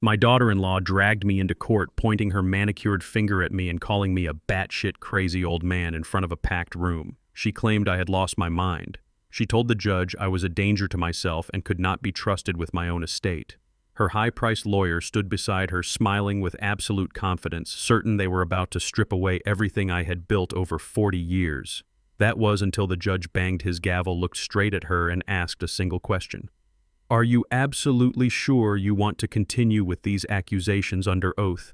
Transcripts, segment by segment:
My daughter-in-law dragged me into court, pointing her manicured finger at me and calling me a batshit crazy old man in front of a packed room. She claimed I had lost my mind. She told the judge I was a danger to myself and could not be trusted with my own estate. Her high-priced lawyer stood beside her, smiling with absolute confidence, certain they were about to strip away everything I had built over 40 years. That was until the judge banged his gavel, looked straight at her, and asked a single question. "Are you absolutely sure you want to continue with these accusations under oath?"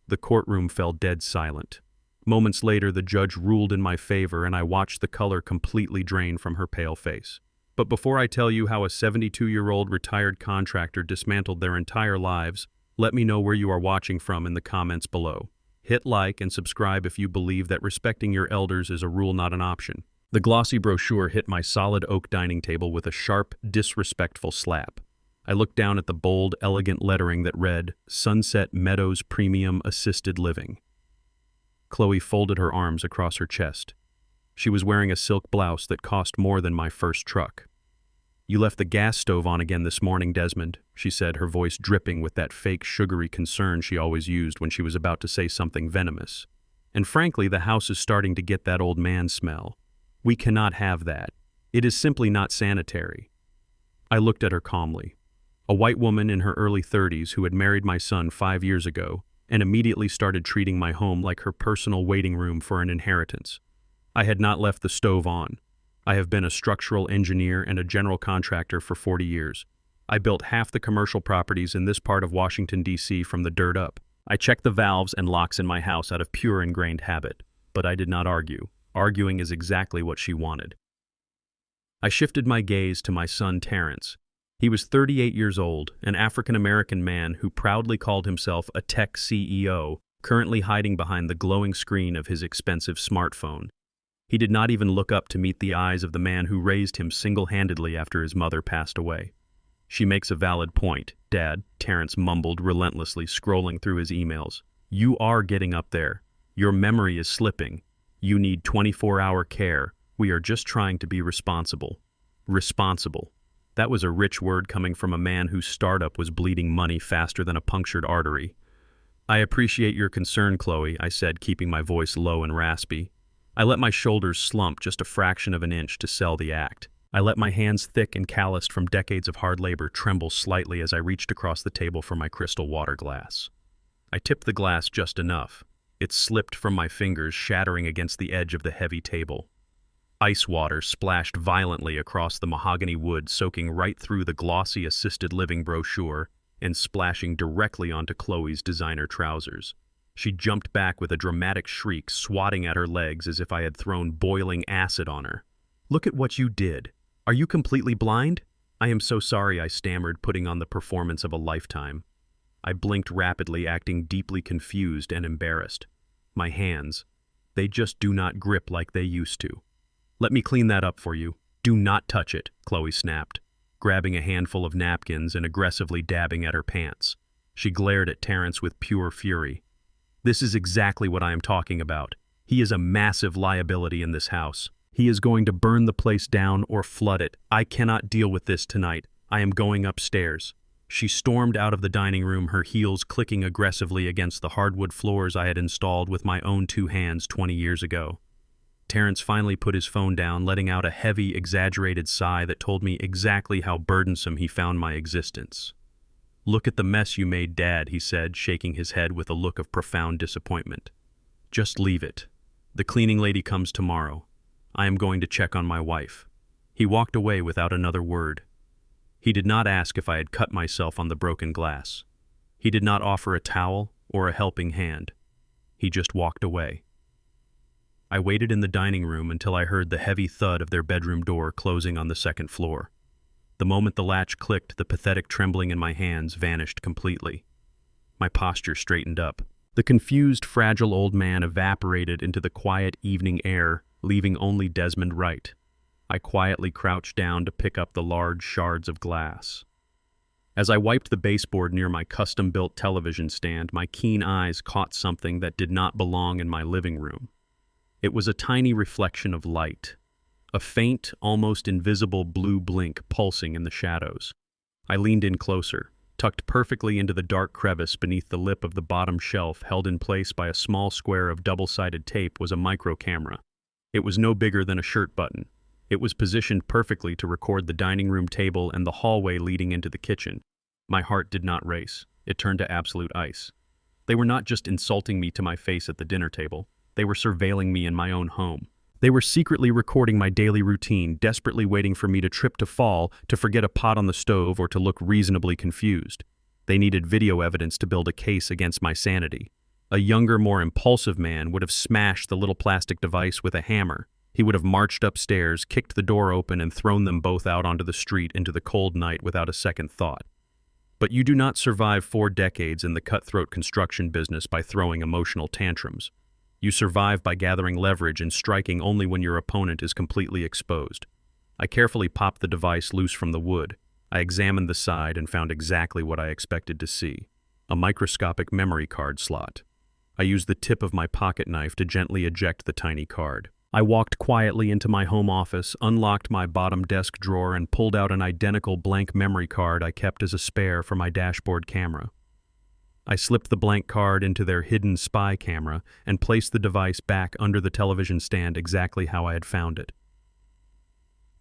The courtroom fell dead silent. Moments later, the judge ruled in my favor, and I watched the color completely drain from her pale face. But before I tell you how a 72-year-old retired contractor dismantled their entire lives, let me know where you are watching from in the comments below. Hit like and subscribe if you believe that respecting your elders is a rule, not an option. The glossy brochure hit my solid oak dining table with a sharp, disrespectful slap. I looked down at the bold, elegant lettering that read, "Sunset Meadows Premium Assisted Living." Chloe folded her arms across her chest. She was wearing a silk blouse that cost more than my first truck. "You left the gas stove on again this morning, Desmond," she said, her voice dripping with that fake sugary concern she always used when she was about to say something venomous. "And frankly, the house is starting to get that old man smell. We cannot have that. It is simply not sanitary." I looked at her calmly. A white woman in her early 30s who had married my son 5 years ago and immediately started treating my home like her personal waiting room for an inheritance. I had not left the stove on. I have been a structural engineer and a general contractor for 40 years. I built half the commercial properties in this part of Washington, D.C. from the dirt up. I checked the valves and locks in my house out of pure ingrained habit, but I did not argue. Arguing is exactly what she wanted. I shifted my gaze to my son Terrence. He was 38 years old, an African-American man who proudly called himself a tech CEO, currently hiding behind the glowing screen of his expensive smartphone. He did not even look up to meet the eyes of the man who raised him single-handedly after his mother passed away. "She makes a valid point, Dad," Terrence mumbled relentlessly, scrolling through his emails. "You are getting up there. Your memory is slipping. You need 24-hour care. We are just trying to be responsible." Responsible. That was a rich word coming from a man whose startup was bleeding money faster than a punctured artery. "I appreciate your concern, Chloe," I said, keeping my voice low and raspy. I let my shoulders slump just a fraction of an inch to sell the act. I let my hands, thick and calloused from decades of hard labor, tremble slightly as I reached across the table for my crystal water glass. I tipped the glass just enough. It slipped from my fingers, shattering against the edge of the heavy table. Ice water splashed violently across the mahogany wood, soaking right through the glossy assisted living brochure and splashing directly onto Chloe's designer trousers. She jumped back with a dramatic shriek, swatting at her legs as if I had thrown boiling acid on her. "Look at what you did. Are you completely blind?" "I am so sorry," I stammered, putting on the performance of a lifetime. I blinked rapidly, acting deeply confused and embarrassed. My hands, they just do not grip like they used to. "Let me clean that up for you." "Do not touch it," Chloe snapped, grabbing a handful of napkins and aggressively dabbing at her pants. She glared at Terrence with pure fury. "This is exactly what I am talking about. He is a massive liability in this house. He is going to burn the place down or flood it. I cannot deal with this tonight. I am going upstairs." She stormed out of the dining room, her heels clicking aggressively against the hardwood floors I had installed with my own 2 hands 20 years ago. Terrence finally put his phone down, letting out a heavy, exaggerated sigh that told me exactly how burdensome he found my existence. "Look at the mess you made, Dad," he said, shaking his head with a look of profound disappointment. "Just leave it. The cleaning lady comes tomorrow. I am going to check on my wife." He walked away without another word. He did not ask if I had cut myself on the broken glass. He did not offer a towel or a helping hand. He just walked away. I waited in the dining room until I heard the heavy thud of their bedroom door closing on the second floor. The moment the latch clicked, the pathetic trembling in my hands vanished completely. My posture straightened up. The confused, fragile old man evaporated into the quiet evening air, leaving only Desmond Wright. I quietly crouched down to pick up the large shards of glass. As I wiped the baseboard near my custom-built television stand, my keen eyes caught something that did not belong in my living room. It was a tiny reflection of light, a faint, almost invisible blue blink pulsing in the shadows. I leaned in closer. tucked perfectly into the dark crevice beneath the lip of the bottom shelf, held in place by a small square of double-sided tape, was a micro camera. It was no bigger than a shirt button. It was positioned perfectly to record the dining room table and the hallway leading into the kitchen. My heart did not race. It turned to absolute ice. They were not just insulting me to my face at the dinner table. They were surveilling me in my own home. They were secretly recording my daily routine, desperately waiting for me to trip, to fall, to forget a pot on the stove, or to look reasonably confused. They needed video evidence to build a case against my sanity. A younger, more impulsive man would have smashed the little plastic device with a hammer. He would have marched upstairs, kicked the door open, and thrown them both out onto the street into the cold night without a second thought. But you do not survive 4 decades in the cutthroat construction business by throwing emotional tantrums. You survive by gathering leverage and striking only when your opponent is completely exposed. I carefully popped the device loose from the wood. I examined the side and found exactly what I expected to see: a microscopic memory card slot. I used the tip of my pocket knife to gently eject the tiny card. I walked quietly into my home office, unlocked my bottom desk drawer, and pulled out an identical blank memory card I kept as a spare for my dashboard camera. I slipped the blank card into their hidden spy camera and placed the device back under the television stand exactly how I had found it.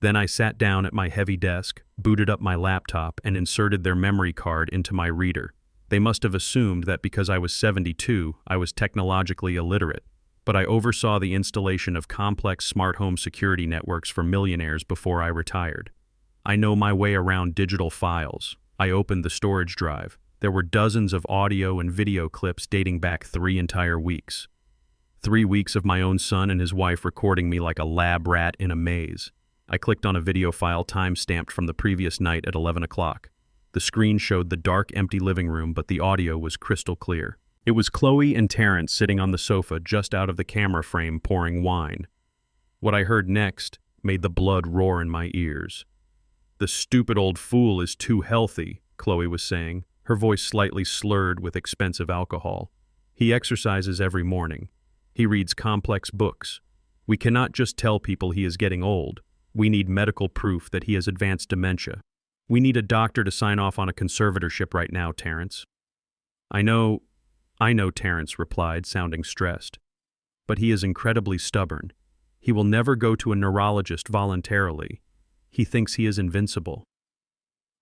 Then I sat down at my heavy desk, booted up my laptop, and inserted their memory card into my reader. They must have assumed that because I was 72, I was technologically illiterate, but I oversaw the installation of complex smart home security networks for millionaires before I retired. I know my way around digital files. I opened the storage drive. There were dozens of audio and video clips dating back 3 entire weeks. 3 weeks of my own son and his wife recording me like a lab rat in a maze. I clicked on a video file time-stamped from the previous night at 11 o'clock. The screen showed the dark, empty living room, but the audio was crystal clear. It was Chloe and Terrence sitting on the sofa just out of the camera frame pouring wine. What I heard next made the blood roar in my ears. "The stupid old fool is too healthy," Chloe was saying, her voice slightly slurred with expensive alcohol. "He exercises every morning. He reads complex books. We cannot just tell people he is getting old. We need medical proof that he has advanced dementia. We need a doctor to sign off on a conservatorship right now, Terrence." I know, Terrence replied, sounding stressed. "But he is incredibly stubborn. He will never go to a neurologist voluntarily. He thinks he is invincible."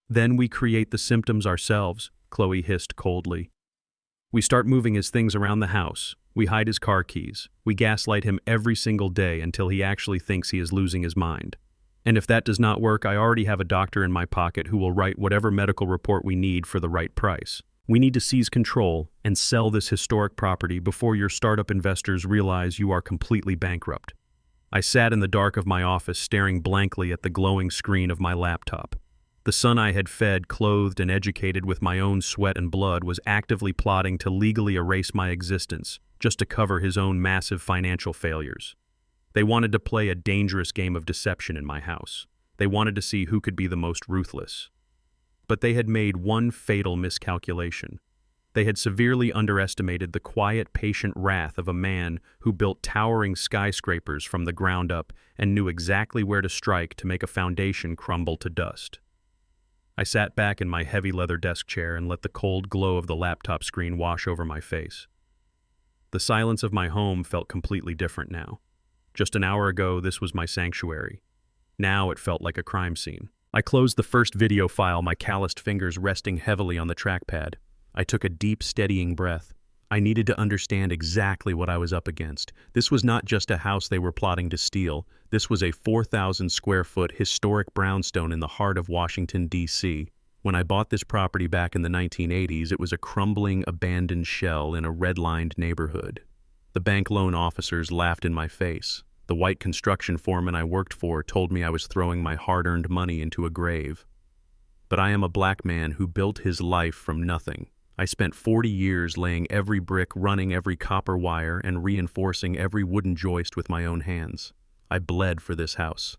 "Then we create the symptoms ourselves," Chloe hissed coldly. "We start moving his things around the house. We hide his car keys. We gaslight him every single day until he actually thinks he is losing his mind. And if that does not work, I already have a doctor in my pocket who will write whatever medical report we need for the right price. We need to seize control and sell this historic property before your startup investors realize you are completely bankrupt." I sat in the dark of my office, staring blankly at the glowing screen of my laptop. The son I had fed, clothed, and educated with my own sweat and blood was actively plotting to legally erase my existence, just to cover his own massive financial failures. They wanted to play a dangerous game of deception in my house. They wanted to see who could be the most ruthless. But they had made one fatal miscalculation. They had severely underestimated the quiet, patient wrath of a man who built towering skyscrapers from the ground up and knew exactly where to strike to make a foundation crumble to dust. I sat back in my heavy leather desk chair and let the cold glow of the laptop screen wash over my face. The silence of my home felt completely different now. Just an hour ago, this was my sanctuary. Now it felt like a crime scene. I closed the first video file, my calloused fingers resting heavily on the trackpad. I took a deep, steadying breath. I needed to understand exactly what I was up against. This was not just a house they were plotting to steal. This was a 4,000 square foot historic brownstone in the heart of Washington, D.C. When I bought this property back in the 1980s, it was a crumbling, abandoned shell in a red-lined neighborhood. The bank loan officers laughed in my face. The white construction foreman I worked for told me I was throwing my hard-earned money into a grave. But I am a black man who built his life from nothing. I spent 40 years laying every brick, running every copper wire, and reinforcing every wooden joist with my own hands. I bled for this house.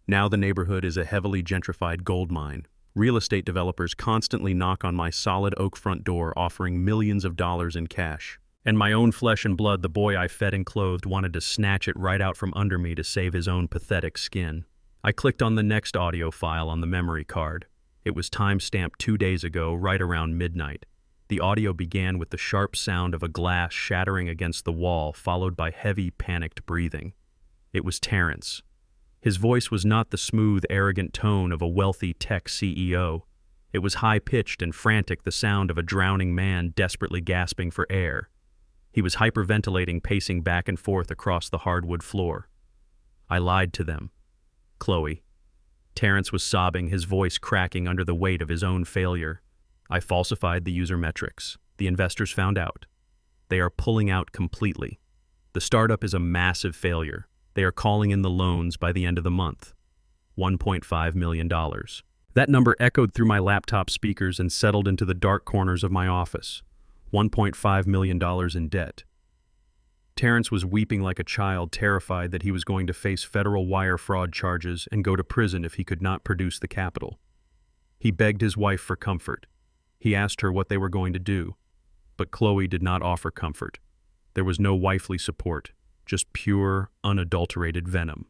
Now the neighborhood is a heavily gentrified gold mine. Real estate developers constantly knock on my solid oak front door, offering millions of dollars in cash. And my own flesh and blood, the boy I fed and clothed, wanted to snatch it right out from under me to save his own pathetic skin. I clicked on the next audio file on the memory card. It was time-stamped 2 days ago, right around midnight. The audio began with the sharp sound of a glass shattering against the wall, followed by heavy, panicked breathing. It was Terrence. His voice was not the smooth, arrogant tone of a wealthy tech CEO. It was high-pitched and frantic, the sound of a drowning man desperately gasping for air. He was hyperventilating, pacing back and forth across the hardwood floor. I lied to them. Chloe. Terrence was sobbing, his voice cracking under the weight of his own failure. I falsified the user metrics. The investors found out. They are pulling out completely. The startup is a massive failure. They are calling in the loans by the end of the month. $1.5 million. That number echoed through my laptop speakers and settled into the dark corners of my office. $1.5 million in debt. Terrence was weeping like a child, terrified that he was going to face federal wire fraud charges and go to prison if he could not produce the capital. He begged his wife for comfort. He asked her what they were going to do. But Chloe did not offer comfort. There was no wifely support, just pure, unadulterated venom.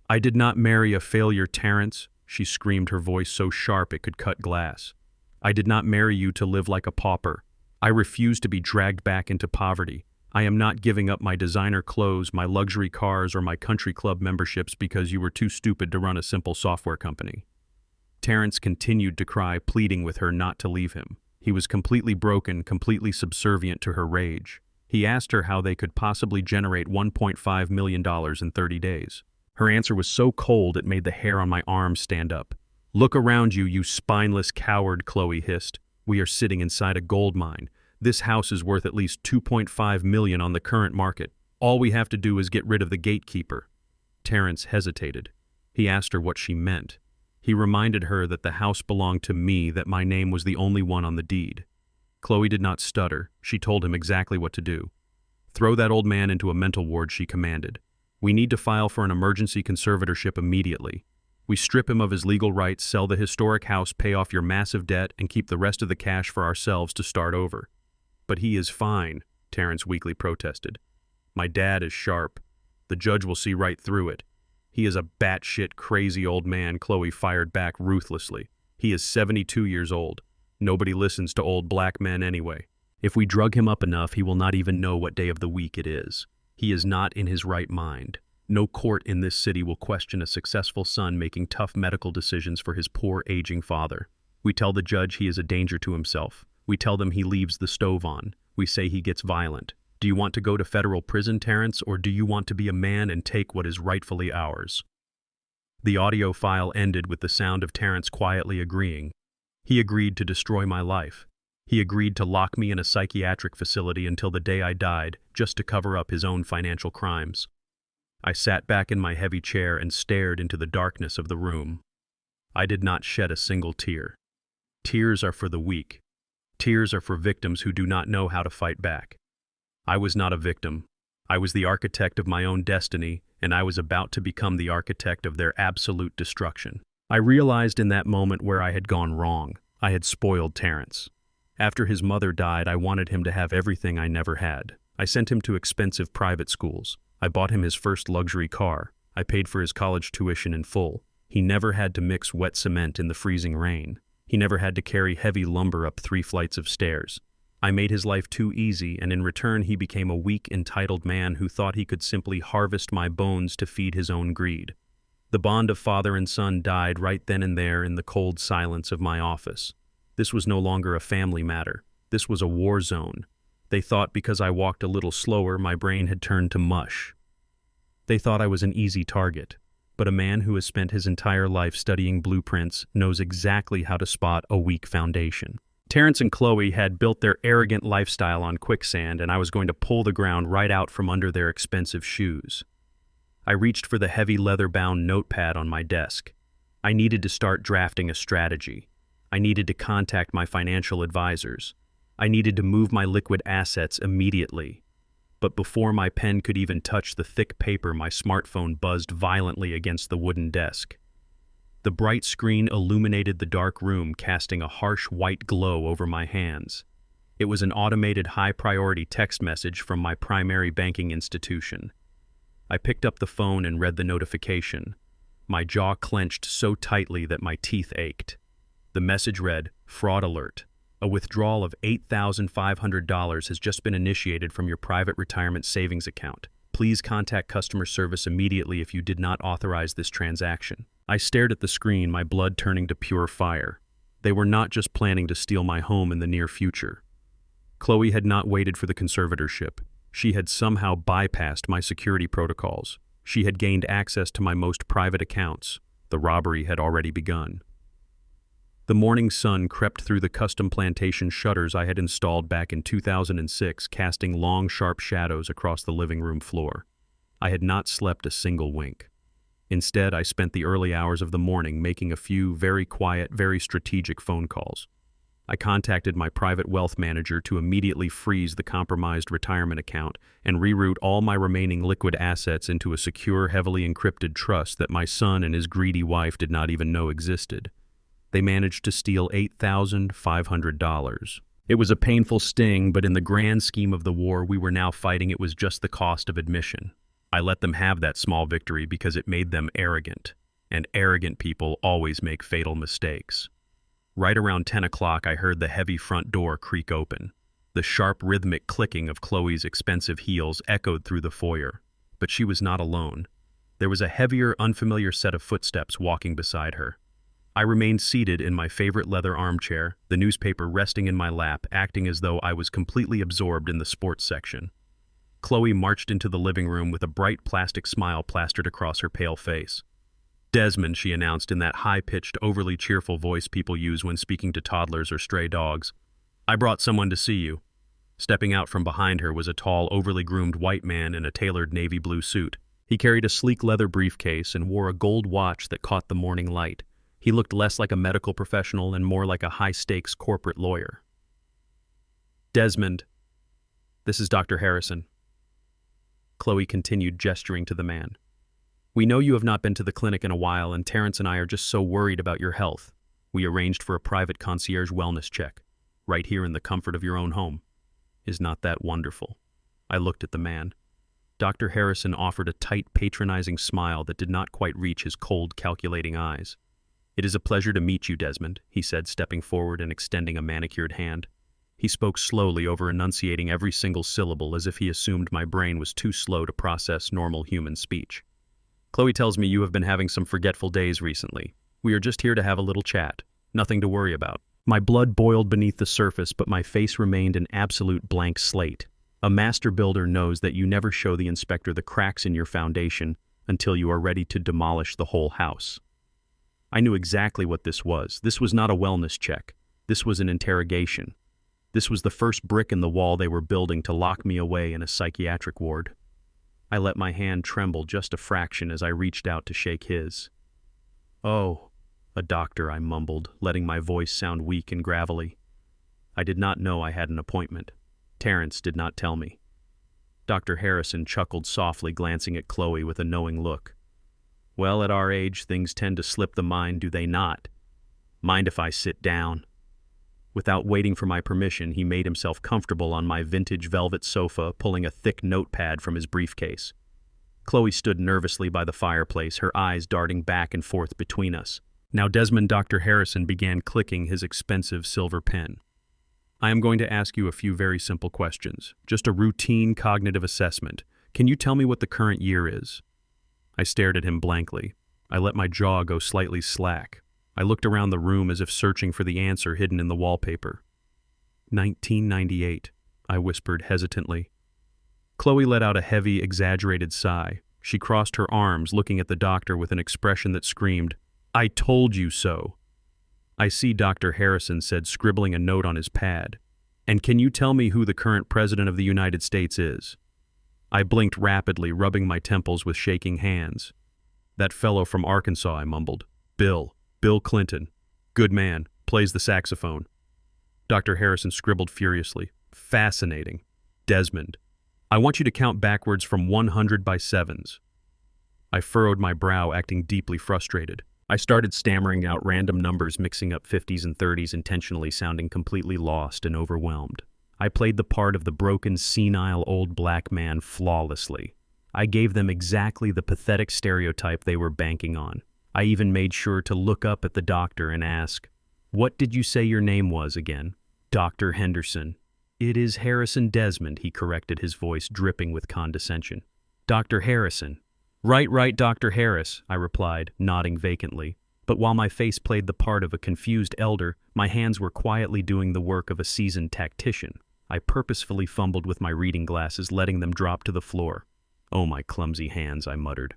"I did not marry a failure, Terrence," she screamed, her voice so sharp it could cut glass. "I did not marry you to live like a pauper. I refuse to be dragged back into poverty. I am not giving up my designer clothes, my luxury cars, or my country club memberships because you were too stupid to run a simple software company." Terrence continued to cry, pleading with her not to leave him. He was completely broken, completely subservient to her rage. He asked her how they could possibly generate $1.5 million in 30 days. Her answer was so cold it made the hair on my arm stand up. "Look around you, you spineless coward," Chloe hissed. "We are sitting inside a gold mine. This house is worth at least $2.5 million on the current market. All we have to do is get rid of the gatekeeper." Terrence hesitated. He asked her what she meant. He reminded her that the house belonged to me, that my name was the only one on the deed. Chloe did not stutter. She told him exactly what to do. "Throw that old man into a mental ward," she commanded. "We need to file for an emergency conservatorship immediately. We strip him of his legal rights, sell the historic house, pay off your massive debt, and keep the rest of the cash for ourselves to start over." "But he is fine," Terrence weakly protested. "My dad is sharp. The judge will see right through it." "He is a batshit crazy old man," Chloe fired back ruthlessly. "He is 72 years old. Nobody listens to old black men anyway. If we drug him up enough, he will not even know what day of the week it is. He is not in his right mind. No court in this city will question a successful son making tough medical decisions for his poor, aging father. We tell the judge he is a danger to himself. We tell them he leaves the stove on. We say he gets violent. Do you want to go to federal prison, Terrence, or do you want to be a man and take what is rightfully ours?" The audio file ended with the sound of Terrence quietly agreeing. He agreed to destroy my life. He agreed to lock me in a psychiatric facility until the day I died, just to cover up his own financial crimes. I sat back in my heavy chair and stared into the darkness of the room. I did not shed a single tear. Tears are for the weak. Tears are for victims who do not know how to fight back. I was not a victim. I was the architect of my own destiny, and I was about to become the architect of their absolute destruction. I realized in that moment where I had gone wrong. I had spoiled Terrence. After his mother died, I wanted him to have everything I never had. I sent him to expensive private schools. I bought him his first luxury car. I paid for his college tuition in full. He never had to mix wet cement in the freezing rain. He never had to carry heavy lumber up 3 flights of stairs. I made his life too easy, and in return he became a weak, entitled man who thought he could simply harvest my bones to feed his own greed. The bond of father and son died right then and there in the cold silence of my office. This was no longer a family matter. This was a war zone. They thought because I walked a little slower, my brain had turned to mush. They thought I was an easy target. But a man who has spent his entire life studying blueprints knows exactly how to spot a weak foundation. Terrence and Chloe had built their arrogant lifestyle on quicksand, and I was going to pull the ground right out from under their expensive shoes. I reached for the heavy leather-bound notepad on my desk. I needed to start drafting a strategy. I needed to contact my financial advisors. I needed to move my liquid assets immediately. But before my pen could even touch the thick paper, my smartphone buzzed violently against the wooden desk. The bright screen illuminated the dark room, casting a harsh white glow over my hands. It was an automated high-priority text message from my primary banking institution. I picked up the phone and read the notification. My jaw clenched so tightly that my teeth ached. The message read, "Fraud alert. A withdrawal of $8,500 has just been initiated from your private retirement savings account. Please contact customer service immediately if you did not authorize this transaction." I stared at the screen, my blood turning to pure fire. They were not just planning to steal my home in the near future. Chloe had not waited for the conservatorship. She had somehow bypassed my security protocols. She had gained access to my most private accounts. The robbery had already begun. The morning sun crept through the custom plantation shutters I had installed back in 2006, casting long, sharp shadows across the living room floor. I had not slept a single wink. Instead, I spent the early hours of the morning making a few very quiet, very strategic phone calls. I contacted my private wealth manager to immediately freeze the compromised retirement account and reroute all my remaining liquid assets into a secure, heavily encrypted trust that my son and his greedy wife did not even know existed. They managed to steal $8,500. It was a painful sting, but in the grand scheme of the war we were now fighting, it was just the cost of admission. I let them have that small victory because it made them arrogant, and arrogant people always make fatal mistakes. Right around 10 o'clock, I heard the heavy front door creak open. The sharp, rhythmic clicking of Chloe's expensive heels echoed through the foyer. But she was not alone. There was a heavier, unfamiliar set of footsteps walking beside her. I remained seated in my favorite leather armchair, the newspaper resting in my lap, acting as though I was completely absorbed in the sports section. Chloe marched into the living room with a bright plastic smile plastered across her pale face. "Desmond," she announced in that high-pitched, overly cheerful voice people use when speaking to toddlers or stray dogs, "I brought someone to see you." Stepping out from behind her was a tall, overly groomed white man in a tailored navy blue suit. He carried a sleek leather briefcase and wore a gold watch that caught the morning light. He looked less like a medical professional and more like a high-stakes corporate lawyer. "Desmond, this is Dr. Harrison." Chloe continued, gesturing to the man. "We know you have not been to the clinic in a while, and Terrence and I are just so worried about your health. We arranged for a private concierge wellness check, right here in the comfort of your own home. Is not that wonderful?" I looked at the man. Dr. Harrison offered a tight, patronizing smile that did not quite reach his cold, calculating eyes. "It is a pleasure to meet you, Desmond," he said, stepping forward and extending a manicured hand. He spoke slowly, over-enunciating every single syllable as if he assumed my brain was too slow to process normal human speech. "Chloe tells me you have been having some forgetful days recently. We are just here to have a little chat. Nothing to worry about." My blood boiled beneath the surface, but my face remained an absolute blank slate. A master builder knows that you never show the inspector the cracks in your foundation until you are ready to demolish the whole house. I knew exactly what this was. This was not a wellness check. This was an interrogation. This was the first brick in the wall they were building to lock me away in a psychiatric ward. I let my hand tremble just a fraction as I reached out to shake his. "Oh, a doctor," I mumbled, letting my voice sound weak and gravelly. I did not know I had an appointment. Terrence did not tell me. Dr. Harrison chuckled softly, glancing at Chloe with a knowing look. "Well, at our age, things tend to slip the mind, do they not? Mind if I sit down?" Without waiting for my permission, he made himself comfortable on my vintage velvet sofa, pulling a thick notepad from his briefcase. Chloe stood nervously by the fireplace, her eyes darting back and forth between us. Now Desmond, Dr. Harrison began clicking his expensive silver pen. "I am going to ask you a few very simple questions, just a routine cognitive assessment. Can you tell me what the current year is?" I stared at him blankly. I let my jaw go slightly slack. I looked around the room as if searching for the answer hidden in the wallpaper. 1998, I whispered hesitantly. Chloe let out a heavy, exaggerated sigh. She crossed her arms, looking at the doctor with an expression that screamed, "I told you so." "I see," Dr. Harrison said, scribbling a note on his pad. "And can you tell me who the current president of the United States is?" I blinked rapidly, rubbing my temples with shaking hands. "That fellow from Arkansas," I mumbled. Bill Clinton. Good man, plays the saxophone." Dr. Harrison scribbled furiously. "Fascinating. Desmond, I want you to count backwards from 100 by sevens." I furrowed my brow, acting deeply frustrated. I started stammering out random numbers, mixing up 50s and 30s, intentionally sounding completely lost and overwhelmed. I played the part of the broken, senile old black man flawlessly. I gave them exactly the pathetic stereotype they were banking on. I even made sure to look up at the doctor and ask, What did you say your name was again? Dr. Henderson. It is Harrison Desmond, he corrected, his voice dripping with condescension. Dr. Harrison. Right, Dr. Harris, I replied, nodding vacantly. But while my face played the part of a confused elder, my hands were quietly doing the work of a seasoned tactician. I purposefully fumbled with my reading glasses, letting them drop to the floor. Oh, my clumsy hands, I muttered.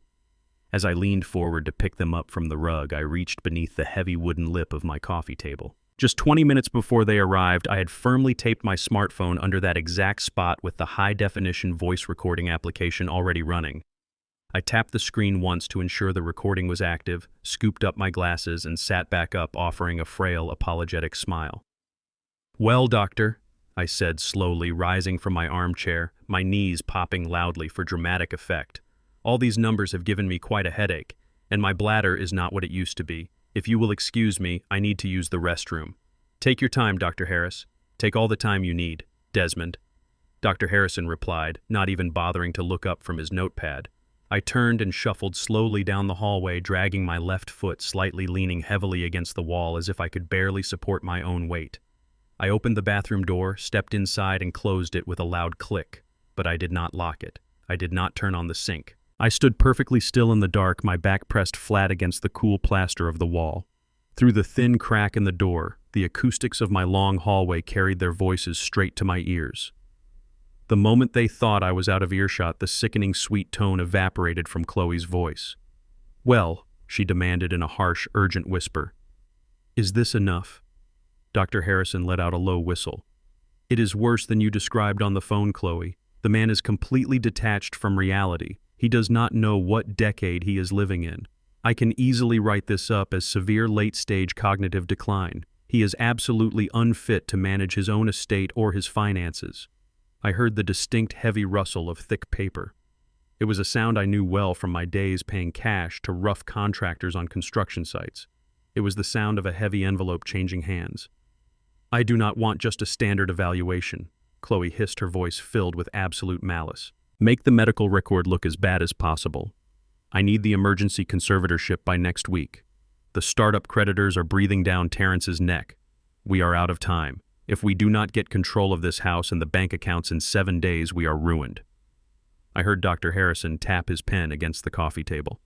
As I leaned forward to pick them up from the rug, I reached beneath the heavy wooden lip of my coffee table. Just 20 minutes before they arrived, I had firmly taped my smartphone under that exact spot with the high-definition voice recording application already running. I tapped the screen once to ensure the recording was active, scooped up my glasses, and sat back up, offering a frail, apologetic smile. Well, doctor, I said slowly, rising from my armchair, my knees popping loudly for dramatic effect. All these numbers have given me quite a headache, and my bladder is not what it used to be. If you will excuse me, I need to use the restroom. Take your time, Dr. Harris. Take all the time you need, Desmond. Dr. Harrison replied, not even bothering to look up from his notepad. I turned and shuffled slowly down the hallway, dragging my left foot, slightly leaning heavily against the wall as if I could barely support my own weight. I opened the bathroom door, stepped inside, and closed it with a loud click, but I did not lock it. I did not turn on the sink. I stood perfectly still in the dark, my back pressed flat against the cool plaster of the wall. Through the thin crack in the door, the acoustics of my long hallway carried their voices straight to my ears. The moment they thought I was out of earshot, the sickening sweet tone evaporated from Chloe's voice. Well, she demanded in a harsh, urgent whisper. Is this enough? Dr. Harrison let out a low whistle. It is worse than you described on the phone, Chloe. The man is completely detached from reality. He does not know what decade he is living in. I can easily write this up as severe late-stage cognitive decline. He is absolutely unfit to manage his own estate or his finances. I heard the distinct heavy rustle of thick paper. It was a sound I knew well from my days paying cash to rough contractors on construction sites. It was the sound of a heavy envelope changing hands. I do not want just a standard evaluation, Chloe hissed, her voice filled with absolute malice. Make the medical record look as bad as possible. I need the emergency conservatorship by next week. The startup creditors are breathing down Terrence's neck. We are out of time. If we do not get control of this house and the bank accounts in 7 days, we are ruined. I heard Dr. Harrison tap his pen against the coffee table.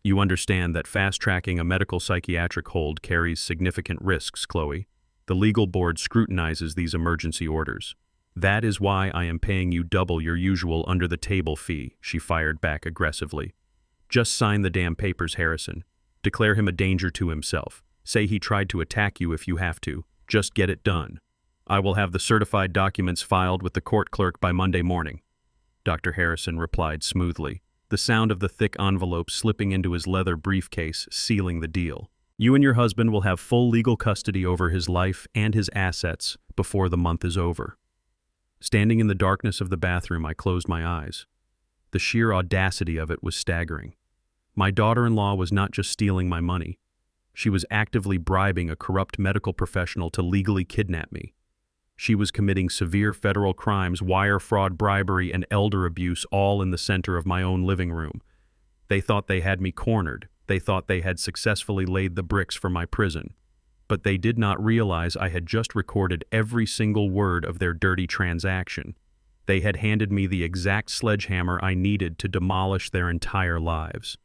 You understand that fast-tracking a medical psychiatric hold carries significant risks, Chloe. The legal board scrutinizes these emergency orders. That is why I am paying you double your usual under-the-table fee, she fired back aggressively. Just sign the damn papers, Harrison. Declare him a danger to himself. Say he tried to attack you if you have to. Just get it done. I will have the certified documents filed with the court clerk by Monday morning. Dr. Harrison replied smoothly, the sound of the thick envelope slipping into his leather briefcase sealing the deal. You and your husband will have full legal custody over his life and his assets before the month is over. Standing in the darkness of the bathroom, I closed my eyes. The sheer audacity of it was staggering. My daughter-in-law was not just stealing my money. She was actively bribing a corrupt medical professional to legally kidnap me. She was committing severe federal crimes, wire fraud, bribery, and elder abuse, all in the center of my own living room. They thought they had me cornered. They thought they had successfully laid the bricks for my prison. But they did not realize I had just recorded every single word of their dirty transaction. They had handed me the exact sledgehammer I needed to demolish their entire lives.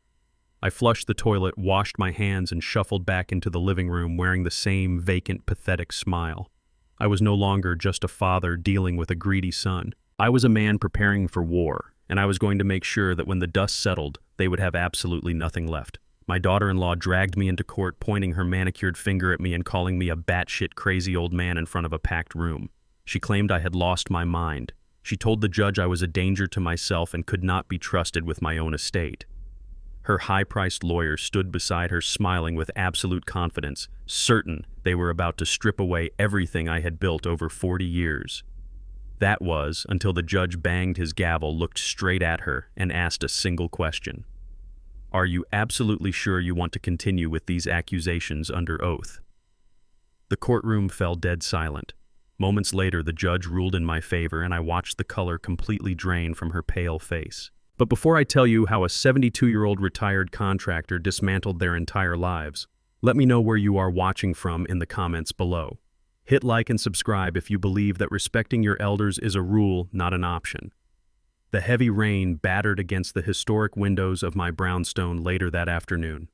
I flushed the toilet, washed my hands, and shuffled back into the living room wearing the same vacant, pathetic smile. I was no longer just a father dealing with a greedy son. I was a man preparing for war, and I was going to make sure that when the dust settled, they would have absolutely nothing left. My daughter-in-law dragged me into court, pointing her manicured finger at me and calling me a batshit crazy old man in front of a packed room. She claimed I had lost my mind. She told the judge I was a danger to myself and could not be trusted with my own estate. Her high-priced lawyer stood beside her, smiling with absolute confidence, certain they were about to strip away everything I had built over 40 years. That was until the judge banged his gavel, looked straight at her, and asked a single question. Are you absolutely sure you want to continue with these accusations under oath? The courtroom fell dead silent. Moments later, the judge ruled in my favor, and I watched the color completely drain from her pale face. But before I tell you how a 72-year-old retired contractor dismantled their entire lives, Let me know where you are watching from in the comments below. Hit like and subscribe if you believe that respecting your elders is a rule, not an option. The heavy rain battered against the historic windows of my brownstone later that afternoon.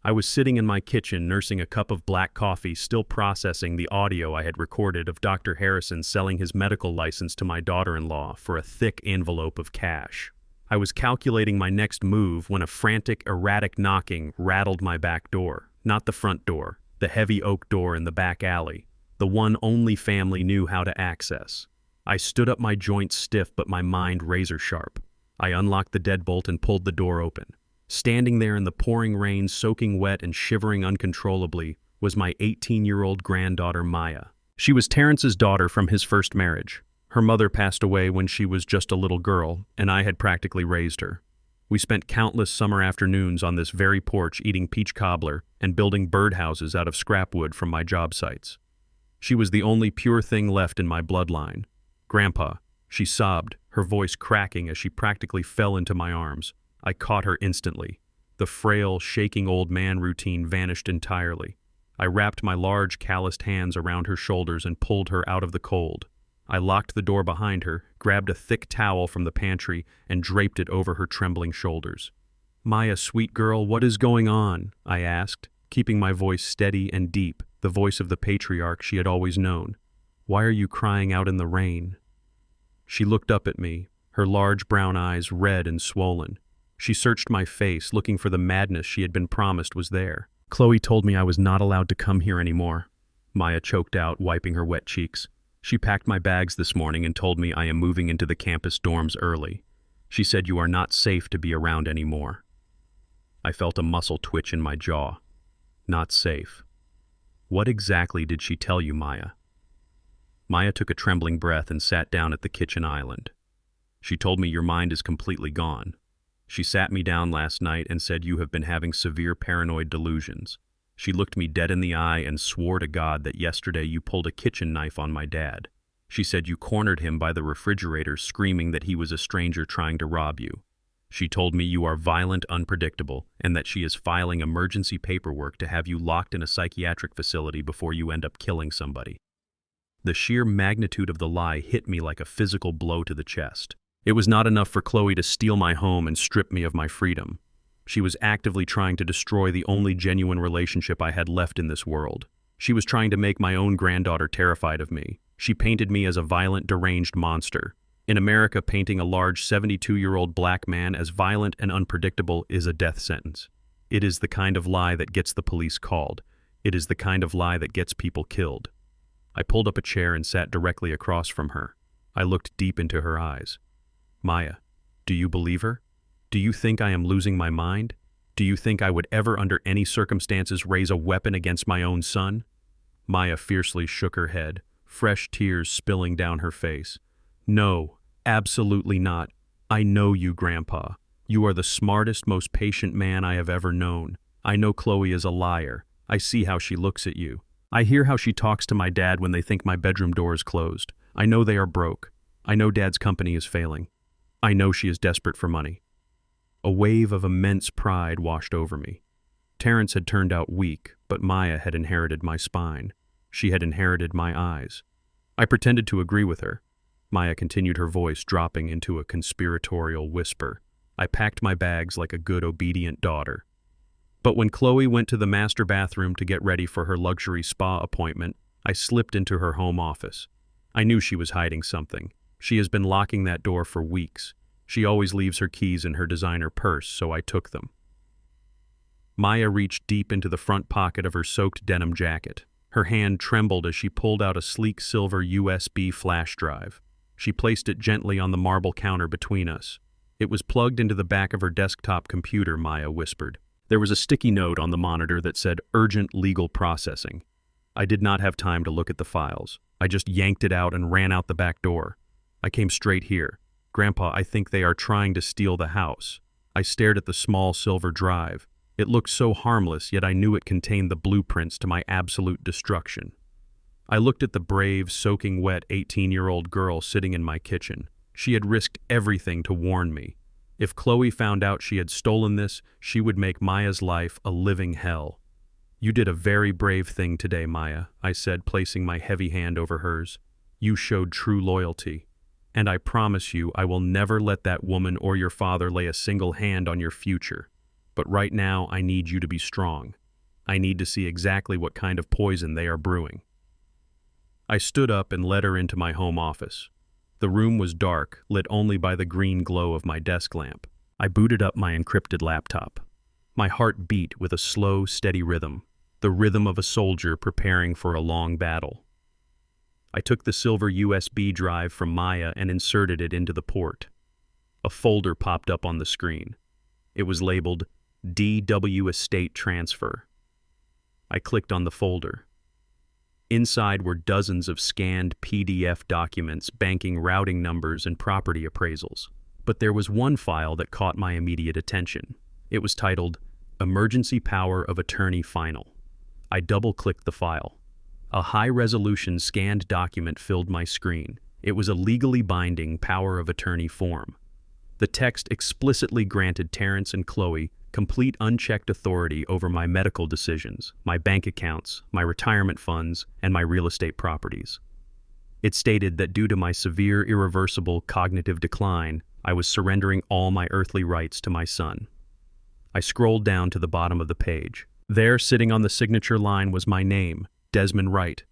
I was sitting in my kitchen nursing a cup of black coffee, still processing the audio I had recorded of Dr. Harrison selling his medical license to my daughter-in-law for a thick envelope of cash. I was calculating my next move when a frantic, erratic knocking rattled my back door. Not the front door, the heavy oak door in the back alley, the one only family knew how to access. I stood up, my joints stiff but my mind razor sharp. I unlocked the deadbolt and pulled the door open. Standing there in the pouring rain, soaking wet and shivering uncontrollably, was my 18-year-old granddaughter Maya. She was Terrence's daughter from his first marriage. Her mother passed away when she was just a little girl, and I had practically raised her. We spent countless summer afternoons on this very porch eating peach cobbler and building birdhouses out of scrap wood from my job sites. She was the only pure thing left in my bloodline. Grandpa, she sobbed, her voice cracking as she practically fell into my arms. I caught her instantly. The frail, shaking old man routine vanished entirely. I wrapped my large, calloused hands around her shoulders and pulled her out of the cold. I locked the door behind her, grabbed a thick towel from the pantry, and draped it over her trembling shoulders. "Maya, sweet girl, what is going on?" I asked, keeping my voice steady and deep, the voice of the patriarch she had always known. "Why are you crying out in the rain?" She looked up at me, her large brown eyes red and swollen. She searched my face, looking for the madness she had been promised was there. "Chloe told me I was not allowed to come here anymore," Maya choked out, wiping her wet cheeks. "She packed my bags this morning and told me I am moving into the campus dorms early. She said you are not safe to be around anymore." I felt a muscle twitch in my jaw. Not safe. What exactly did she tell you, Maya? Maya took a trembling breath and sat down at the kitchen island. "She told me your mind is completely gone. She sat me down last night and said you have been having severe paranoid delusions. She looked me dead in the eye and swore to God that yesterday you pulled a kitchen knife on my dad. She said you cornered him by the refrigerator screaming that he was a stranger trying to rob you. She told me you are violent, unpredictable, and that she is filing emergency paperwork to have you locked in a psychiatric facility before you end up killing somebody." The sheer magnitude of the lie hit me like a physical blow to the chest. It was not enough for Chloe to steal my home and strip me of my freedom. She was actively trying to destroy the only genuine relationship I had left in this world. She was trying to make my own granddaughter terrified of me. She painted me as a violent, deranged monster. In America, painting a large 72-year-old black man as violent and unpredictable is a death sentence. It is the kind of lie that gets the police called. It is the kind of lie that gets people killed. I pulled up a chair and sat directly across from her. I looked deep into her eyes. "Maya, do you believe her? Do you think I am losing my mind? Do you think I would ever under any circumstances raise a weapon against my own son?" Maya fiercely shook her head, fresh tears spilling down her face. "No, absolutely not. I know you, Grandpa. You are the smartest, most patient man I have ever known. I know Chloe is a liar. I see how she looks at you. I hear how she talks to my dad when they think my bedroom door is closed. I know they are broke. I know Dad's company is failing. I know she is desperate for money." A wave of immense pride washed over me. Terrence had turned out weak, but Maya had inherited my spine. She had inherited my eyes. I pretended to agree with her. Maya continued, her voice dropping into a conspiratorial whisper. I packed my bags like a good, obedient daughter. But when Chloe went to the master bathroom to get ready for her luxury spa appointment, I slipped into her home office. I knew she was hiding something. She has been locking that door for weeks. She always leaves her keys in her designer purse, so I took them. Maya reached deep into the front pocket of her soaked denim jacket. Her hand trembled as she pulled out a sleek silver USB flash drive. She placed it gently on the marble counter between us. "It was plugged into the back of her desktop computer," Maya whispered. There was a sticky note on the monitor that said urgent legal processing. I did not have time to look at the files. I just yanked it out and ran out the back door. I came straight here. "Grandpa, I think they are trying to steal the house." I stared at the small silver drive. It looked so harmless, yet I knew it contained the blueprints to my absolute destruction. I looked at the brave, soaking wet 18-year-old girl sitting in my kitchen. She had risked everything to warn me. If Chloe found out she had stolen this, she would make Maya's life a living hell. You did a very brave thing today, Maya, I said, placing my heavy hand over hers. You showed true loyalty. And I promise you I will never let that woman or your father lay a single hand on your future. But right now I need you to be strong. I need to see exactly what kind of poison they are brewing. I stood up and led her into my home office. The room was dark, lit only by the green glow of my desk lamp. I booted up my encrypted laptop. My heart beat with a slow, steady rhythm, the rhythm of a soldier preparing for a long battle. I took the silver USB drive from Maya and inserted it into the port. A folder popped up on the screen. It was labeled DW Estate Transfer. I clicked on the folder. Inside were dozens of scanned PDF documents banking routing numbers and property appraisals. But there was one file that caught my immediate attention. It was titled, Emergency Power of Attorney Final. I double-clicked the file. A high-resolution scanned document filled my screen. It was a legally binding power of attorney form. The text explicitly granted Terrence and Chloe complete unchecked authority over my medical decisions, my bank accounts, my retirement funds, and my real estate properties. It stated that due to my severe, irreversible cognitive decline, I was surrendering all my earthly rights to my son. I scrolled down to the bottom of the page. There, sitting on the signature line, was my name, Desmond Wright.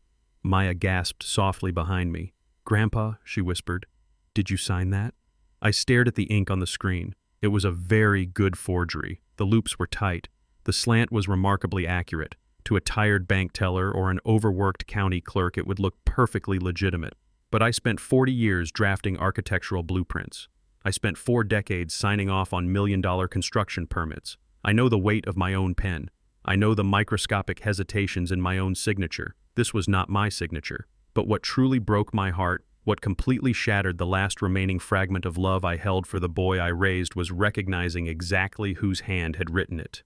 Maya gasped softly behind me. "Grandpa," she whispered, "did you sign that?" I stared at the ink on the screen. It was a very good forgery. The loops were tight. The slant was remarkably accurate. To a tired bank teller or an overworked county clerk, it would look perfectly legitimate. But I spent 40 years drafting architectural blueprints. I spent 4 decades signing off on million-dollar construction permits. I know the weight of my own pen. I know the microscopic hesitations in my own signature. This was not my signature. But what truly broke my heart, what completely shattered the last remaining fragment of love I held for the boy I raised, was recognizing exactly whose hand had written it.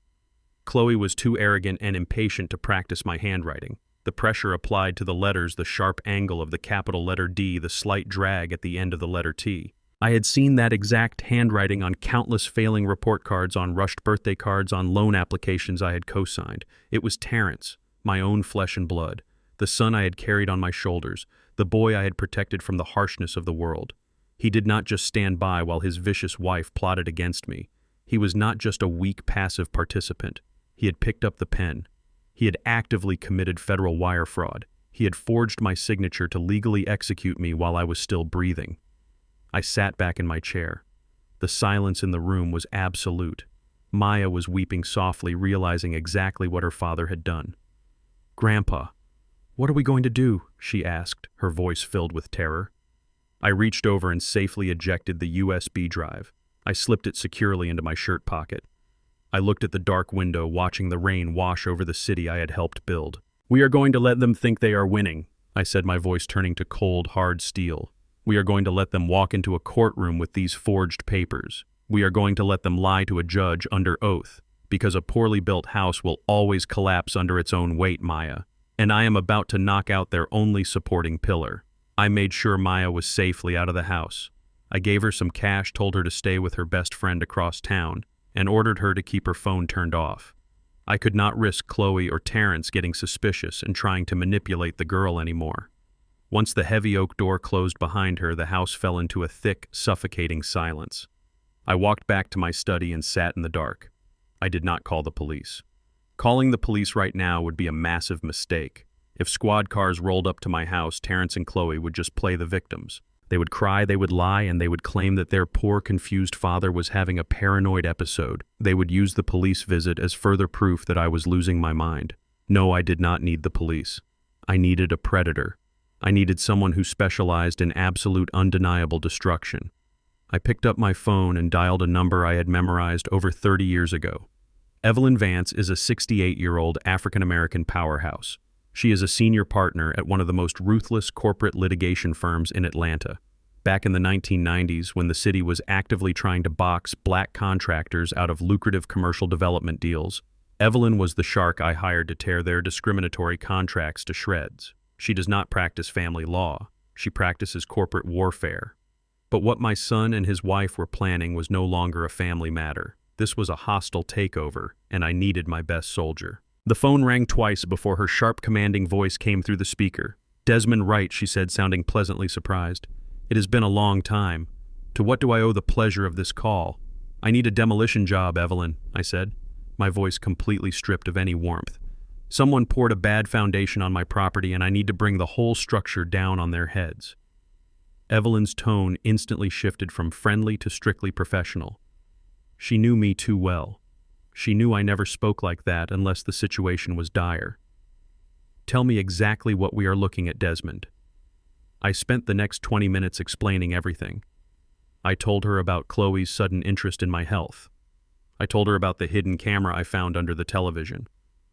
Chloe was too arrogant and impatient to practice my handwriting. The pressure applied to the letters, the sharp angle of the capital letter D, the slight drag at the end of the letter T. I had seen that exact handwriting on countless failing report cards, on rushed birthday cards, on loan applications I had co-signed. It was Terrence, my own flesh and blood, the son I had carried on my shoulders, the boy I had protected from the harshness of the world. He did not just stand by while his vicious wife plotted against me. He was not just a weak, passive participant. He had picked up the pen. He had actively committed federal wire fraud. He had forged my signature to legally execute me while I was still breathing. I sat back in my chair. The silence in the room was absolute. Maya was weeping softly, realizing exactly what her father had done. "Grandpa, what are we going to do?" she asked, her voice filled with terror. I reached over and safely ejected the USB drive. I slipped it securely into my shirt pocket. I looked at the dark window, watching the rain wash over the city I had helped build. "We are going to let them think they are winning," I said, my voice turning to cold, hard steel. "We are going to let them walk into a courtroom with these forged papers. We are going to let them lie to a judge under oath, because a poorly built house will always collapse under its own weight, Maya. And I am about to knock out their only supporting pillar." I made sure Maya was safely out of the house. I gave her some cash, told her to stay with her best friend across town, and ordered her to keep her phone turned off. I could not risk Chloe or Terrence getting suspicious and trying to manipulate the girl anymore. Once the heavy oak door closed behind her, the house fell into a thick, suffocating silence. I walked back to my study and sat in the dark. I did not call the police. Calling the police right now would be a massive mistake. If squad cars rolled up to my house, Terrence and Chloe would just play the victims. They would cry, they would lie, and they would claim that their poor, confused father was having a paranoid episode. They would use the police visit as further proof that I was losing my mind. No, I did not need the police. I needed a predator. I needed someone who specialized in absolute, undeniable destruction. I picked up my phone and dialed a number I had memorized over 30 years ago. Evelyn Vance is a 68-year-old African-American powerhouse. She is a senior partner at one of the most ruthless corporate litigation firms in Atlanta. Back in the 1990s, when the city was actively trying to box black contractors out of lucrative commercial development deals, Evelyn was the shark I hired to tear their discriminatory contracts to shreds. She does not practice family law. She practices corporate warfare. But what my son and his wife were planning was no longer a family matter. This was a hostile takeover, and I needed my best soldier. The phone rang twice before her sharp, commanding voice came through the speaker. "Desmond Wright," she said, sounding pleasantly surprised. "It has been a long time. To what do I owe the pleasure of this call?" "I need a demolition job, Evelyn," I said, my voice completely stripped of any warmth. "Someone poured a bad foundation on my property and I need to bring the whole structure down on their heads." Evelyn's tone instantly shifted from friendly to strictly professional. She knew me too well. She knew I never spoke like that unless the situation was dire. "Tell me exactly what we are looking at, Desmond." I spent the next 20 minutes explaining everything. I told her about Chloe's sudden interest in my health. I told her about the hidden camera I found under the television.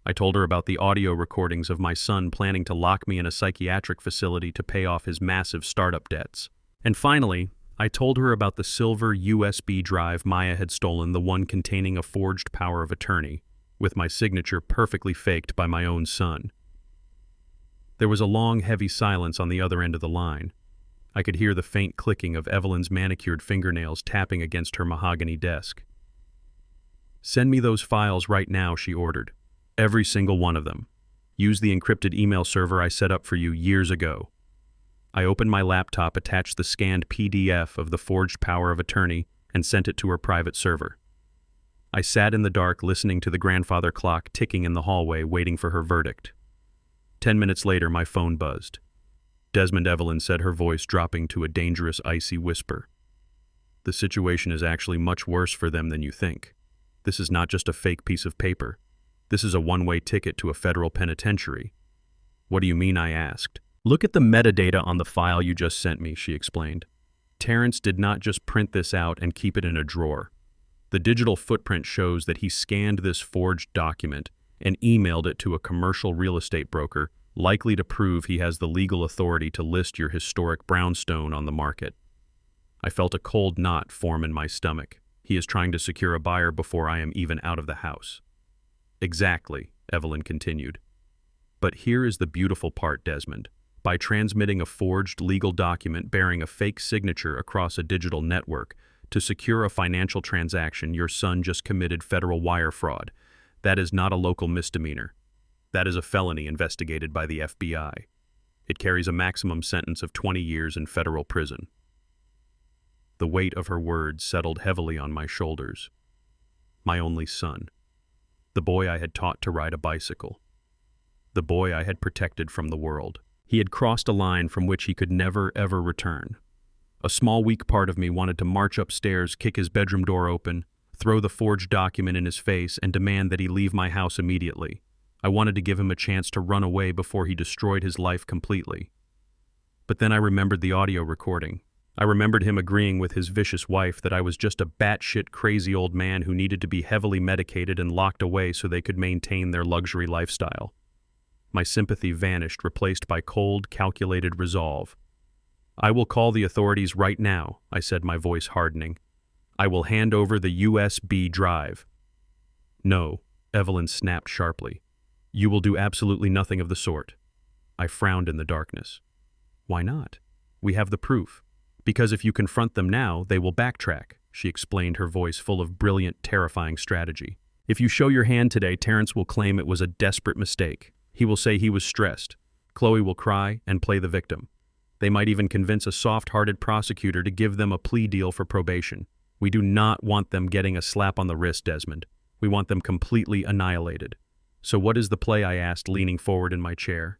I told her about the audio recordings of my son planning to lock me in a psychiatric facility to pay off his massive startup debts. And finally, I told her about the silver USB drive Maya had stolen, the one containing a forged power of attorney, with my signature perfectly faked by my own son. There was a long, heavy silence on the other end of the line. I could hear the faint clicking of Evelyn's manicured fingernails tapping against her mahogany desk. "Send me those files right now," she ordered. "Every single one of them. Use the encrypted email server I set up for you years ago." I opened my laptop, attached the scanned PDF of the forged power of attorney, and sent it to her private server. I sat in the dark, listening to the grandfather clock ticking in the hallway, waiting for her verdict. 10 minutes later, my phone buzzed. "Desmond," Evelyn said, her voice dropping to a dangerous, icy whisper. "The situation is actually much worse for them than you think. This is not just a fake piece of paper. This is a one-way ticket to a federal penitentiary." "What do you mean?" I asked. "Look at the metadata on the file you just sent me," she explained. "Terrence did not just print this out and keep it in a drawer. The digital footprint shows that he scanned this forged document and emailed it to a commercial real estate broker, likely to prove he has the legal authority to list your historic brownstone on the market." I felt a cold knot form in my stomach. He is trying to secure a buyer before I am even out of the house. "Exactly," Evelyn continued. "But here is the beautiful part, Desmond. By transmitting a forged legal document bearing a fake signature across a digital network to secure a financial transaction, your son just committed federal wire fraud. That is not a local misdemeanor. That is a felony investigated by the FBI. It carries a maximum sentence of 20 years in federal prison." The weight of her words settled heavily on my shoulders. My only son. The boy I had taught to ride a bicycle. The boy I had protected from the world. He had crossed a line from which he could never, ever return. A small, weak part of me wanted to march upstairs, kick his bedroom door open, throw the forged document in his face, and demand that he leave my house immediately. I wanted to give him a chance to run away before he destroyed his life completely. But then I remembered the audio recording. I remembered him agreeing with his vicious wife that I was just a batshit crazy old man who needed to be heavily medicated and locked away so they could maintain their luxury lifestyle. My sympathy vanished, replaced by cold, calculated resolve. "I will call the authorities right now," I said, my voice hardening. "I will hand over the USB drive." "No," Evelyn snapped sharply. "You will do absolutely nothing of the sort." I frowned in the darkness. "Why not? We have the proof. Because if you confront them now, they will backtrack," she explained, her voice full of brilliant, terrifying strategy. "If you show your hand today, Terrence will claim it was a desperate mistake. He will say he was stressed. Chloe will cry and play the victim. They might even convince a soft-hearted prosecutor to give them a plea deal for probation. We do not want them getting a slap on the wrist, Desmond. We want them completely annihilated." "So what is the play?" I asked, leaning forward in my chair.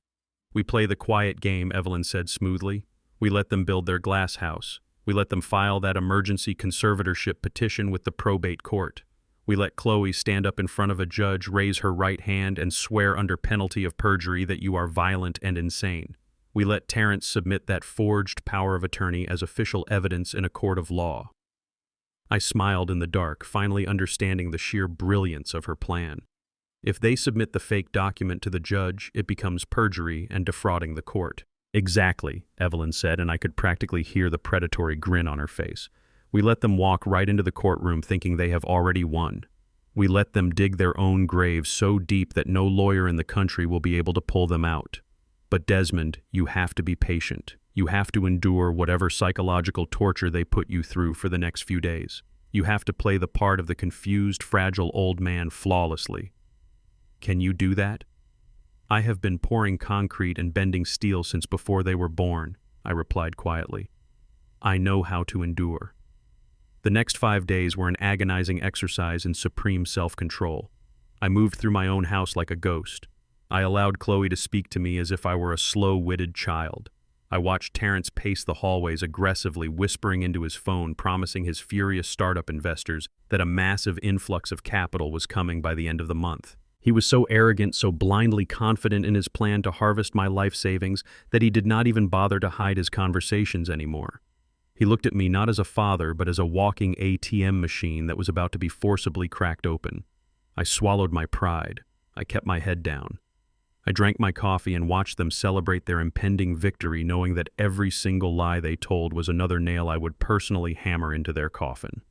"We play the quiet game," Evelyn said smoothly. "We let them build their glass house. We let them file that emergency conservatorship petition with the probate court. We let Chloe stand up in front of a judge, raise her right hand, and swear under penalty of perjury that you are violent and insane. We let Terrence submit that forged power of attorney as official evidence in a court of law." I smiled in the dark, finally understanding the sheer brilliance of her plan. If they submit the fake document to the judge, it becomes perjury and defrauding the court. "Exactly," Evelyn said, and I could practically hear the predatory grin on her face. "We let them walk right into the courtroom thinking they have already won. We let them dig their own grave so deep that no lawyer in the country will be able to pull them out. But Desmond, you have to be patient. You have to endure whatever psychological torture they put you through for the next few days. You have to play the part of the confused, fragile old man flawlessly." Can you do that? I have been pouring concrete and bending steel since before they were born, I replied quietly. I know how to endure. The next 5 days were an agonizing exercise in supreme self-control. I moved through my own house like a ghost. I allowed Chloe to speak to me as if I were a slow-witted child. I watched Terrence pace the hallways aggressively, whispering into his phone, promising his furious startup investors that a massive influx of capital was coming by the end of the month. He was so arrogant, so blindly confident in his plan to harvest my life savings that he did not even bother to hide his conversations anymore. He looked at me not as a father, but as a walking ATM machine that was about to be forcibly cracked open. I swallowed my pride. I kept my head down. I drank my coffee and watched them celebrate their impending victory, knowing that every single lie they told was another nail I would personally hammer into their coffin.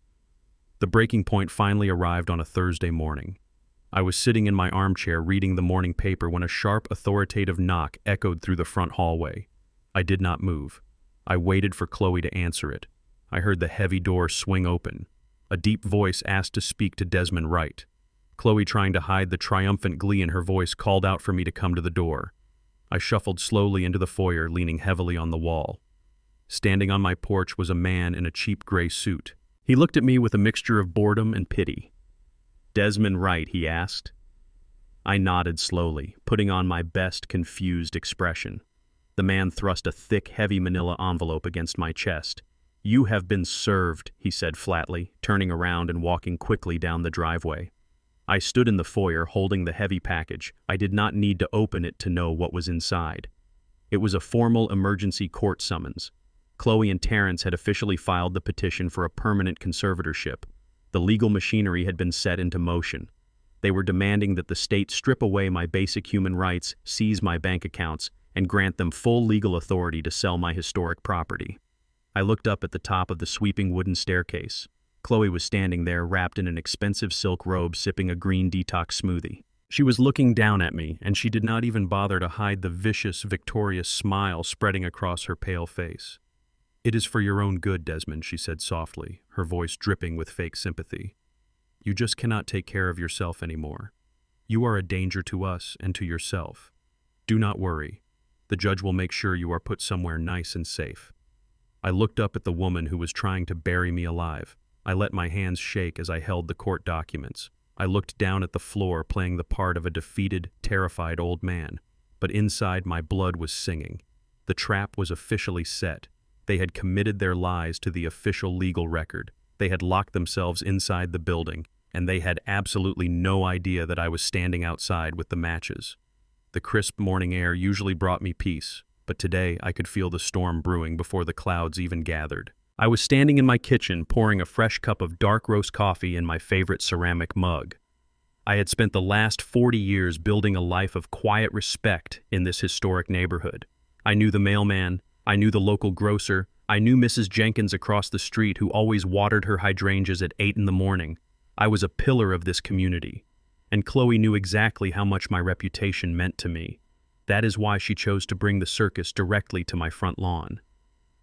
The breaking point finally arrived on a Thursday morning. I was sitting in my armchair reading the morning paper when a sharp, authoritative knock echoed through the front hallway. I did not move. I waited for Chloe to answer it. I heard the heavy door swing open. A deep voice asked to speak to Desmond Wright. Chloe, trying to hide the triumphant glee in her voice, called out for me to come to the door. I shuffled slowly into the foyer, leaning heavily on the wall. Standing on my porch was a man in a cheap gray suit. He looked at me with a mixture of boredom and pity. "Desmond Wright?" he asked. I nodded slowly, putting on my best confused expression. The man thrust a thick, heavy manila envelope against my chest. "You have been served," he said flatly, turning around and walking quickly down the driveway. I stood in the foyer holding the heavy package. I did not need to open it to know what was inside. It was a formal emergency court summons. Chloe and Terrence had officially filed the petition for a permanent conservatorship. The legal machinery had been set into motion. They were demanding that the state strip away my basic human rights, seize my bank accounts, and grant them full legal authority to sell my historic property. I looked up at the top of the sweeping wooden staircase. Chloe was standing there, wrapped in an expensive silk robe, sipping a green detox smoothie. She was looking down at me, and she did not even bother to hide the vicious, victorious smile spreading across her pale face. "It is for your own good, Desmond," she said softly, her voice dripping with fake sympathy. "You just cannot take care of yourself anymore. You are a danger to us and to yourself. Do not worry. The judge will make sure you are put somewhere nice and safe." I looked up at the woman who was trying to bury me alive. I let my hands shake as I held the court documents. I looked down at the floor, playing the part of a defeated, terrified old man. But inside, my blood was singing. The trap was officially set. They had committed their lies to the official legal record. They had locked themselves inside the building, and they had absolutely no idea that I was standing outside with the matches. The crisp morning air usually brought me peace, but today I could feel the storm brewing before the clouds even gathered. I was standing in my kitchen, pouring a fresh cup of dark roast coffee in my favorite ceramic mug. I had spent the last 40 years building a life of quiet respect in this historic neighborhood. I knew the mailman, I knew the local grocer, I knew Mrs. Jenkins across the street who always watered her hydrangeas at 8 in the morning. I was a pillar of this community. And Chloe knew exactly how much my reputation meant to me. That is why she chose to bring the circus directly to my front lawn.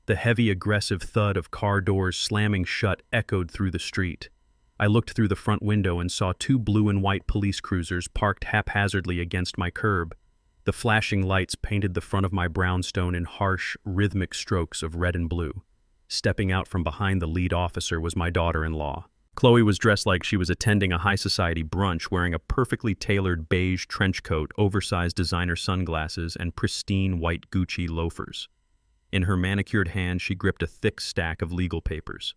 The heavy, aggressive thud of car doors slamming shut echoed through the street. I looked through the front window and saw 2 blue and white police cruisers parked haphazardly against my curb. The flashing lights painted the front of my brownstone in harsh, rhythmic strokes of red and blue. Stepping out from behind the lead officer was my daughter-in-law. Chloe was dressed like she was attending a high-society brunch, wearing a perfectly tailored beige trench coat, oversized designer sunglasses, and pristine white Gucci loafers. In her manicured hand, she gripped a thick stack of legal papers.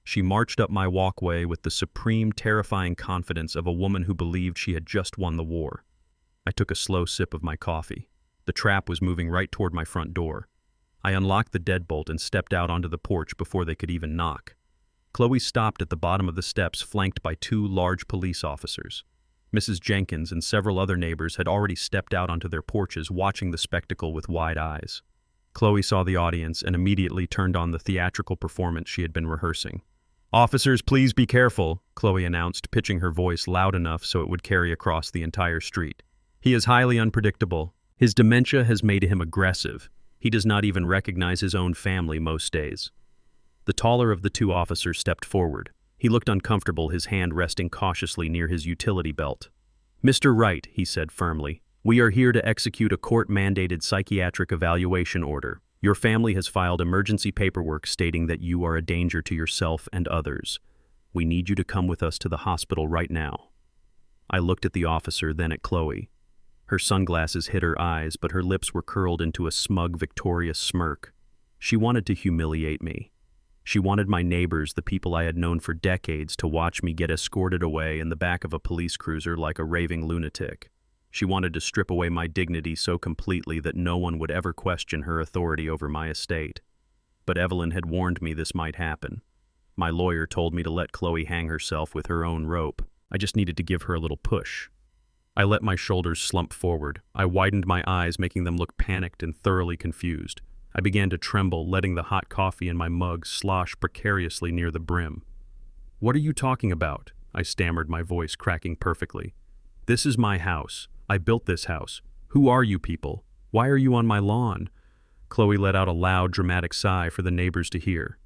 She marched up my walkway with the supreme, terrifying confidence of a woman who believed she had just won the war. I took a slow sip of my coffee. The trap was moving right toward my front door. I unlocked the deadbolt and stepped out onto the porch before they could even knock. Chloe stopped at the bottom of the steps, flanked by 2 large police officers. Mrs. Jenkins and several other neighbors had already stepped out onto their porches, watching the spectacle with wide eyes. Chloe saw the audience and immediately turned on the theatrical performance she had been rehearsing. "Officers, please be careful," Chloe announced, pitching her voice loud enough so it would carry across the entire street. "He is highly unpredictable. His dementia has made him aggressive. He does not even recognize his own family most days." The taller of the 2 officers stepped forward. He looked uncomfortable, his hand resting cautiously near his utility belt. "Mr. Wright," he said firmly, "we are here to execute a court-mandated psychiatric evaluation order. Your family has filed emergency paperwork stating that you are a danger to yourself and others. We need you to come with us to the hospital right now." I looked at the officer, then at Chloe. Her sunglasses hid her eyes, but her lips were curled into a smug, victorious smirk. She wanted to humiliate me. She wanted my neighbors, the people I had known for decades, to watch me get escorted away in the back of a police cruiser like a raving lunatic. She wanted to strip away my dignity so completely that no one would ever question her authority over my estate. But Evelyn had warned me this might happen. My lawyer told me to let Chloe hang herself with her own rope. I just needed to give her a little push. I let my shoulders slump forward. I widened my eyes, making them look panicked and thoroughly confused. I began to tremble, letting the hot coffee in my mug slosh precariously near the brim. "What are you talking about?" I stammered, my voice cracking perfectly. "This is my house. I built this house. Who are you people? Why are you on my lawn?" Chloe let out a loud, dramatic sigh for the neighbors to hear.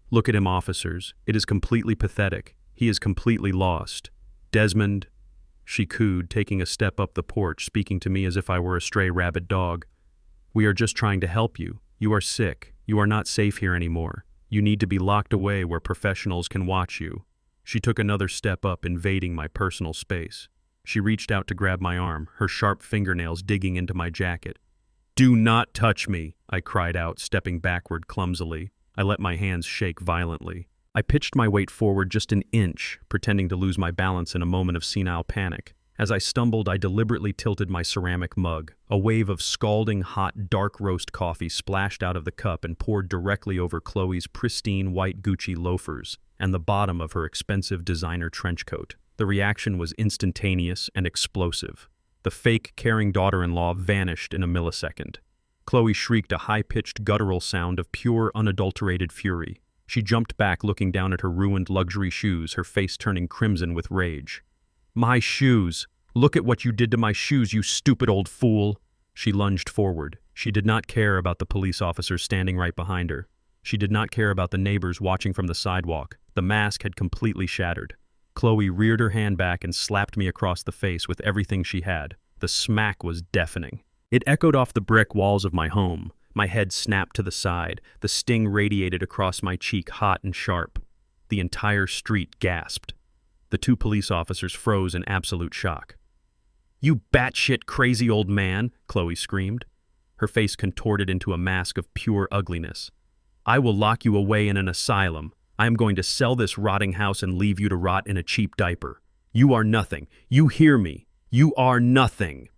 "Look at him, officers. It is completely pathetic. He is completely lost. Desmond," she cooed, taking a step up the porch, speaking to me as if I were a stray rabid dog. "We are just trying to help you. You are sick. You are not safe here anymore. You need to be locked away where professionals can watch you." She took another step up, invading my personal space. She reached out to grab my arm, her sharp fingernails digging into my jacket. "Do not touch me," I cried out, stepping backward clumsily. I let my hands shake violently. I pitched my weight forward just an inch, pretending to lose my balance in a moment of senile panic. As I stumbled, I deliberately tilted my ceramic mug. A wave of scalding hot dark roast coffee splashed out of the cup and poured directly over Chloe's pristine white Gucci loafers and the bottom of her expensive designer trench coat. The reaction was instantaneous and explosive. The fake, caring daughter-in-law vanished in a millisecond. Chloe shrieked a high-pitched guttural sound of pure, unadulterated fury. She jumped back, looking down at her ruined luxury shoes, her face turning crimson with rage. "My shoes! Look at what you did to my shoes, you stupid old fool!" She lunged forward. She did not care about the police officers standing right behind her. She did not care about the neighbors watching from the sidewalk. The mask had completely shattered. Chloe reared her hand back and slapped me across the face with everything she had. The smack was deafening. It echoed off the brick walls of my home. My head snapped to the side. The sting radiated across my cheek, hot and sharp. The entire street gasped. The two police officers froze in absolute shock. "You batshit crazy old man!" Chloe screamed. Her face contorted into a mask of pure ugliness. "I will lock you away in an asylum. I am going to sell this rotting house and leave you to rot in a cheap diaper. You are nothing. You hear me? You are nothing."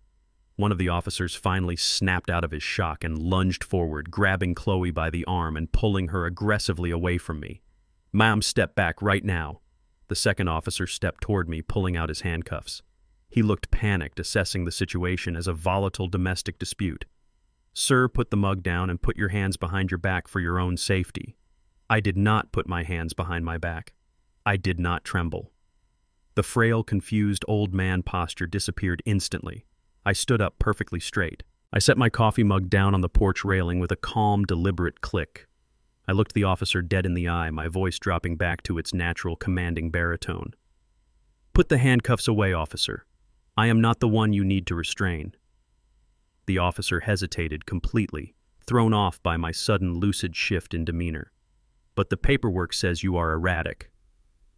One of the officers finally snapped out of his shock and lunged forward, grabbing Chloe by the arm and pulling her aggressively away from me. "Ma'am, step back right now." The second officer stepped toward me, pulling out his handcuffs. He looked panicked, assessing the situation as a volatile domestic dispute. "Sir, put the mug down and put your hands behind your back for your own safety." I did not put my hands behind my back. I did not tremble. The frail, confused old man posture disappeared instantly. I stood up perfectly straight. I set my coffee mug down on the porch railing with a calm, deliberate click. I looked the officer dead in the eye, my voice dropping back to its natural, commanding baritone. "Put the handcuffs away, officer. I am not the one you need to restrain." The officer hesitated completely, thrown off by my sudden lucid shift in demeanor. "But the paperwork says you are erratic."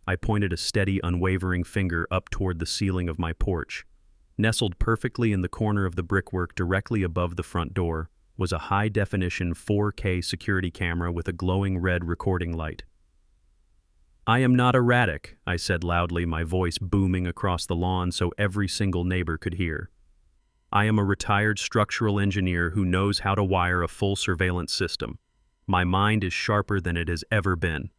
I pointed a steady, unwavering finger up toward the ceiling of my porch. Nestled perfectly in the corner of the brickwork directly above the front door was a high-definition 4K security camera with a glowing red recording light. "I am not erratic," I said loudly, my voice booming across the lawn so every single neighbor could hear. "I am a retired structural engineer who knows how to wire a full surveillance system. My mind is sharper than it has ever been.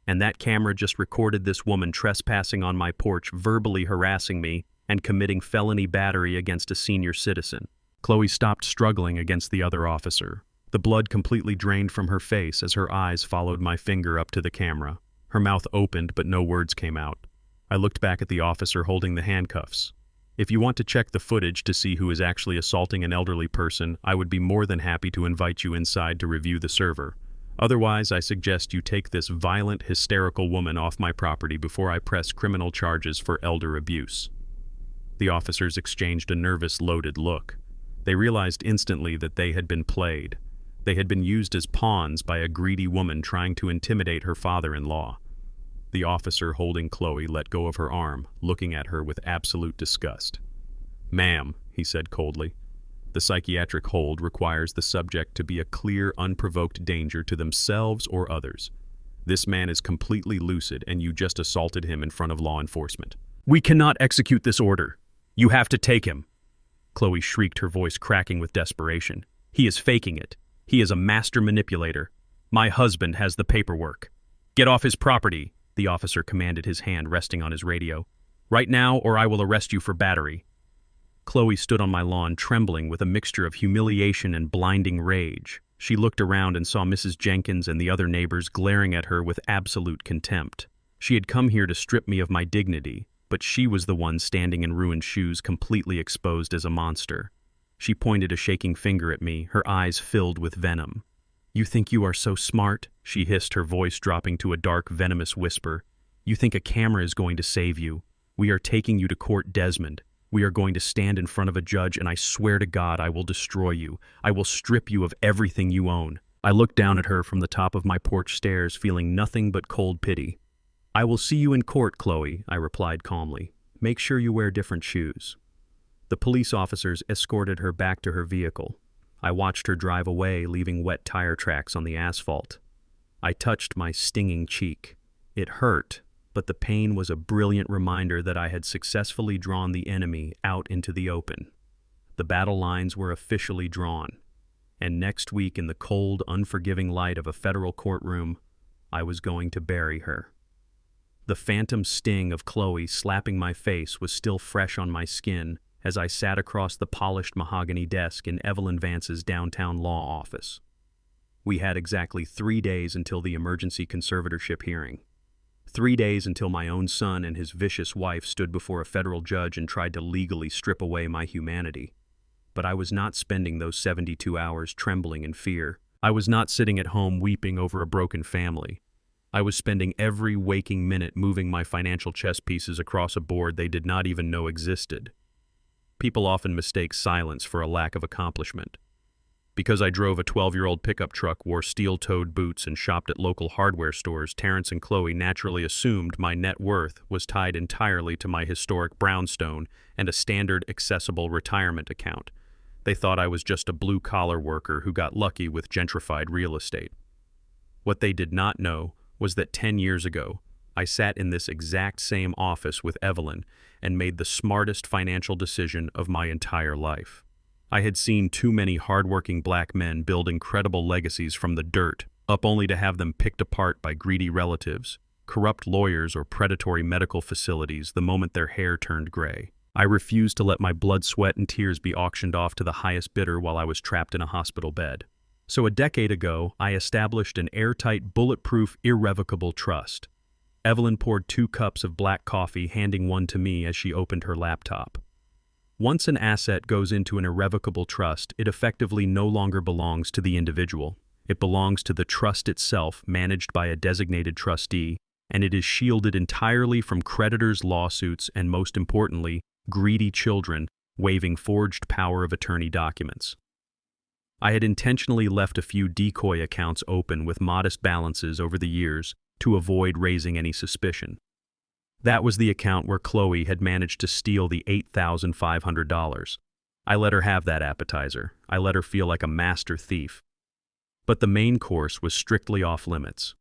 And that camera just recorded this woman trespassing on my porch, verbally harassing me, and committing felony battery against a senior citizen." Chloe stopped struggling against the other officer. The blood completely drained from her face as her eyes followed my finger up to the camera. Her mouth opened, but no words came out. I looked back at the officer holding the handcuffs. "If you want to check the footage to see who is actually assaulting an elderly person, I would be more than happy to invite you inside to review the server. Otherwise, I suggest you take this violent, hysterical woman off my property before I press criminal charges for elder abuse." The officers exchanged a nervous, loaded look. They realized instantly that they had been played. They had been used as pawns by a greedy woman trying to intimidate her father-in-law. The officer holding Chloe let go of her arm, looking at her with absolute disgust. "Ma'am," he said coldly, "the psychiatric hold requires the subject to be a clear, unprovoked danger to themselves or others. This man is completely lucid and you just assaulted him in front of law enforcement." "We cannot execute this order. You have to take him," Chloe shrieked, her voice cracking with desperation. "He is faking it. He is a master manipulator. My husband has the paperwork. Get off his property," the officer commanded, his hand resting on his radio. "Right now, or I will arrest you for battery." Chloe stood on my lawn, trembling with a mixture of humiliation and blinding rage. She looked around and saw Mrs. Jenkins and the other neighbors glaring at her with absolute contempt. She had come here to strip me of my dignity, but she was the one standing in ruined shoes, completely exposed as a monster. She pointed a shaking finger at me, her eyes filled with venom. "You think you are so smart?" she hissed, her voice dropping to a dark, venomous whisper. "You think a camera is going to save you? We are taking you to court, Desmond. We are going to stand in front of a judge, and I swear to God I will destroy you. I will strip you of everything you own." I looked down at her from the top of my porch stairs, feeling nothing but cold pity. "I will see you in court, Chloe," I replied calmly. "Make sure you wear different shoes." The police officers escorted her back to her vehicle. I watched her drive away, leaving wet tire tracks on the asphalt. I touched my stinging cheek. It hurt, but the pain was a brilliant reminder that I had successfully drawn the enemy out into the open. The battle lines were officially drawn, and next week, in the cold, unforgiving light of a federal courtroom, I was going to bury her. The phantom sting of Chloe slapping my face was still fresh on my skin as I sat across the polished mahogany desk in Evelyn Vance's downtown law office. We had exactly 3 days until the emergency conservatorship hearing. 3 days until my own son and his vicious wife stood before a federal judge and tried to legally strip away my humanity. But I was not spending those 72 hours trembling in fear. I was not sitting at home weeping over a broken family. I was spending every waking minute moving my financial chess pieces across a board they did not even know existed. People often mistake silence for a lack of accomplishment. Because I drove a 12-year-old pickup truck, wore steel-toed boots, and shopped at local hardware stores, Terrence and Chloe naturally assumed my net worth was tied entirely to my historic brownstone and a standard accessible retirement account. They thought I was just a blue-collar worker who got lucky with gentrified real estate. What they did not know was that 10 years ago, I sat in this exact same office with Evelyn and made the smartest financial decision of my entire life. I had seen too many hardworking black men build incredible legacies from the dirt, up only to have them picked apart by greedy relatives, corrupt lawyers, or predatory medical facilities the moment their hair turned gray. I refused to let my blood, sweat, and tears be auctioned off to the highest bidder while I was trapped in a hospital bed. So a decade ago, I established an airtight, bulletproof, irrevocable trust. Evelyn poured 2 cups of black coffee, handing one to me as she opened her laptop. Once an asset goes into an irrevocable trust, it effectively no longer belongs to the individual. It belongs to the trust itself, managed by a designated trustee, and it is shielded entirely from creditors' lawsuits and, most importantly, greedy children waving forged power of attorney documents. I had intentionally left a few decoy accounts open with modest balances over the years to avoid raising any suspicion. That was the account where Chloe had managed to steal the $8,500. I let her have that appetizer. I let her feel like a master thief. But the main course was strictly off limits.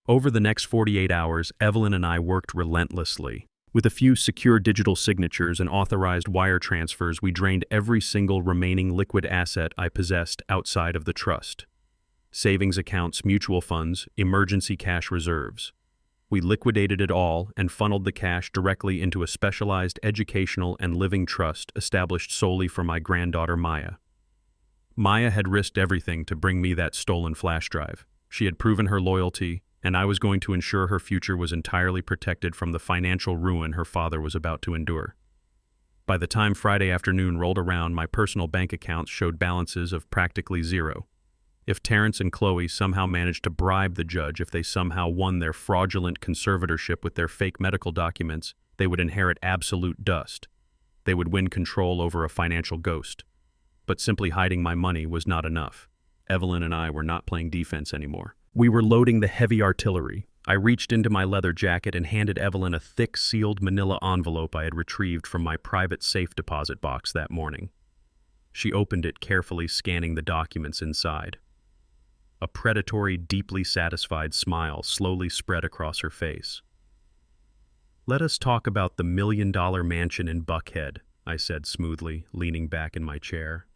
Over the next 48 hours, Evelyn and I worked relentlessly. With a few secure digital signatures and authorized wire transfers, we drained every single remaining liquid asset I possessed outside of the trust. Savings accounts, mutual funds, emergency cash reserves. We liquidated it all and funneled the cash directly into a specialized educational and living trust established solely for my granddaughter Maya. Maya had risked everything to bring me that stolen flash drive. She had proven her loyalty, and I was going to ensure her future was entirely protected from the financial ruin her father was about to endure. By the time Friday afternoon rolled around, my personal bank accounts showed balances of practically zero. If Terrence and Chloe somehow managed to bribe the judge, if they somehow won their fraudulent conservatorship with their fake medical documents, they would inherit absolute dust. They would win control over a financial ghost. But simply hiding my money was not enough. Evelyn and I were not playing defense anymore. We were loading the heavy artillery. I reached into my leather jacket and handed Evelyn a thick, sealed manila envelope I had retrieved from my private safe deposit box that morning. She opened it, carefully scanning the documents inside. A predatory, deeply satisfied smile slowly spread across her face. "Let us talk about the $1 million mansion in Buckhead," I said smoothly, leaning back in my chair.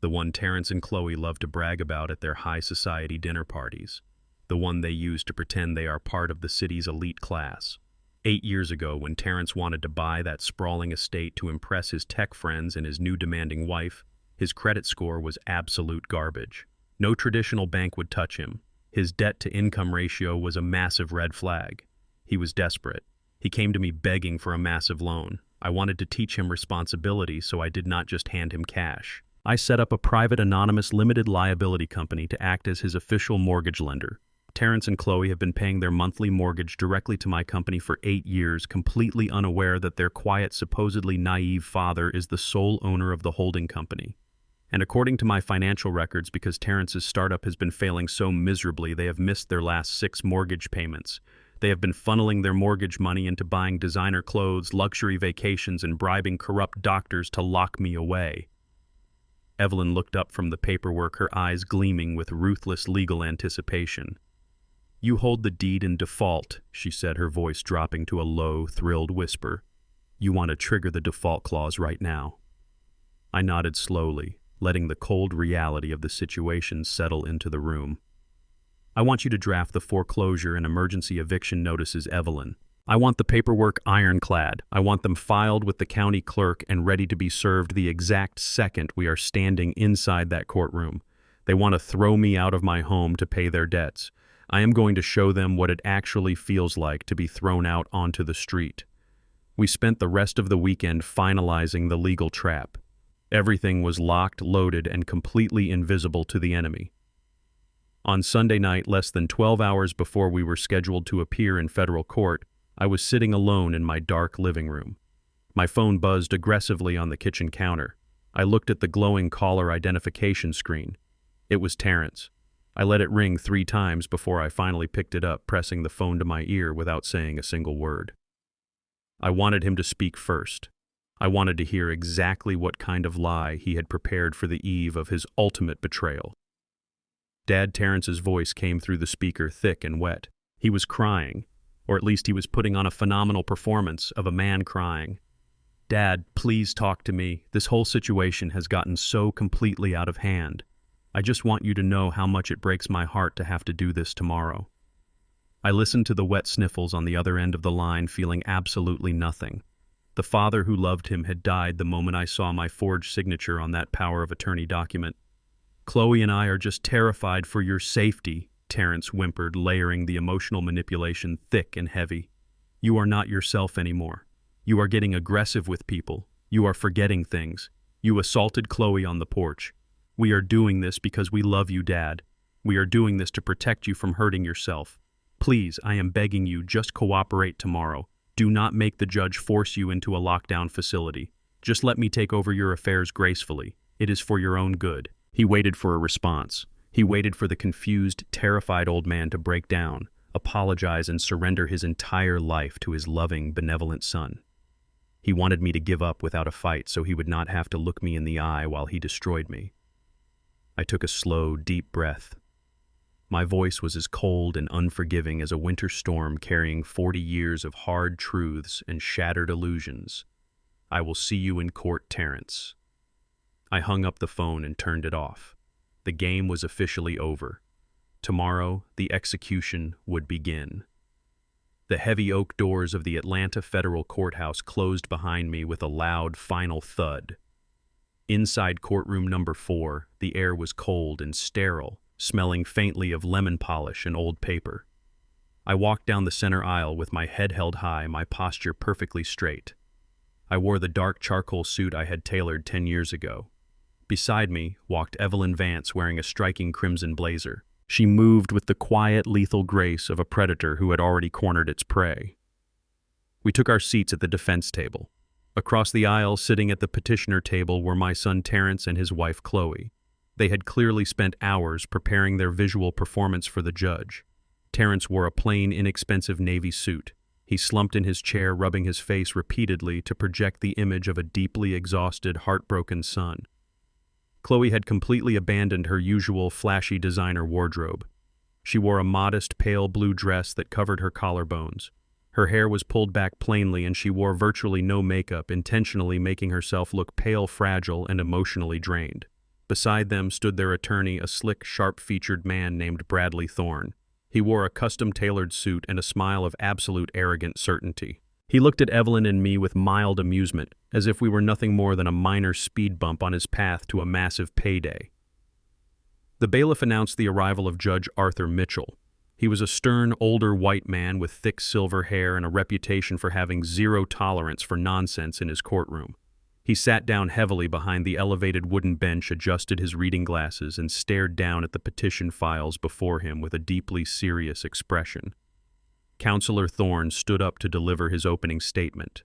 The one Terrence and Chloe love to brag about at their high society dinner parties. The one they use to pretend they are part of the city's elite class. 8 years ago, when Terrence wanted to buy that sprawling estate to impress his tech friends and his new demanding wife, his credit score was absolute garbage. No traditional bank would touch him. His debt-to-income ratio was a massive red flag. He was desperate. He came to me begging for a massive loan. I wanted to teach him responsibility, so I did not just hand him cash. I set up a private anonymous limited liability company to act as his official mortgage lender. Terrence and Chloe have been paying their monthly mortgage directly to my company for 8 years, completely unaware that their quiet, supposedly naive father is the sole owner of the holding company. And according to my financial records, because Terrence's startup has been failing so miserably, they have missed their last 6 mortgage payments. They have been funneling their mortgage money into buying designer clothes, luxury vacations, and bribing corrupt doctors to lock me away. Evelyn looked up from the paperwork, her eyes gleaming with ruthless legal anticipation. "You hold the deed in default," she said, her voice dropping to a low, thrilled whisper. "You want to trigger the default clause right now." I nodded slowly, letting the cold reality of the situation settle into the room. "I want you to draft the foreclosure and emergency eviction notices, Evelyn. I want the paperwork ironclad. I want them filed with the county clerk and ready to be served the exact second we are standing inside that courtroom. They want to throw me out of my home to pay their debts. I am going to show them what it actually feels like to be thrown out onto the street." We spent the rest of the weekend finalizing the legal trap. Everything was locked, loaded, and completely invisible to the enemy. On Sunday night, less than 12 hours before we were scheduled to appear in federal court, I was sitting alone in my dark living room. My phone buzzed aggressively on the kitchen counter. I looked at the glowing caller identification screen. It was Terrence. I let it ring 3 times before I finally picked it up, pressing the phone to my ear without saying a single word. I wanted him to speak first. I wanted to hear exactly what kind of lie he had prepared for the eve of his ultimate betrayal. Dad Terrence's voice came through the speaker, thick and wet. He was crying, or at least he was putting on a phenomenal performance of a man crying. "Dad, please talk to me. This whole situation has gotten so completely out of hand. I just want you to know how much it breaks my heart to have to do this tomorrow." I listened to the wet sniffles on the other end of the line, feeling absolutely nothing. The father who loved him had died the moment I saw my forged signature on that power of attorney document. "Chloe and I are just terrified for your safety," Terrence whimpered, layering the emotional manipulation thick and heavy. "You are not yourself anymore. You are getting aggressive with people. You are forgetting things. You assaulted Chloe on the porch. We are doing this because we love you, Dad. We are doing this to protect you from hurting yourself. Please, I am begging you, just cooperate tomorrow. Do not make the judge force you into a lockdown facility. Just let me take over your affairs gracefully. It is for your own good." He waited for a response. He waited for the confused, terrified old man to break down, apologize, and surrender his entire life to his loving, benevolent son. He wanted me to give up without a fight so he would not have to look me in the eye while he destroyed me. I took a slow, deep breath. My voice was as cold and unforgiving as a winter storm carrying 40 years of hard truths and shattered illusions. "I will see you in court, Terrence." I hung up the phone and turned it off. The game was officially over. Tomorrow, the execution would begin. The heavy oak doors of the Atlanta Federal Courthouse closed behind me with a loud, final thud. Inside courtroom number 4, the air was cold and sterile, smelling faintly of lemon polish and old paper. I walked down the center aisle with my head held high, my posture perfectly straight. I wore the dark charcoal suit I had tailored 10 years ago. Beside me walked Evelyn Vance wearing a striking crimson blazer. She moved with the quiet, lethal grace of a predator who had already cornered its prey. We took our seats at the defense table. Across the aisle, sitting at the petitioner table, were my son Terrence and his wife Chloe. They had clearly spent hours preparing their visual performance for the judge. Terrence wore a plain, inexpensive navy suit. He slumped in his chair, rubbing his face repeatedly to project the image of a deeply exhausted, heartbroken son. Chloe had completely abandoned her usual flashy designer wardrobe. She wore a modest, pale blue dress that covered her collarbones. Her hair was pulled back plainly, and she wore virtually no makeup, intentionally making herself look pale, fragile, and emotionally drained. Beside them stood their attorney, a slick, sharp-featured man named Bradley Thorne. He wore a custom-tailored suit and a smile of absolute arrogant certainty. He looked at Evelyn and me with mild amusement, as if we were nothing more than a minor speed bump on his path to a massive payday. The bailiff announced the arrival of Judge Arthur Mitchell. He was a stern, older white man with thick silver hair and a reputation for having zero tolerance for nonsense in his courtroom. He sat down heavily behind the elevated wooden bench, adjusted his reading glasses, and stared down at the petition files before him with a deeply serious expression. Counselor Thorne stood up to deliver his opening statement.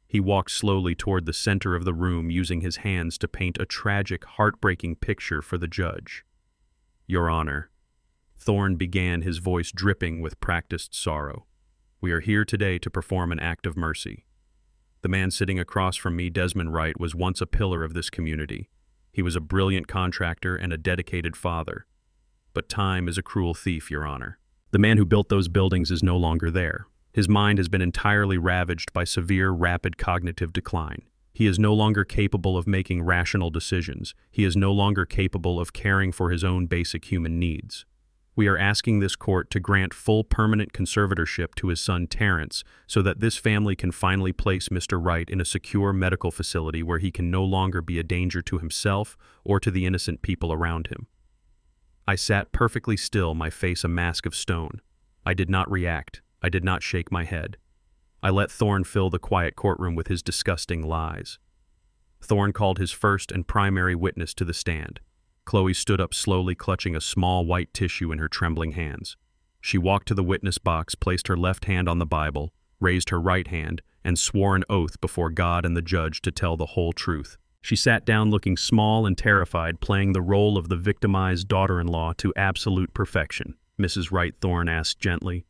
He walked slowly toward the center of the room, using his hands to paint a tragic, heartbreaking picture for the judge. "Your Honor," Thorne began, his voice dripping with practiced sorrow, "we are here today to perform an act of mercy. The man sitting across from me, Desmond Wright, was once a pillar of this community. He was a brilliant contractor and a dedicated father. But time is a cruel thief, Your Honor. The man who built those buildings is no longer there. His mind has been entirely ravaged by severe, rapid cognitive decline. He is no longer capable of making rational decisions. He is no longer capable of caring for his own basic human needs. We are asking this court to grant full permanent conservatorship to his son Terrence so that this family can finally place Mr. Wright in a secure medical facility where he can no longer be a danger to himself or to the innocent people around him." I sat perfectly still, my face a mask of stone. I did not react. I did not shake my head. I let Thorne fill the quiet courtroom with his disgusting lies. Thorne called his first and primary witness to the stand. Chloe stood up slowly, clutching a small white tissue in her trembling hands. She walked to the witness box, placed her left hand on the Bible, raised her right hand, and swore an oath before God and the judge to tell the whole truth. She sat down looking small and terrified, playing the role of the victimized daughter-in-law to absolute perfection. "Mrs. Wright," Thorne asked gently,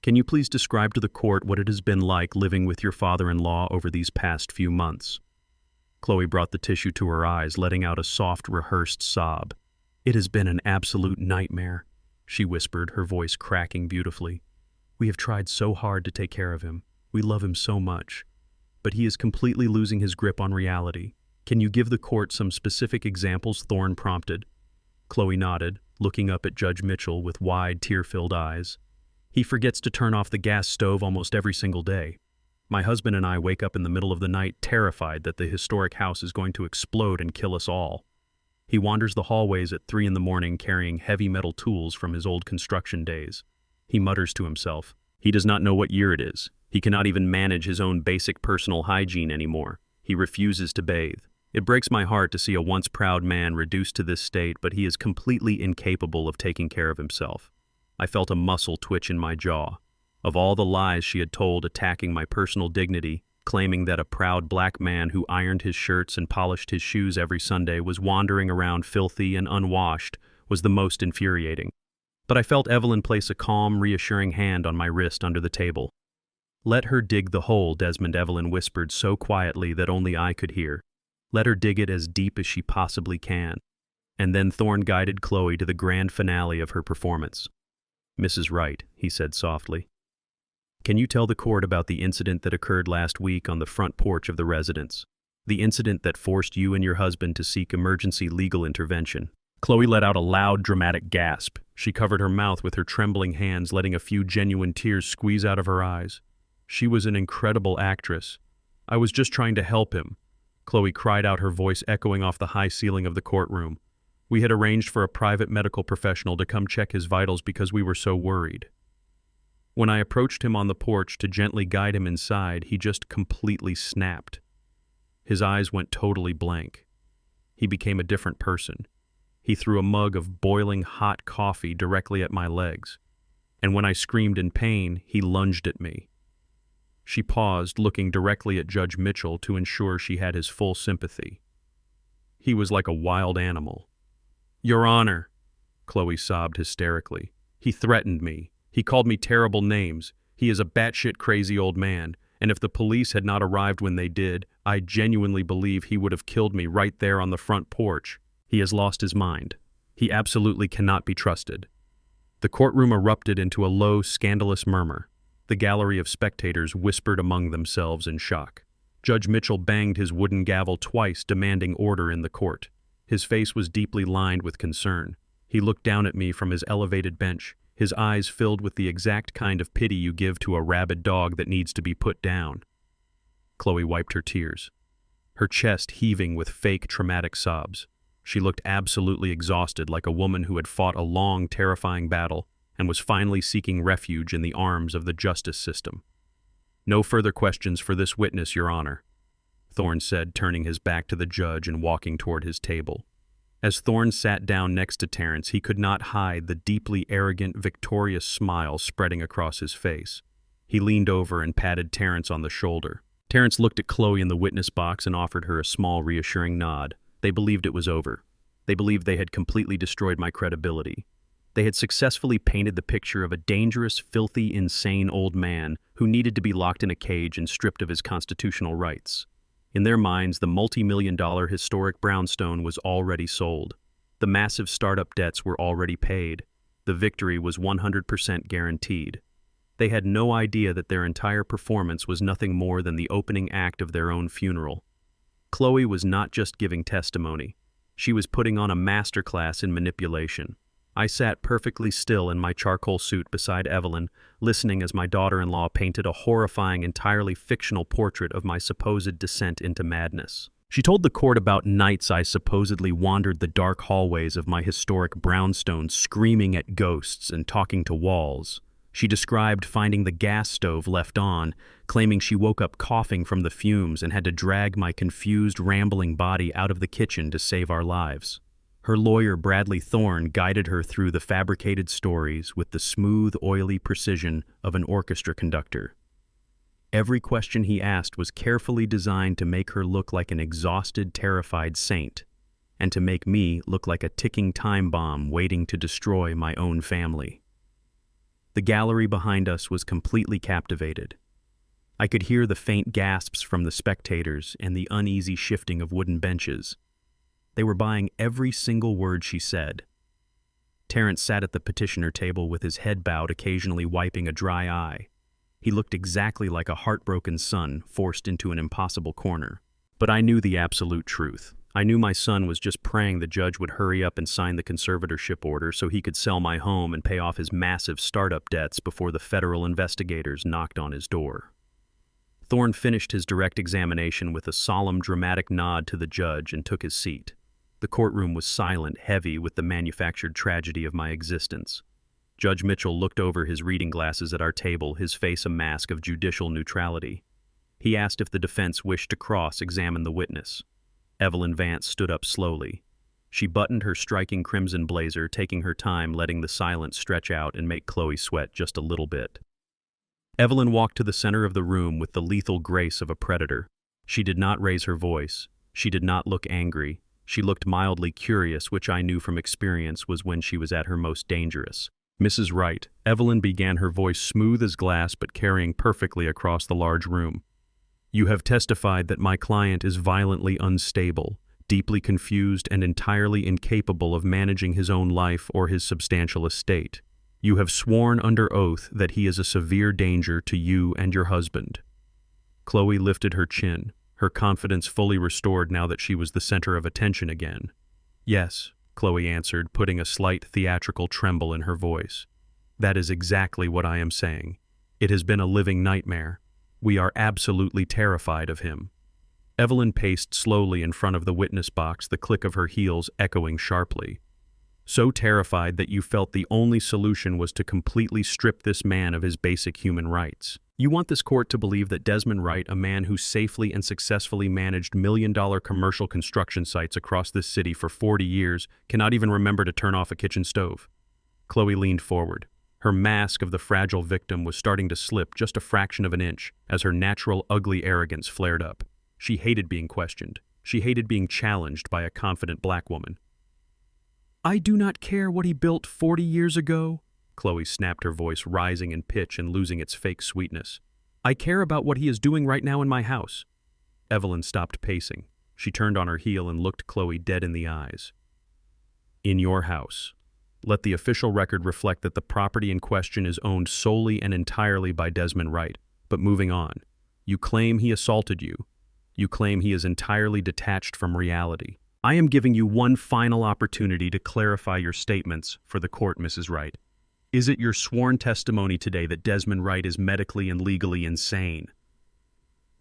"can you please describe to the court what it has been like living with your father-in-law over these past few months?" Chloe brought the tissue to her eyes, letting out a soft, rehearsed sob. "It has been an absolute nightmare," she whispered, her voice cracking beautifully. "We have tried so hard to take care of him. We love him so much. But he is completely losing his grip on reality. Can you give the court some specific examples?" Thorne prompted. Chloe nodded, looking up at Judge Mitchell with wide, tear-filled eyes. "He forgets to turn off the gas stove almost every single day. My husband and I wake up in the middle of the night terrified that the historic house is going to explode and kill us all. He wanders the hallways at 3 a.m. carrying heavy metal tools from his old construction days. He mutters to himself. He does not know what year it is. He cannot even manage his own basic personal hygiene anymore. He refuses to bathe. It breaks my heart to see a once proud man reduced to this state, but he is completely incapable of taking care of himself." I felt a muscle twitch in my jaw. Of all the lies she had told attacking my personal dignity, claiming that a proud black man who ironed his shirts and polished his shoes every Sunday was wandering around filthy and unwashed was the most infuriating. But I felt Evelyn place a calm, reassuring hand on my wrist under the table. "Let her dig the hole," Desmond, Evelyn whispered so quietly that only I could hear. "Let her dig it as deep as she possibly can." And then Thorne guided Chloe to the grand finale of her performance. "Mrs. Wright," he said softly, "can you tell the court about the incident that occurred last week on the front porch of the residence? The incident that forced you and your husband to seek emergency legal intervention." Chloe let out a loud, dramatic gasp. She covered her mouth with her trembling hands, letting a few genuine tears squeeze out of her eyes. She was an incredible actress. "I was just trying to help him," Chloe cried out, her voice echoing off the high ceiling of the courtroom. "We had arranged for a private medical professional to come check his vitals because we were so worried. When I approached him on the porch to gently guide him inside, he just completely snapped. His eyes went totally blank. He became a different person. He threw a mug of boiling hot coffee directly at my legs. And when I screamed in pain, he lunged at me. She paused, looking directly at Judge Mitchell to ensure she had his full sympathy. He was like a wild animal. "Your Honor," Chloe sobbed hysterically. "He threatened me. He called me terrible names. He is a batshit crazy old man, and if the police had not arrived when they did, I genuinely believe he would have killed me right there on the front porch. He has lost his mind. He absolutely cannot be trusted." The courtroom erupted into a low, scandalous murmur. The gallery of spectators whispered among themselves in shock. Judge Mitchell banged his wooden gavel twice, demanding order in the court. His face was deeply lined with concern. He looked down at me from his elevated bench, his eyes filled with the exact kind of pity you give to a rabid dog that needs to be put down. Chloe wiped her tears, her chest heaving with fake, traumatic sobs. She looked absolutely exhausted, like a woman who had fought a long, terrifying battle and was finally seeking refuge in the arms of the justice system. "No further questions for this witness, Your Honor," Thorne said, turning his back to the judge and walking toward his table. As Thorne sat down next to Terrence, he could not hide the deeply arrogant, victorious smile spreading across his face. He leaned over and patted Terrence on the shoulder. Terrence looked at Chloe in the witness box and offered her a small, reassuring nod. They believed it was over. They believed they had completely destroyed my credibility. They had successfully painted the picture of a dangerous, filthy, insane old man who needed to be locked in a cage and stripped of his constitutional rights. In their minds, the multi-million-dollar historic brownstone was already sold. The massive startup debts were already paid. The victory was 100% guaranteed. They had no idea that their entire performance was nothing more than the opening act of their own funeral. Chloe was not just giving testimony. She was putting on a masterclass in manipulation. I sat perfectly still in my charcoal suit beside Evelyn, listening as my daughter-in-law painted a horrifying, entirely fictional portrait of my supposed descent into madness. She told the court about nights I supposedly wandered the dark hallways of my historic brownstone, screaming at ghosts and talking to walls. She described finding the gas stove left on, claiming she woke up coughing from the fumes and had to drag my confused, rambling body out of the kitchen to save our lives. Her lawyer, Bradley Thorne, guided her through the fabricated stories with the smooth, oily precision of an orchestra conductor. Every question he asked was carefully designed to make her look like an exhausted, terrified saint, and to make me look like a ticking time bomb waiting to destroy my own family. The gallery behind us was completely captivated. I could hear the faint gasps from the spectators and the uneasy shifting of wooden benches. They were buying every single word she said. Terrence sat at the petitioner table with his head bowed, occasionally wiping a dry eye. He looked exactly like a heartbroken son forced into an impossible corner. But I knew the absolute truth. I knew my son was just praying the judge would hurry up and sign the conservatorship order so he could sell my home and pay off his massive startup debts before the federal investigators knocked on his door. Thorne finished his direct examination with a solemn, dramatic nod to the judge and took his seat. The courtroom was silent, heavy with the manufactured tragedy of my existence. Judge Mitchell looked over his reading glasses at our table, his face a mask of judicial neutrality. He asked if the defense wished to cross-examine the witness. Evelyn Vance stood up slowly. She buttoned her striking crimson blazer, taking her time, letting the silence stretch out and make Chloe sweat just a little bit. Evelyn walked to the center of the room with the lethal grace of a predator. She did not raise her voice. She did not look angry. She looked mildly curious, which I knew from experience was when she was at her most dangerous. "Mrs. Wright," Evelyn began, her voice smooth as glass but carrying perfectly across the large room. "You have testified that my client is violently unstable, deeply confused, and entirely incapable of managing his own life or his substantial estate. You have sworn under oath that he is a severe danger to you and your husband." Chloe lifted her chin, her confidence fully restored now that she was the center of attention again. "Yes," Chloe answered, putting a slight theatrical tremble in her voice. "That is exactly what I am saying. It has been a living nightmare. We are absolutely terrified of him." Evelyn paced slowly in front of the witness box, the click of her heels echoing sharply. "So terrified that you felt the only solution was to completely strip this man of his basic human rights. You want this court to believe that Desmond Wright, a man who safely and successfully managed million-dollar commercial construction sites across this city for 40 years, cannot even remember to turn off a kitchen stove." Chloe leaned forward, Her mask of the fragile victim was starting to slip just a fraction of an inch as her natural ugly arrogance flared up. She hated being questioned. She hated being challenged by a confident black woman. "I do not care what he built 40 years ago," Chloe snapped, her voice rising in pitch and losing its fake sweetness. "I care about what he is doing right now in my house." Evelyn stopped pacing. She turned on her heel and looked Chloe dead in the eyes. "In your house. Let the official record reflect that the property in question is owned solely and entirely by Desmond Wright. But moving on, you claim he assaulted you. You claim he is entirely detached from reality. I am giving you one final opportunity to clarify your statements for the court, Mrs. Wright. Is it your sworn testimony today that Desmond Wright is medically and legally insane?"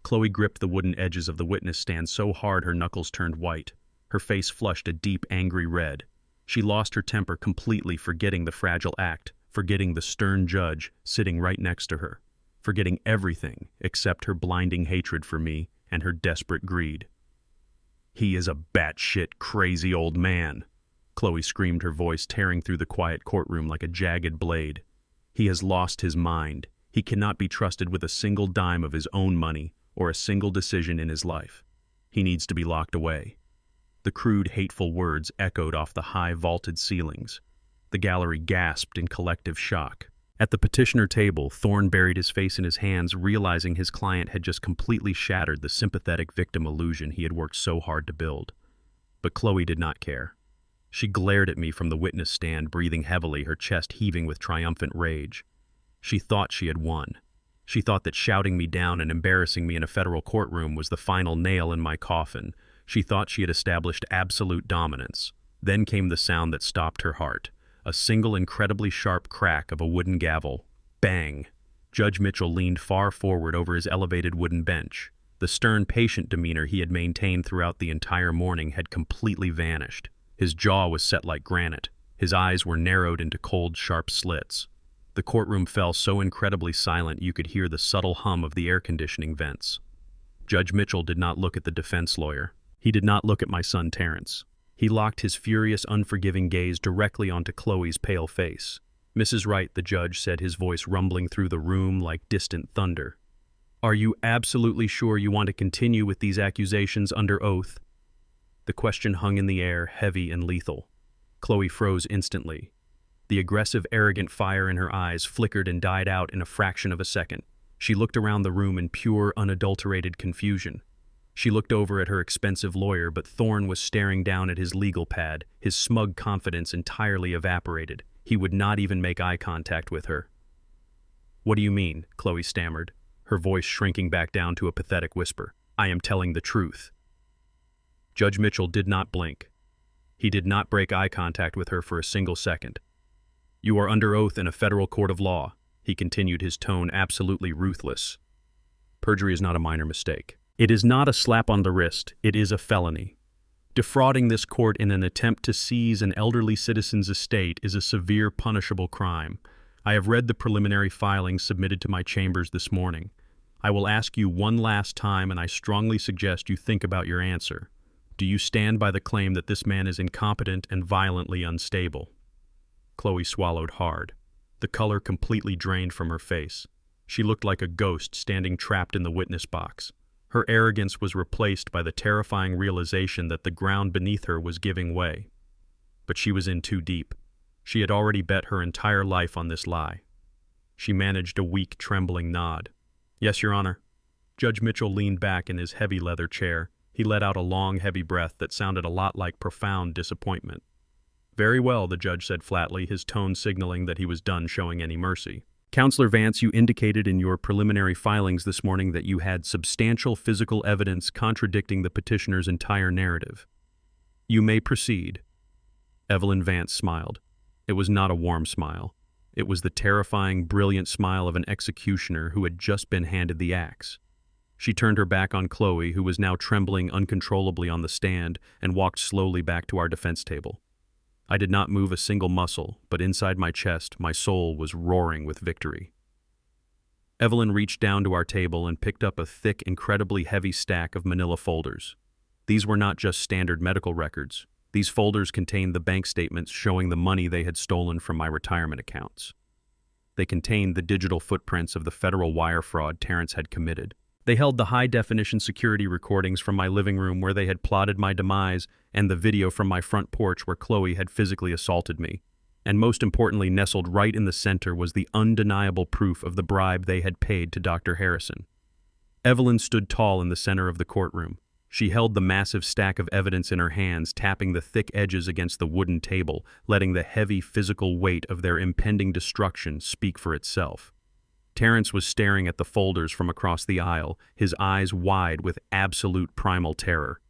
Chloe gripped the wooden edges of the witness stand so hard her knuckles turned white. Her face flushed a deep, angry red. She lost her temper completely, forgetting the fragile act, forgetting the stern judge sitting right next to her, forgetting everything except her blinding hatred for me and her desperate greed. "He is a batshit crazy old man," Chloe screamed, her voice tearing through the quiet courtroom like a jagged blade. "He has lost his mind. He cannot be trusted with a single dime of his own money or a single decision in his life. He needs to be locked away." The crude, hateful words echoed off the high, vaulted ceilings. The gallery gasped in collective shock. At the petitioner table, Thorne buried his face in his hands, realizing his client had just completely shattered the sympathetic victim illusion he had worked so hard to build. But Chloe did not care. She glared at me from the witness stand, breathing heavily, her chest heaving with triumphant rage. She thought she had won. She thought that shouting me down and embarrassing me in a federal courtroom was the final nail in my coffin. She thought she had established absolute dominance. Then came the sound that stopped her heart. A single incredibly sharp crack of a wooden gavel. Bang! Judge Mitchell leaned far forward over his elevated wooden bench. The stern, patient demeanor he had maintained throughout the entire morning had completely vanished. His jaw was set like granite. His eyes were narrowed into cold, sharp slits. The courtroom fell so incredibly silent you could hear the subtle hum of the air conditioning vents. Judge Mitchell did not look at the defense lawyer. He did not look at my son Terrence. He locked his furious, unforgiving gaze directly onto Chloe's pale face. "Mrs. Wright," the judge said, his voice rumbling through the room like distant thunder. "Are you absolutely sure you want to continue with these accusations under oath?" The question hung in the air, heavy and lethal. Chloe froze instantly. The aggressive, arrogant fire in her eyes flickered and died out in a fraction of a second. She looked around the room in pure, unadulterated confusion. She looked over at her expensive lawyer, but Thorne was staring down at his legal pad, his smug confidence entirely evaporated. He would not even make eye contact with her. "What do you mean?" Chloe stammered, her voice shrinking back down to a pathetic whisper. "I am telling the truth." Judge Mitchell did not blink. He did not break eye contact with her for a single second. "You are under oath in a federal court of law," he continued, his tone absolutely ruthless. "Perjury is not a minor mistake. It is not a slap on the wrist, it is a felony. Defrauding this court in an attempt to seize an elderly citizen's estate is a severe punishable crime. I have read the preliminary filings submitted to my chambers this morning. I will ask you one last time, and I strongly suggest you think about your answer. Do you stand by the claim that this man is incompetent and violently unstable?" Chloe swallowed hard. The color completely drained from her face. She looked like a ghost standing trapped in the witness box. Her arrogance was replaced by the terrifying realization that the ground beneath her was giving way. But she was in too deep. She had already bet her entire life on this lie. She managed a weak, trembling nod. "Yes, Your Honor." Judge Mitchell leaned back in his heavy leather chair. He let out a long, heavy breath that sounded a lot like profound disappointment. "Very well," the judge said flatly, his tone signaling that he was done showing any mercy. "Counselor Vance, you indicated in your preliminary filings this morning that you had substantial physical evidence contradicting the petitioner's entire narrative. You may proceed." Evelyn Vance smiled. It was not a warm smile. It was the terrifying, brilliant smile of an executioner who had just been handed the axe. She turned her back on Chloe, who was now trembling uncontrollably on the stand, and walked slowly back to our defense table. I did not move a single muscle, but inside my chest, my soul was roaring with victory. Evelyn reached down to our table and picked up a thick, incredibly heavy stack of manila folders. These were not just standard medical records. These folders contained the bank statements showing the money they had stolen from my retirement accounts. They contained the digital footprints of the federal wire fraud Terrence had committed. They held the high-definition security recordings from my living room where they had plotted my demise and the video from my front porch where Chloe had physically assaulted me. And most importantly, nestled right in the center was the undeniable proof of the bribe they had paid to Dr. Harrison. Evelyn stood tall in the center of the courtroom. She held the massive stack of evidence in her hands, tapping the thick edges against the wooden table, letting the heavy physical weight of their impending destruction speak for itself. Terrence was staring at the folders from across the aisle, his eyes wide with absolute primal terror.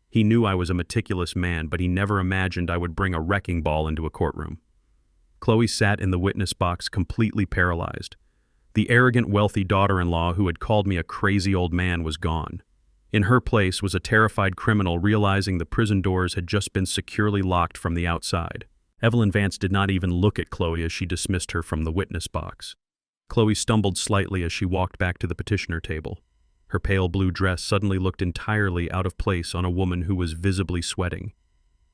He knew I was a meticulous man, but he never imagined I would bring a wrecking ball into a courtroom. Chloe sat in the witness box completely paralyzed. The arrogant, wealthy daughter-in-law who had called me a crazy old man was gone. In her place was a terrified criminal realizing the prison doors had just been securely locked from the outside. Evelyn Vance did not even look at Chloe as she dismissed her from the witness box. Chloe stumbled slightly as she walked back to the petitioner table. Her pale blue dress suddenly looked entirely out of place on a woman who was visibly sweating.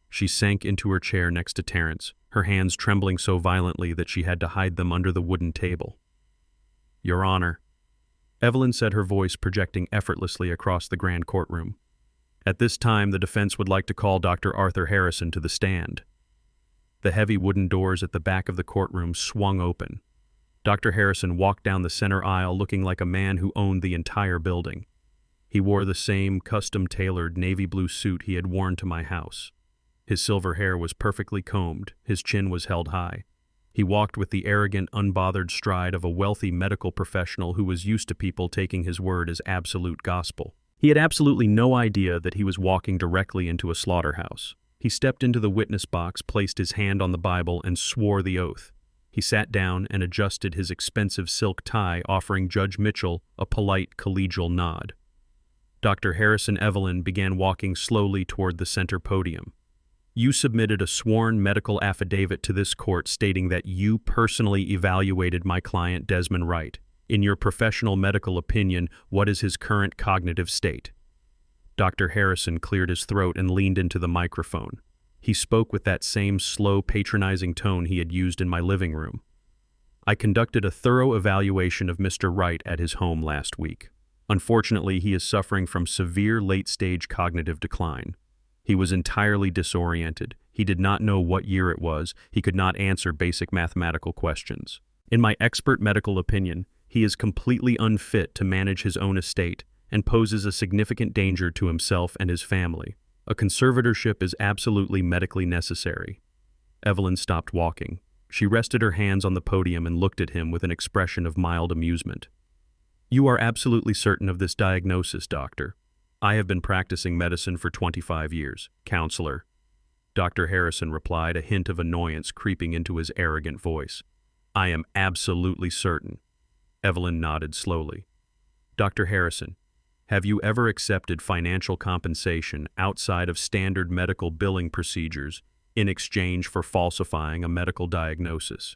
She sank into her chair next to Terrence, her hands trembling so violently that she had to hide them under the wooden table. "Your Honor," Evelyn said, her voice projecting effortlessly across the grand courtroom. "At this time, the defense would like to call Dr. Arthur Harrison to the stand." The heavy wooden doors at the back of the courtroom swung open. Dr. Harrison walked down the center aisle looking like a man who owned the entire building. He wore the same custom-tailored navy blue suit he had worn to my house. His silver hair was perfectly combed, his chin was held high. He walked with the arrogant, unbothered stride of a wealthy medical professional who was used to people taking his word as absolute gospel. He had absolutely no idea that he was walking directly into a slaughterhouse. He stepped into the witness box, placed his hand on the Bible, and swore the oath. He sat down and adjusted his expensive silk tie, offering Judge Mitchell a polite, collegial nod. Dr. Harrison Evelyn began walking slowly toward the center podium. "You submitted a sworn medical affidavit to this court stating that you personally evaluated my client Desmond Wright. In your professional medical opinion, what is his current cognitive state?" Dr. Harrison cleared his throat and leaned into the microphone. He spoke with that same slow, patronizing tone he had used in my living room. "I conducted a thorough evaluation of Mr. Wright at his home last week. Unfortunately, he is suffering from severe late-stage cognitive decline. He was entirely disoriented. He did not know what year it was. He could not answer basic mathematical questions. In my expert medical opinion, he is completely unfit to manage his own estate and poses a significant danger to himself and his family. A conservatorship is absolutely medically necessary." Evelyn stopped walking. She rested her hands on the podium and looked at him with an expression of mild amusement. "You are absolutely certain of this diagnosis, doctor?" "I have been practicing medicine for 25 years, counselor." Dr. Harrison replied, a hint of annoyance creeping into his arrogant voice. "I am absolutely certain." Evelyn nodded slowly. "Dr. Harrison, have you ever accepted financial compensation outside of standard medical billing procedures in exchange for falsifying a medical diagnosis?"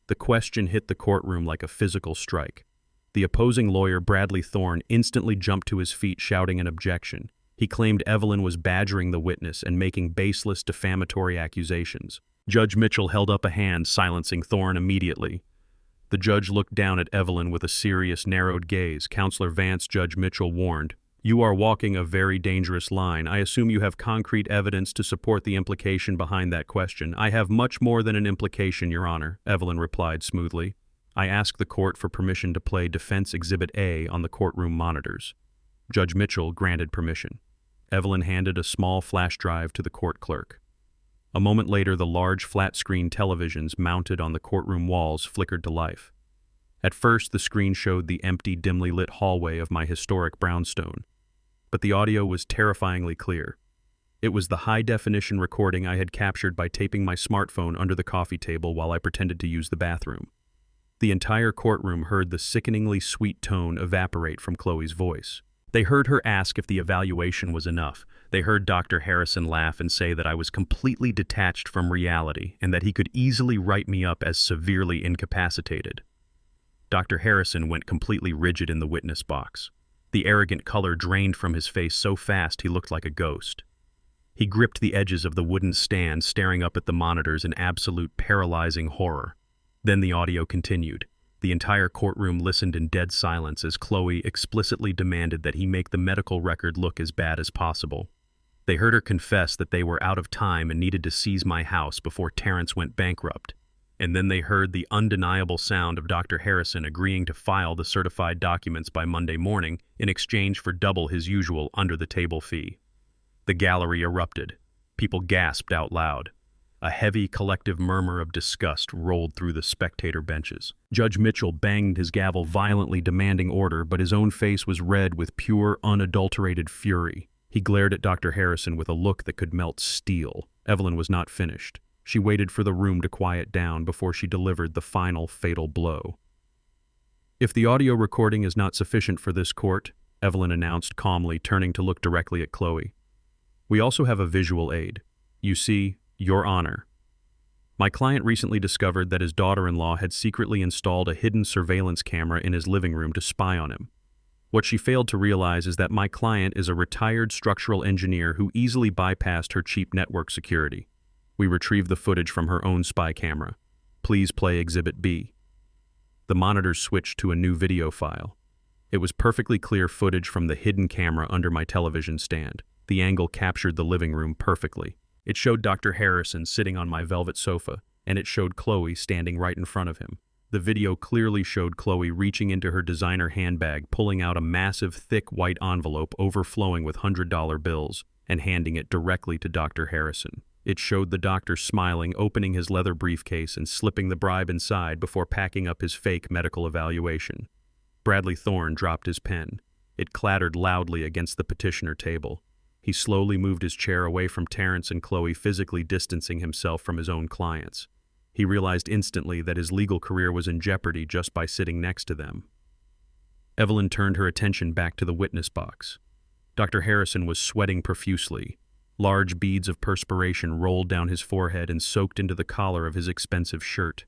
The question hit the courtroom like a physical strike. The opposing lawyer, Bradley Thorne, instantly jumped to his feet shouting an objection. He claimed Evelyn was badgering the witness and making baseless defamatory accusations. Judge Mitchell held up a hand, silencing Thorne immediately. The judge looked down at Evelyn with a serious, narrowed gaze. "Counselor Vance," Judge Mitchell warned, "you are walking a very dangerous line. I assume you have concrete evidence to support the implication behind that question." "I have much more than an implication, Your Honor," Evelyn replied smoothly. "I ask the court for permission to play Defense Exhibit A on the courtroom monitors." Judge Mitchell granted permission. Evelyn handed a small flash drive to the court clerk. A moment later, the large flat-screen televisions mounted on the courtroom walls flickered to life. At first, the screen showed the empty, dimly lit hallway of my historic brownstone, but the audio was terrifyingly clear. It was the high-definition recording I had captured by taping my smartphone under the coffee table while I pretended to use the bathroom. The entire courtroom heard the sickeningly sweet tone evaporate from Chloe's voice. They heard her ask if the evaluation was enough. They heard Dr. Harrison laugh and say that I was completely detached from reality and that he could easily write me up as severely incapacitated. Dr. Harrison went completely rigid in the witness box. The arrogant color drained from his face so fast he looked like a ghost. He gripped the edges of the wooden stand, staring up at the monitors in absolute paralyzing horror. Then the audio continued. The entire courtroom listened in dead silence as Chloe explicitly demanded that he make the medical record look as bad as possible. They heard her confess that they were out of time and needed to seize my house before Terrence went bankrupt. And then they heard the undeniable sound of Dr. Harrison agreeing to file the certified documents by Monday morning in exchange for double his usual under-the-table fee. The gallery erupted. People gasped out loud. A heavy collective murmur of disgust rolled through the spectator benches. Judge Mitchell banged his gavel violently demanding order, but his own face was red with pure, unadulterated fury. He glared at Dr. Harrison with a look that could melt steel. Evelyn was not finished. She waited for the room to quiet down before she delivered the final fatal blow. "If the audio recording is not sufficient for this court," Evelyn announced calmly, turning to look directly at Chloe, "we also have a visual aid. You see, Your Honor, my client recently discovered that his daughter-in-law had secretly installed a hidden surveillance camera in his living room to spy on him. What she failed to realize is that my client is a retired structural engineer who easily bypassed her cheap network security. We retrieved the footage from her own spy camera. Please play Exhibit B." The monitors switched to a new video file. It was perfectly clear footage from the hidden camera under my television stand. The angle captured the living room perfectly. It showed Dr. Harrison sitting on my velvet sofa, and it showed Chloe standing right in front of him. The video clearly showed Chloe reaching into her designer handbag, pulling out a massive, thick white envelope overflowing with $100 bills, and handing it directly to Dr. Harrison. It showed the doctor smiling, opening his leather briefcase and slipping the bribe inside before packing up his fake medical evaluation. Bradley Thorne dropped his pen. It clattered loudly against the petitioner table. He slowly moved his chair away from Terrence and Chloe, physically distancing himself from his own clients. He realized instantly that his legal career was in jeopardy just by sitting next to them. Evelyn turned her attention back to the witness box. Dr. Harrison was sweating profusely. Large beads of perspiration rolled down his forehead and soaked into the collar of his expensive shirt.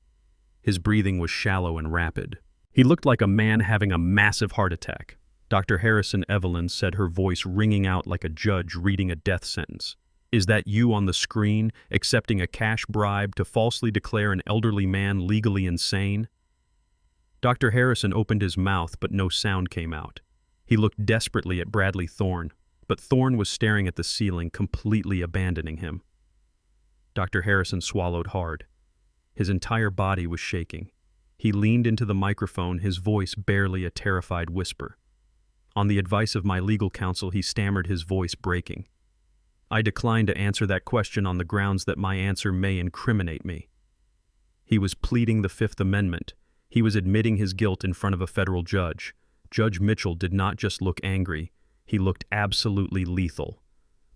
His breathing was shallow and rapid. He looked like a man having a massive heart attack. Dr. Harrison, Evelyn said, her voice ringing out like a judge reading a death sentence. "Is that you on the screen, accepting a cash bribe to falsely declare an elderly man legally insane?" Dr. Harrison opened his mouth, but no sound came out. He looked desperately at Bradley Thorne, but Thorne was staring at the ceiling, completely abandoning him. Dr. Harrison swallowed hard. His entire body was shaking. He leaned into the microphone, his voice barely a terrified whisper. On the advice of my legal counsel, he stammered, his voice breaking. "I decline to answer that question on the grounds that my answer may incriminate me." He was pleading the Fifth Amendment. He was admitting his guilt in front of a federal judge. Judge Mitchell did not just look angry, he looked absolutely lethal.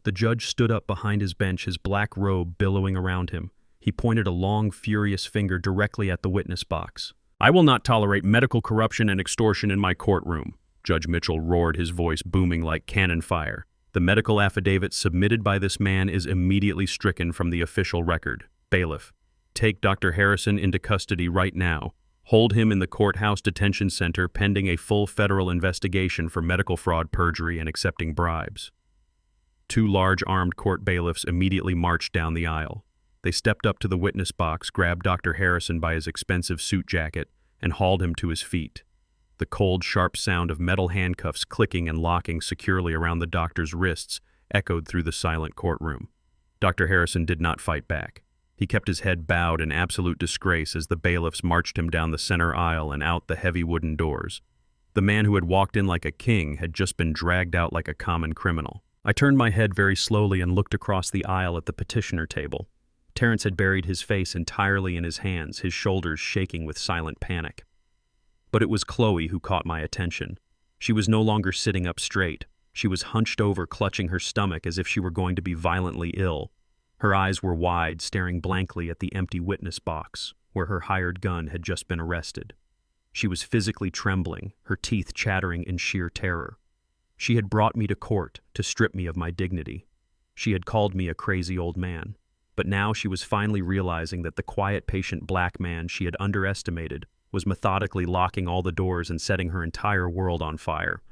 The judge stood up behind his bench, his black robe billowing around him. He pointed a long, furious finger directly at the witness box. "I will not tolerate medical corruption and extortion in my courtroom," Judge Mitchell roared, his voice booming like cannon fire. "The medical affidavit submitted by this man is immediately stricken from the official record. Bailiff, take Dr. Harrison into custody right now. Hold him in the courthouse detention center pending a full federal investigation for medical fraud, perjury, and accepting bribes." Two large armed court bailiffs immediately marched down the aisle. They stepped up to the witness box, grabbed Dr. Harrison by his expensive suit jacket, and hauled him to his feet. The cold, sharp sound of metal handcuffs clicking and locking securely around the doctor's wrists echoed through the silent courtroom. Dr. Harrison did not fight back. He kept his head bowed in absolute disgrace as the bailiffs marched him down the center aisle and out the heavy wooden doors. The man who had walked in like a king had just been dragged out like a common criminal. I turned my head very slowly and looked across the aisle at the petitioner table. Terrence had buried his face entirely in his hands, his shoulders shaking with silent panic. But it was Chloe who caught my attention. She was no longer sitting up straight. She was hunched over, clutching her stomach as if she were going to be violently ill. Her eyes were wide, staring blankly at the empty witness box, where her hired gun had just been arrested. She was physically trembling, her teeth chattering in sheer terror. She had brought me to court to strip me of my dignity. She had called me a crazy old man. But now she was finally realizing that the quiet, patient black man she had underestimated was methodically locking all the doors and setting her entire world on fire.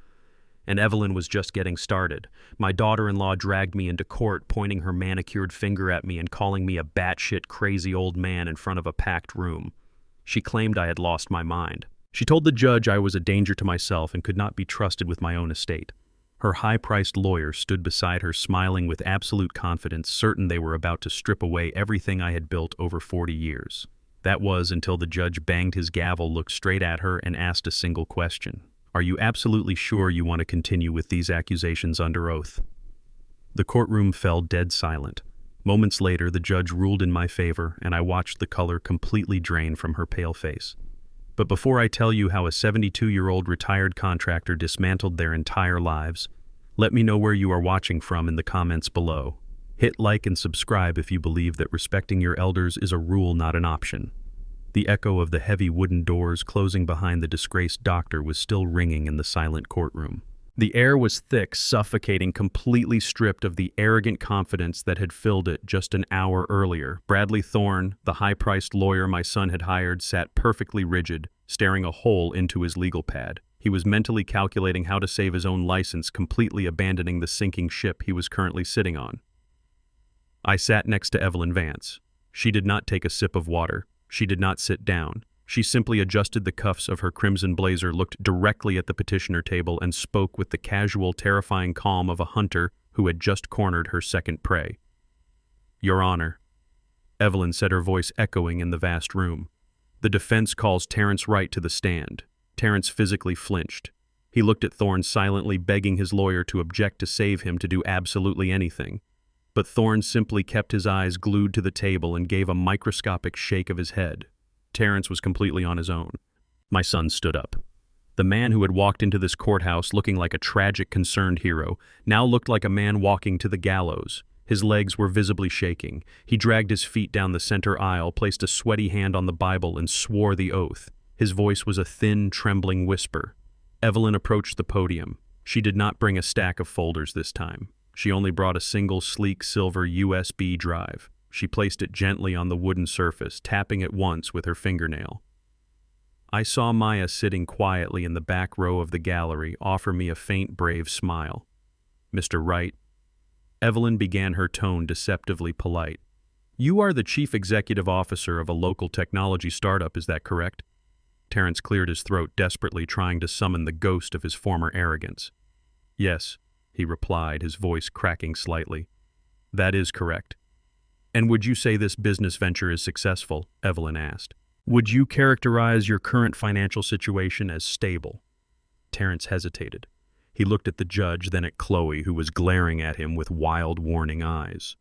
And Evelyn was just getting started. My daughter-in-law dragged me into court, pointing her manicured finger at me and calling me a batshit crazy old man in front of a packed room. She claimed I had lost my mind. She told the judge I was a danger to myself and could not be trusted with my own estate. Her high-priced lawyer stood beside her, smiling with absolute confidence, certain they were about to strip away everything I had built over 40 years. That was until the judge banged his gavel, looked straight at her, and asked a single question. "Are you absolutely sure you want to continue with these accusations under oath?" The courtroom fell dead silent. Moments later, the judge ruled in my favor, and I watched the color completely drain from her pale face. But before I tell you how a 72-year-old retired contractor dismantled their entire lives, let me know where you are watching from in the comments below. Hit like and subscribe if you believe that respecting your elders is a rule, not an option. The echo of the heavy wooden doors closing behind the disgraced doctor was still ringing in the silent courtroom. The air was thick, suffocating, completely stripped of the arrogant confidence that had filled it just an hour earlier. Bradley Thorne, the high-priced lawyer my son had hired, sat perfectly rigid, staring a hole into his legal pad. He was mentally calculating how to save his own license, completely abandoning the sinking ship he was currently sitting on. I sat next to Evelyn Vance. She did not take a sip of water. She did not sit down. She simply adjusted the cuffs of her crimson blazer, looked directly at the petitioner table, and spoke with the casual, terrifying calm of a hunter who had just cornered her second prey. "Your Honor," Evelyn said, her voice echoing in the vast room. "The defense calls Terrence Wright to the stand." Terrence physically flinched. He looked at Thorne, silently begging his lawyer to object, to save him, to do absolutely anything. But Thorne simply kept his eyes glued to the table and gave a microscopic shake of his head. Terrence was completely on his own. My son stood up. The man who had walked into this courthouse looking like a tragic, concerned hero now looked like a man walking to the gallows. His legs were visibly shaking. He dragged his feet down the center aisle, placed a sweaty hand on the Bible, and swore the oath. His voice was a thin, trembling whisper. Evelyn approached the podium. She did not bring a stack of folders this time. She only brought a single, sleek, silver USB drive. She placed it gently on the wooden surface, tapping it once with her fingernail. I saw Maya sitting quietly in the back row of the gallery offer me a faint, brave smile. "Mr. Wright," Evelyn began, her tone deceptively polite. "You are the chief executive officer of a local technology startup, is that correct?" Terrence cleared his throat desperately, trying to summon the ghost of his former arrogance. "Yes," he replied, his voice cracking slightly. "That is correct." "And would you say this business venture is successful?" Evelyn asked. "Would you characterize your current financial situation as stable?" Terrence hesitated. He looked at the judge, then at Chloe, who was glaring at him with wild, warning eyes.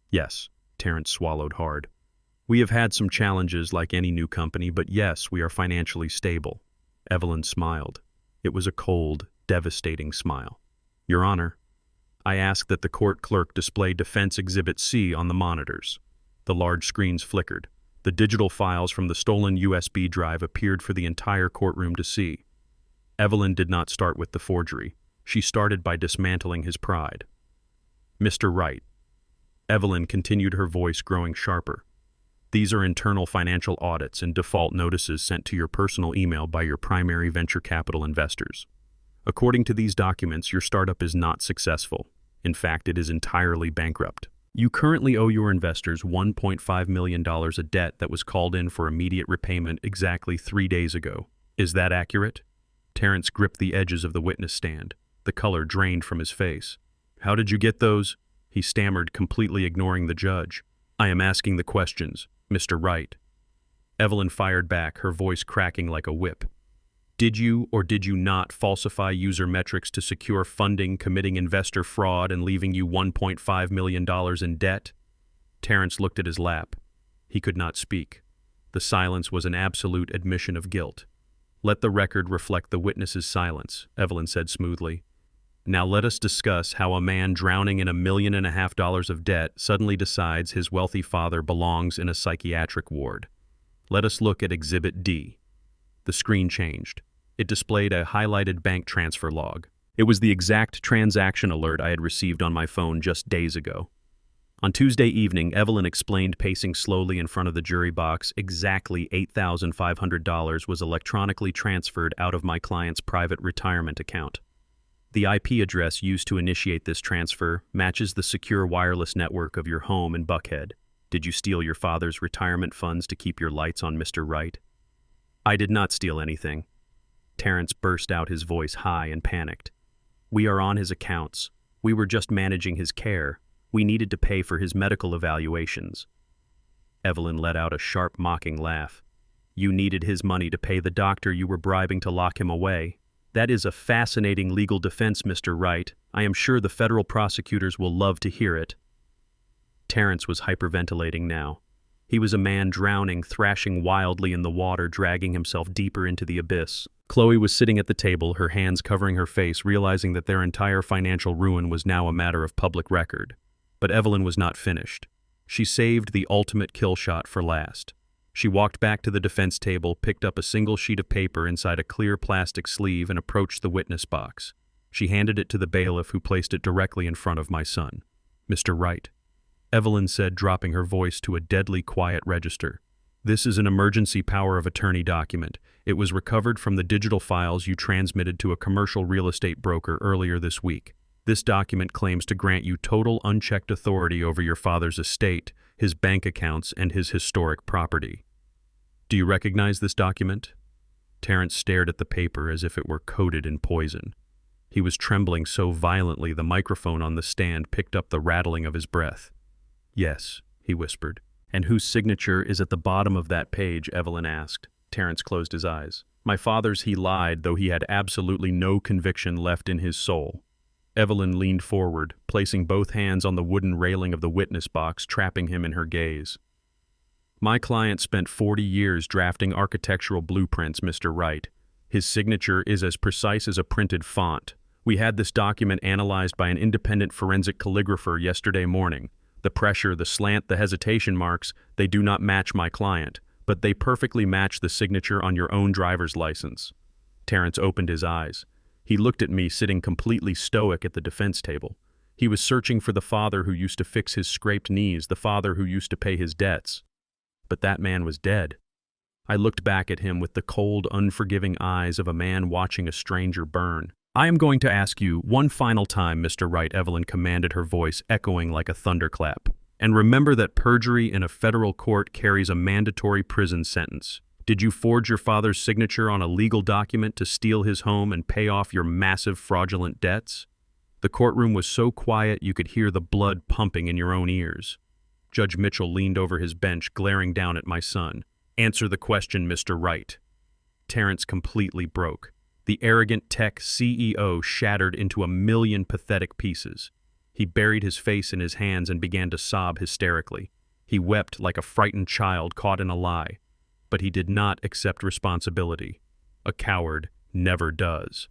"Yes," Terrence swallowed hard. "We have had some challenges like any new company, but yes, we are financially stable." Evelyn smiled. It was a cold, devastating smile. "Your Honor, I ask that the court clerk display Defense Exhibit C on the monitors." The large screens flickered. The digital files from the stolen USB drive appeared for the entire courtroom to see. Evelyn did not start with the forgery. She started by dismantling his pride. "Mr. Wright," Evelyn continued, her voice growing sharper, "these are internal financial audits and default notices sent to your personal email by your primary venture capital investors. According to these documents, your startup is not successful. In fact, it is entirely bankrupt. You currently owe your investors $1.5 million of debt that was called in for immediate repayment exactly 3 days ago. Is that accurate?" Terrence gripped the edges of the witness stand. The color drained from his face. "How did you get those?" he stammered, completely ignoring the judge. "I am asking the questions, Mr. Wright." Evelyn fired back, her voice cracking like a whip. "Did you or did you not falsify user metrics to secure funding, committing investor fraud, and leaving you $1.5 million in debt?" Terrence looked at his lap. He could not speak. The silence was an absolute admission of guilt. "Let the record reflect the witness's silence," Evelyn said smoothly. "Now let us discuss how a man drowning in $1.5 million of debt suddenly decides his wealthy father belongs in a psychiatric ward. Let us look at Exhibit D." The screen changed. It displayed a highlighted bank transfer log. It was the exact transaction alert I had received on my phone just days ago. On Tuesday evening, Evelyn explained, pacing slowly in front of the jury box, exactly $8,500 was electronically transferred out of my client's private retirement account. The IP address used to initiate this transfer matches the secure wireless network of your home in Buckhead. Did you steal your father's retirement funds to keep your lights on, Mr. Wright? "I did not steal anything," Terrence burst out, his voice high and panicked. "We are on his accounts. We were just managing his care. We needed to pay for his medical evaluations." Evelyn let out a sharp, mocking laugh. "You needed his money to pay the doctor you were bribing to lock him away. That is a fascinating legal defense, Mr. Wright. I am sure the federal prosecutors will love to hear it." Terrence was hyperventilating now. He was a man drowning, thrashing wildly in the water, dragging himself deeper into the abyss. Chloe was sitting at the table, her hands covering her face, realizing that their entire financial ruin was now a matter of public record. But Evelyn was not finished. She saved the ultimate kill shot for last. She walked back to the defense table, picked up a single sheet of paper inside a clear plastic sleeve, and approached the witness box. She handed it to the bailiff, who placed it directly in front of my son. "Mr. Wright," Evelyn said, dropping her voice to a deadly quiet register. "This is an emergency power of attorney document. It was recovered from the digital files you transmitted to a commercial real estate broker earlier this week. This document claims to grant you total unchecked authority over your father's estate, his bank accounts, and his historic property." "Do you recognize this document?" Terrence stared at the paper as if it were coated in poison. He was trembling so violently the microphone on the stand picked up the rattling of his breath. "Yes," he whispered. "And whose signature is at the bottom of that page?" Evelyn asked. Terrence closed his eyes. "My father's," he lied, though he had absolutely no conviction left in his soul. Evelyn leaned forward, placing both hands on the wooden railing of the witness box, trapping him in her gaze. "My client spent 40 years drafting architectural blueprints, Mr. Wright. His signature is as precise as a printed font. We had this document analyzed by an independent forensic calligrapher yesterday morning. The pressure, the slant, the hesitation marks, they do not match my client, but they perfectly match the signature on your own driver's license." Terrence opened his eyes. He looked at me, sitting completely stoic at the defense table. He was searching for the father who used to fix his scraped knees, the father who used to pay his debts. But that man was dead. I looked back at him with the cold, unforgiving eyes of a man watching a stranger burn. "I am going to ask you one final time, Mr. Wright," Evelyn commanded, her voice echoing like a thunderclap. "And remember that perjury in a federal court carries a mandatory prison sentence. Did you forge your father's signature on a legal document to steal his home and pay off your massive fraudulent debts?" The courtroom was so quiet you could hear the blood pumping in your own ears. Judge Mitchell leaned over his bench, glaring down at my son. "Answer the question, Mr. Wright." Terrence completely broke. The arrogant tech CEO shattered into a million pathetic pieces. He buried his face in his hands and began to sob hysterically. He wept like a frightened child caught in a lie. But he did not accept responsibility. A coward never does.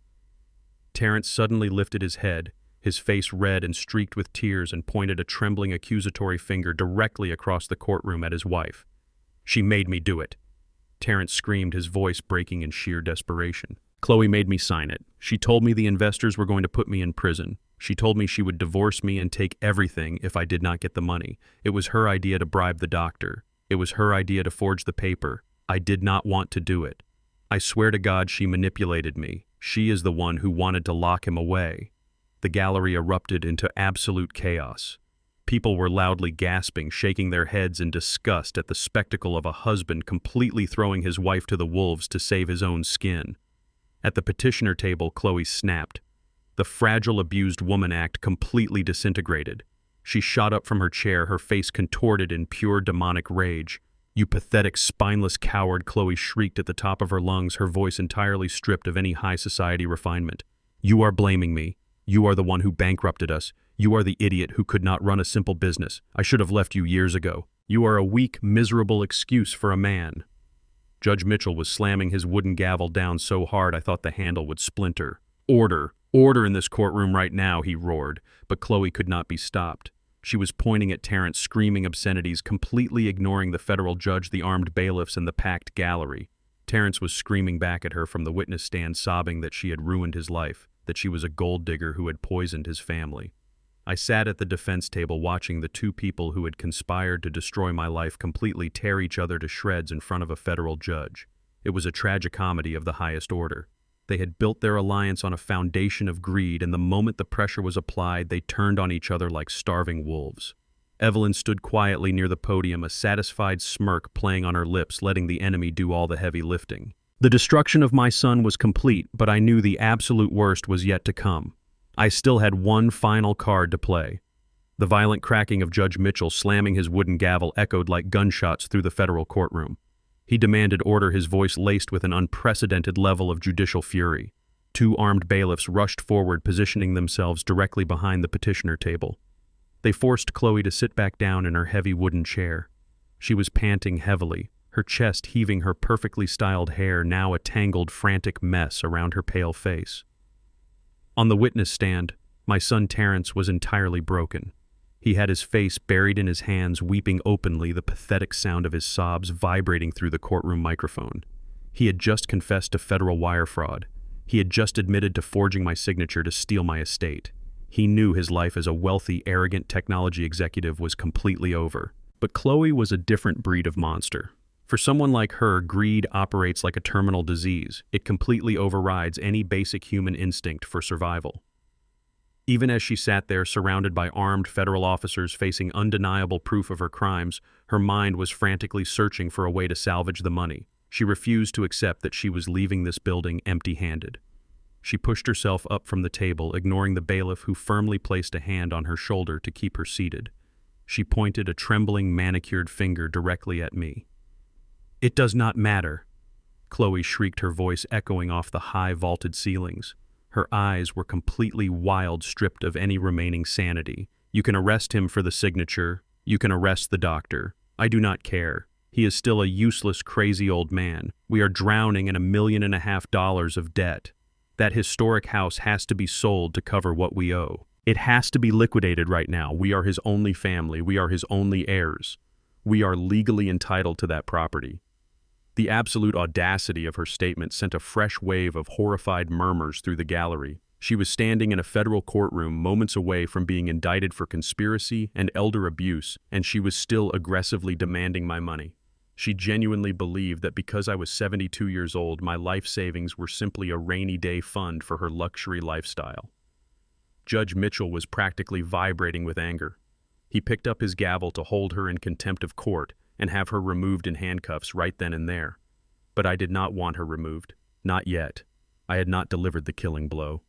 Terrence suddenly lifted his head, his face red and streaked with tears, and pointed a trembling accusatory finger directly across the courtroom at his wife. "She made me do it." Terrence screamed, his voice breaking in sheer desperation. "Chloe made me sign it. She told me the investors were going to put me in prison. She told me she would divorce me and take everything if I did not get the money. It was her idea to bribe the doctor. It was her idea to forge the paper. I did not want to do it. I swear to God she manipulated me. She is the one who wanted to lock him away." The gallery erupted into absolute chaos. People were loudly gasping, shaking their heads in disgust at the spectacle of a husband completely throwing his wife to the wolves to save his own skin. At the petitioner table, Chloe snapped. The fragile, abused woman act completely disintegrated. She shot up from her chair, her face contorted in pure demonic rage. "You pathetic, spineless coward," Chloe shrieked at the top of her lungs, her voice entirely stripped of any high society refinement. "You are blaming me. You are the one who bankrupted us. You are the idiot who could not run a simple business. I should have left you years ago. You are a weak, miserable excuse for a man." Judge Mitchell was slamming his wooden gavel down so hard I thought the handle would splinter. "Order! Order in this courtroom right now," he roared, but Chloe could not be stopped. She was pointing at Terrence, screaming obscenities, completely ignoring the federal judge, the armed bailiffs, and the packed gallery. Terrence was screaming back at her from the witness stand, sobbing that she had ruined his life, that she was a gold digger who had poisoned his family. I sat at the defense table watching the two people who had conspired to destroy my life completely tear each other to shreds in front of a federal judge. It was a tragicomedy of the highest order. They had built their alliance on a foundation of greed, and the moment the pressure was applied, they turned on each other like starving wolves. Evelyn stood quietly near the podium, a satisfied smirk playing on her lips, letting the enemy do all the heavy lifting. The destruction of my son was complete, but I knew the absolute worst was yet to come. I still had one final card to play. The violent cracking of Judge Mitchell slamming his wooden gavel echoed like gunshots through the federal courtroom. He demanded order, his voice laced with an unprecedented level of judicial fury. Two armed bailiffs rushed forward, positioning themselves directly behind the petitioner table. They forced Chloe to sit back down in her heavy wooden chair. She was panting heavily, her chest heaving, her perfectly styled hair now a tangled, frantic mess around her pale face. On the witness stand, my son Terrence was entirely broken. He had his face buried in his hands, weeping openly, the pathetic sound of his sobs vibrating through the courtroom microphone. He had just confessed to federal wire fraud. He had just admitted to forging my signature to steal my estate. He knew his life as a wealthy, arrogant technology executive was completely over. But Chloe was a different breed of monster. For someone like her, greed operates like a terminal disease. It completely overrides any basic human instinct for survival. Even as she sat there, surrounded by armed federal officers facing undeniable proof of her crimes, her mind was frantically searching for a way to salvage the money. She refused to accept that she was leaving this building empty-handed. She pushed herself up from the table, ignoring the bailiff who firmly placed a hand on her shoulder to keep her seated. She pointed a trembling, manicured finger directly at me. "It does not matter," Chloe shrieked, her voice echoing off the high vaulted ceilings. Her eyes were completely wild, stripped of any remaining sanity. "You can arrest him for the signature. You can arrest the doctor. I do not care. He is still a useless, crazy old man. We are drowning in $1.5 million of debt. That historic house has to be sold to cover what we owe. It has to be liquidated right now. We are his only family. We are his only heirs. We are legally entitled to that property." The absolute audacity of her statement sent a fresh wave of horrified murmurs through the gallery. She was standing in a federal courtroom moments away from being indicted for conspiracy and elder abuse, and she was still aggressively demanding my money. She genuinely believed that because I was 72 years old, my life savings were simply a rainy day fund for her luxury lifestyle. Judge Mitchell was practically vibrating with anger. He picked up his gavel to hold her in contempt of court and have her removed in handcuffs right then and there. But I did not want her removed. Not yet. I had not delivered the killing blow.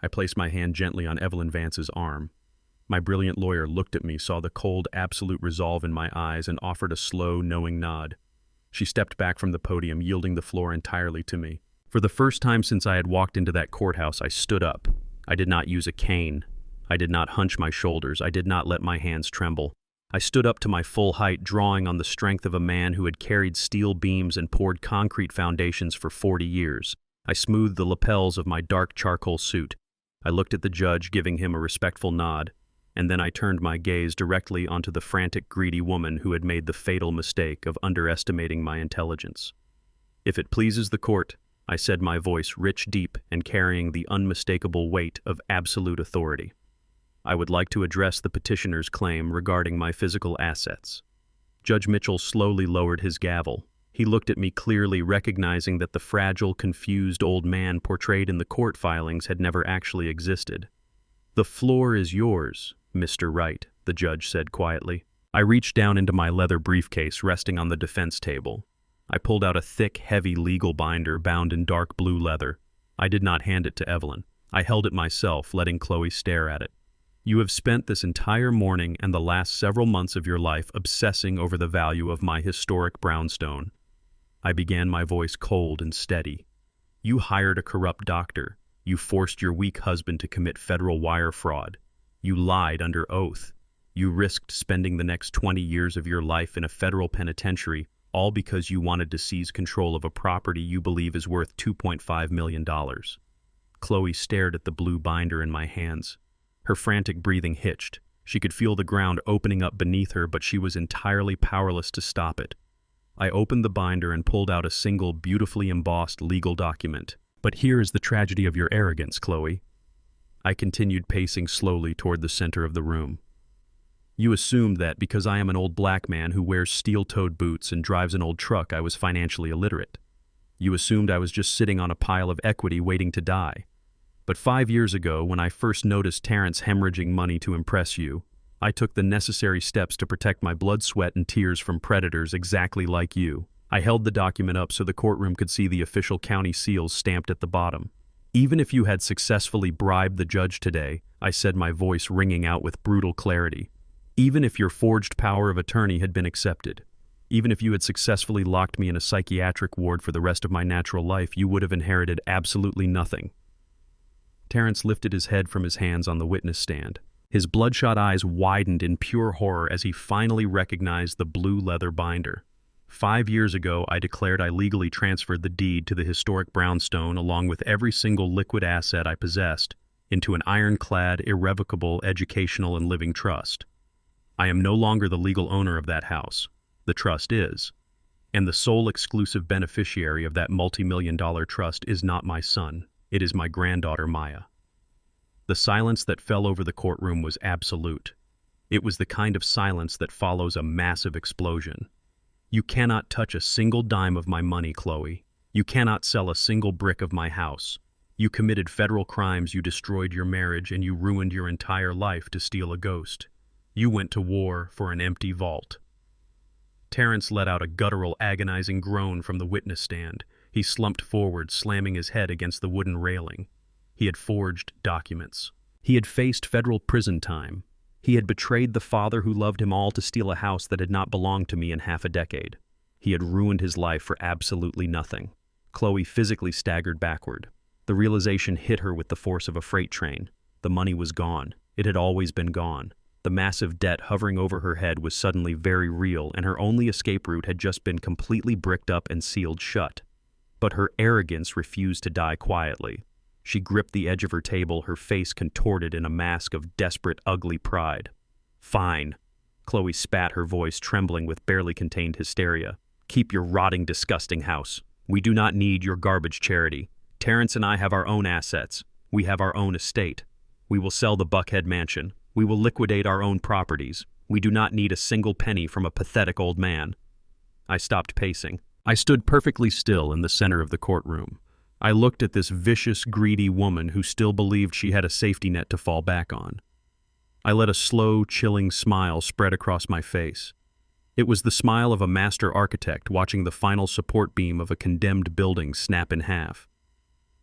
I placed my hand gently on Evelyn Vance's arm. My brilliant lawyer looked at me, saw the cold, absolute resolve in my eyes, and offered a slow, knowing nod. She stepped back from the podium, yielding the floor entirely to me. For the first time since I had walked into that courthouse, I stood up. I did not use a cane. I did not hunch my shoulders. I did not let my hands tremble. I stood up to my full height, drawing on the strength of a man who had carried steel beams and poured concrete foundations for 40 years. I smoothed the lapels of my dark charcoal suit. I looked at the judge, giving him a respectful nod, and then I turned my gaze directly onto the frantic, greedy woman who had made the fatal mistake of underestimating my intelligence. "If it pleases the court," I said, my voice rich, deep, and carrying the unmistakable weight of absolute authority, "I would like to address the petitioner's claim regarding my physical assets." Judge Mitchell slowly lowered his gavel. He looked at me clearly, recognizing that the fragile, confused old man portrayed in the court filings had never actually existed. "The floor is yours, Mr. Wright," the judge said quietly. I reached down into my leather briefcase resting on the defense table. I pulled out a thick, heavy legal binder bound in dark blue leather. I did not hand it to Evelyn. I held it myself, letting Chloe stare at it. "You have spent this entire morning and the last several months of your life obsessing over the value of my historic brownstone." I began, my voice cold and steady. "You hired a corrupt doctor. You forced your weak husband to commit federal wire fraud. You lied under oath. You risked spending the next 20 years of your life in a federal penitentiary, all because you wanted to seize control of a property you believe is worth $2.5 million. Chloe stared at the blue binder in my hands. Her frantic breathing hitched. She could feel the ground opening up beneath her, but she was entirely powerless to stop it. I opened the binder and pulled out a single, beautifully embossed legal document. "But here is the tragedy of your arrogance, Chloe." I continued, pacing slowly toward the center of the room. "You assumed that because I am an old black man who wears steel-toed boots and drives an old truck, I was financially illiterate. You assumed I was just sitting on a pile of equity waiting to die. But 5 years ago, when I first noticed Terrence hemorrhaging money to impress you, I took the necessary steps to protect my blood, sweat, and tears from predators exactly like you. I held the document up so the courtroom could see the official county seals stamped at the bottom. Even if you had successfully bribed the judge today, I said, my voice ringing out with brutal clarity. Even if your forged power of attorney had been accepted, even if you had successfully locked me in a psychiatric ward for the rest of my natural life, you would have inherited absolutely nothing. Terrence lifted his head from his hands on the witness stand. His bloodshot eyes widened in pure horror as he finally recognized the blue leather binder. 5 years ago, I declared I legally transferred the deed to the historic brownstone along with every single liquid asset I possessed into an ironclad, irrevocable educational and living trust. I am no longer the legal owner of that house. The trust is. And the sole exclusive beneficiary of that multi-million-dollar trust is not my son. It is my granddaughter, Maya. The silence that fell over the courtroom was absolute. It was the kind of silence that follows a massive explosion. You cannot touch a single dime of my money, Chloe. You cannot sell a single brick of my house. You committed federal crimes, you destroyed your marriage, and you ruined your entire life to steal a ghost. You went to war for an empty vault. Terrence let out a guttural, agonizing groan from the witness stand. He slumped forward, slamming his head against the wooden railing. He had forged documents. He had faced federal prison time. He had betrayed the father who loved him all to steal a house that had not belonged to me in half a decade. He had ruined his life for absolutely nothing. Chloe physically staggered backward. The realization hit her with the force of a freight train. The money was gone. It had always been gone. The massive debt hovering over her head was suddenly very real, and her only escape route had just been completely bricked up and sealed shut. But her arrogance refused to die quietly. She gripped the edge of her table, her face contorted in a mask of desperate, ugly pride. "Fine." Chloe spat, her voice trembling with barely contained hysteria. "Keep your rotting, disgusting house. We do not need your garbage charity. Terrence and I have our own assets. We have our own estate. We will sell the Buckhead mansion. We will liquidate our own properties. We do not need a single penny from a pathetic old man." I stopped pacing. I stood perfectly still in the center of the courtroom. I looked at this vicious, greedy woman who still believed she had a safety net to fall back on. I let a slow, chilling smile spread across my face. It was the smile of a master architect watching the final support beam of a condemned building snap in half.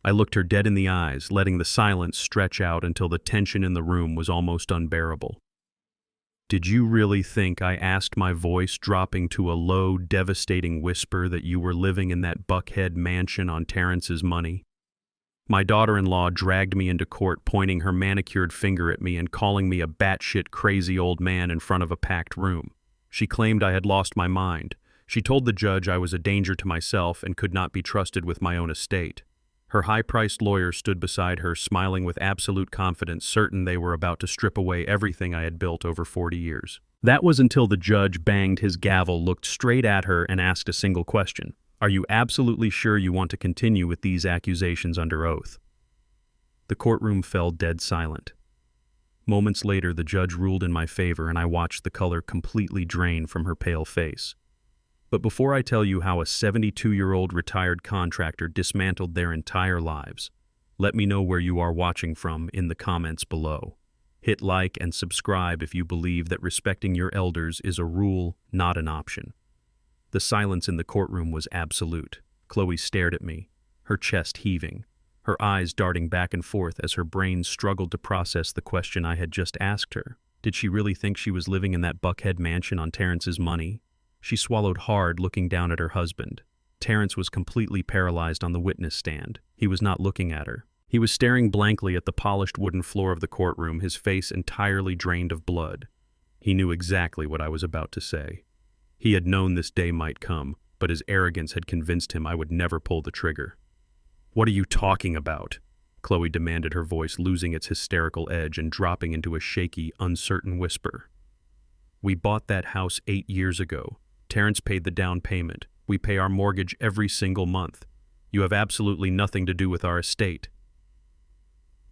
I looked her dead in the eyes, letting the silence stretch out until the tension in the room was almost unbearable. "Did you really think," I asked, my voice dropping to a low, devastating whisper, "that you were living in that Buckhead mansion on Terrence's money?" My daughter-in-law dragged me into court, pointing her manicured finger at me and calling me a batshit crazy old man in front of a packed room. She claimed I had lost my mind. She told the judge I was a danger to myself and could not be trusted with my own estate. Her high-priced lawyer stood beside her, smiling with absolute confidence, certain they were about to strip away everything I had built over 40 years. That was until the judge banged his gavel, looked straight at her, and asked a single question. "Are you absolutely sure you want to continue with these accusations under oath?" The courtroom fell dead silent. Moments later, the judge ruled in my favor, and I watched the color completely drain from her pale face. But before I tell you how a 72-year-old retired contractor dismantled their entire lives, let me know where you are watching from in the comments below. Hit like and subscribe if you believe that respecting your elders is a rule, not an option. The silence in the courtroom was absolute. Chloe stared at me, her chest heaving, her eyes darting back and forth as her brain struggled to process the question I had just asked her. Did she really think she was living in that Buckhead mansion on Terrence's money? She swallowed hard, looking down at her husband. Terrence was completely paralyzed on the witness stand. He was not looking at her. He was staring blankly at the polished wooden floor of the courtroom, his face entirely drained of blood. He knew exactly what I was about to say. He had known this day might come, but his arrogance had convinced him I would never pull the trigger. "What are you talking about?" Chloe demanded, her voice losing its hysterical edge and dropping into a shaky, uncertain whisper. "We bought that house 8 years ago. Terrence paid the down payment. We pay our mortgage every single month. You have absolutely nothing to do with our estate."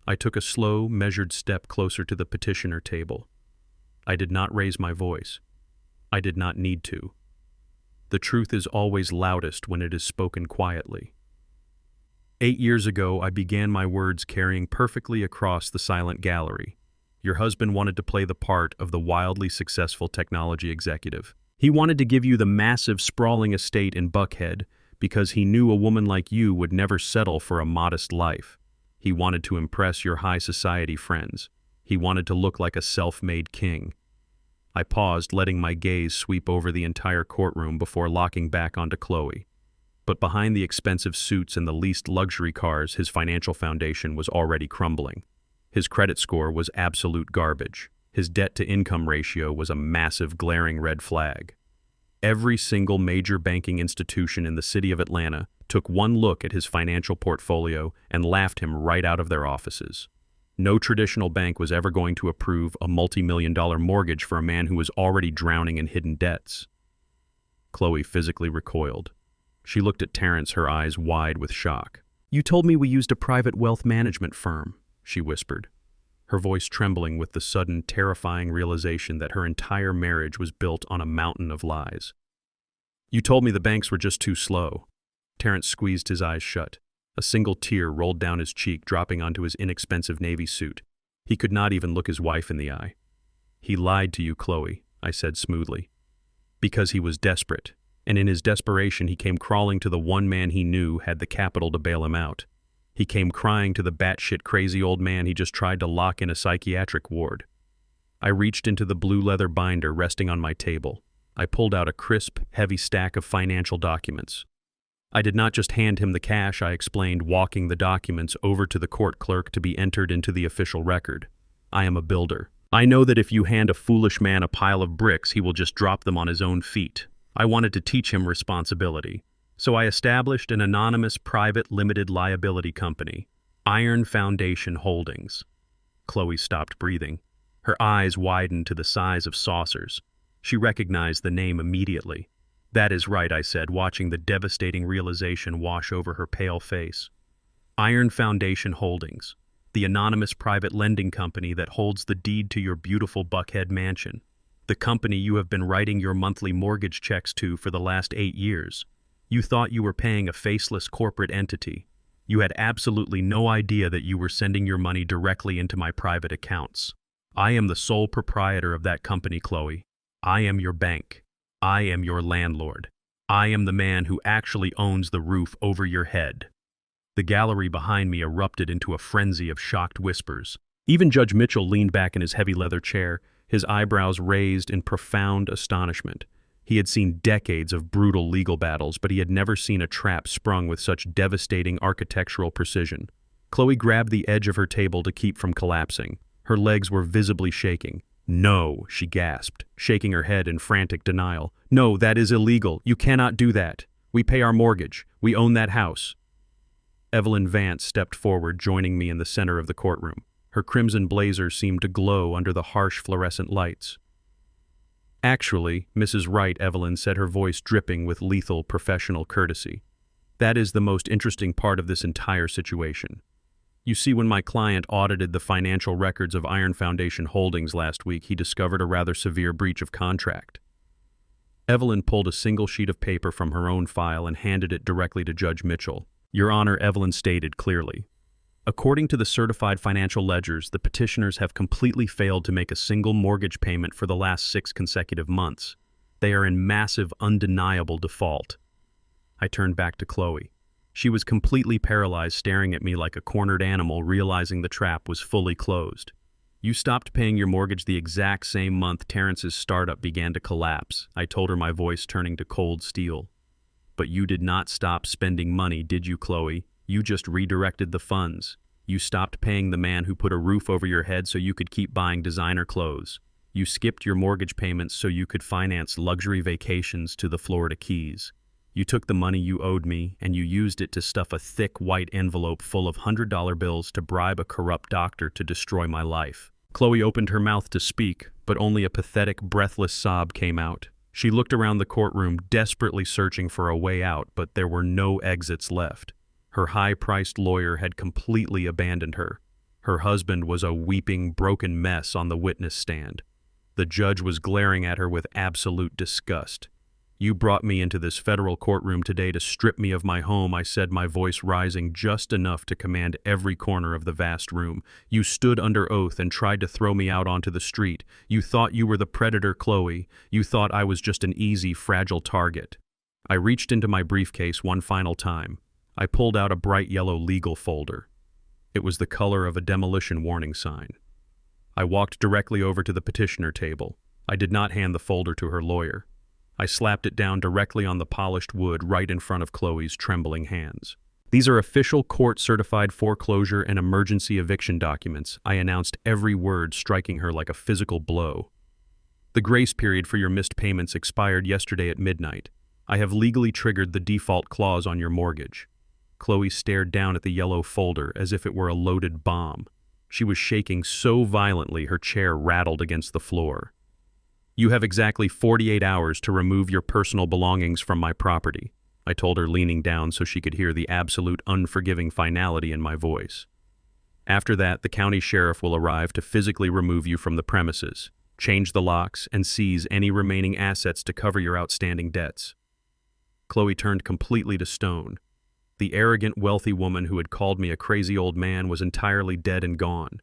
I took a slow, measured step closer to the petitioner table. I did not raise my voice. I did not need to. The truth is always loudest when it is spoken quietly. 8 years ago, I began my words carrying perfectly across the silent gallery. Your husband wanted to play the part of the wildly successful technology executive. He wanted to give you the massive, sprawling estate in Buckhead because he knew a woman like you would never settle for a modest life. He wanted to impress your high society friends. He wanted to look like a self-made king. I paused, letting my gaze sweep over the entire courtroom before locking back onto Chloe. But behind the expensive suits and the leased luxury cars, his financial foundation was already crumbling. His credit score was absolute garbage. His debt-to-income ratio was a massive, glaring red flag. Every single major banking institution in the city of Atlanta took one look at his financial portfolio and laughed him right out of their offices. No traditional bank was ever going to approve a multi-million-dollar mortgage for a man who was already drowning in hidden debts. Chloe physically recoiled. She looked at Terrence, her eyes wide with shock. "You told me we used a private wealth management firm," she whispered, her voice trembling with the sudden, terrifying realization that her entire marriage was built on a mountain of lies. "You told me the banks were just too slow." Terrence squeezed his eyes shut. A single tear rolled down his cheek, dropping onto his inexpensive navy suit. He could not even look his wife in the eye. "He lied to you, Chloe," I said smoothly. "Because he was desperate, and in his desperation he came crawling to the one man he knew had the capital to bail him out. He came crying to the batshit crazy old man he just tried to lock in a psychiatric ward." I reached into the blue leather binder resting on my table. I pulled out a crisp, heavy stack of financial documents. I did not just hand him the cash, I explained, walking the documents over to the court clerk to be entered into the official record. "I am a builder. I know that if you hand a foolish man a pile of bricks, he will just drop them on his own feet. I wanted to teach him responsibility. So I established an anonymous private limited liability company, Iron Foundation Holdings." Chloe stopped breathing. Her eyes widened to the size of saucers. She recognized the name immediately. "That is right," I said, watching the devastating realization wash over her pale face. "Iron Foundation Holdings, the anonymous private lending company that holds the deed to your beautiful Buckhead mansion. The company you have been writing your monthly mortgage checks to for the last 8 years. You thought you were paying a faceless corporate entity. You had absolutely no idea that you were sending your money directly into my private accounts. I am the sole proprietor of that company, Chloe. I am your bank. I am your landlord. I am the man who actually owns the roof over your head." The gallery behind me erupted into a frenzy of shocked whispers. Even Judge Mitchell leaned back in his heavy leather chair, his eyebrows raised in profound astonishment. He had seen decades of brutal legal battles, but he had never seen a trap sprung with such devastating architectural precision. Chloe grabbed the edge of her table to keep from collapsing. Her legs were visibly shaking. "No," she gasped, shaking her head in frantic denial. "No, that is illegal. You cannot do that. We pay our mortgage. We own that house." Evelyn Vance stepped forward, joining me in the center of the courtroom. Her crimson blazer seemed to glow under the harsh fluorescent lights. "Actually, Mrs. Wright," Evelyn said, her voice dripping with lethal professional courtesy, "that is the most interesting part of this entire situation. You see, when my client audited the financial records of Iron Foundation Holdings last week, he discovered a rather severe breach of contract." Evelyn pulled a single sheet of paper from her own file and handed it directly to Judge Mitchell. "Your Honor," Evelyn stated clearly, "according to the certified financial ledgers, the petitioners have completely failed to make a single mortgage payment for the last 6 consecutive months. They are in massive, undeniable default." I turned back to Chloe. She was completely paralyzed, staring at me like a cornered animal, realizing the trap was fully closed. "You stopped paying your mortgage the exact same month Terrence's startup began to collapse," I told her, my voice turning to cold steel. "But you did not stop spending money, did you, Chloe? You just redirected the funds. You stopped paying the man who put a roof over your head so you could keep buying designer clothes. You skipped your mortgage payments so you could finance luxury vacations to the Florida Keys. You took the money you owed me and you used it to stuff a thick white envelope full of $100 bills to bribe a corrupt doctor to destroy my life." Chloe opened her mouth to speak, but only a pathetic, breathless sob came out. She looked around the courtroom, desperately searching for a way out, but there were no exits left. Her high-priced lawyer had completely abandoned her. Her husband was a weeping, broken mess on the witness stand. The judge was glaring at her with absolute disgust. You brought me into this federal courtroom today to strip me of my home, I said, my voice rising just enough to command every corner of the vast room. You stood under oath and tried to throw me out onto the street. You thought you were the predator, Chloe. You thought I was just an easy, fragile target. I reached into my briefcase one final time. I pulled out a bright yellow legal folder. It was the color of a demolition warning sign. I walked directly over to the petitioner table. I did not hand the folder to her lawyer. I slapped it down directly on the polished wood right in front of Chloe's trembling hands. These are official court-certified foreclosure and emergency eviction documents. I announced every word, striking her like a physical blow. The grace period for your missed payments expired yesterday at midnight. I have legally triggered the default clause on your mortgage. Chloe stared down at the yellow folder as if it were a loaded bomb. She was shaking so violently her chair rattled against the floor. You have exactly 48 hours to remove your personal belongings from my property, I told her, leaning down so she could hear the absolute unforgiving finality in my voice. After that, the county sheriff will arrive to physically remove you from the premises, change the locks, and seize any remaining assets to cover your outstanding debts. Chloe turned completely to stone. The arrogant, wealthy woman who had called me a crazy old man was entirely dead and gone.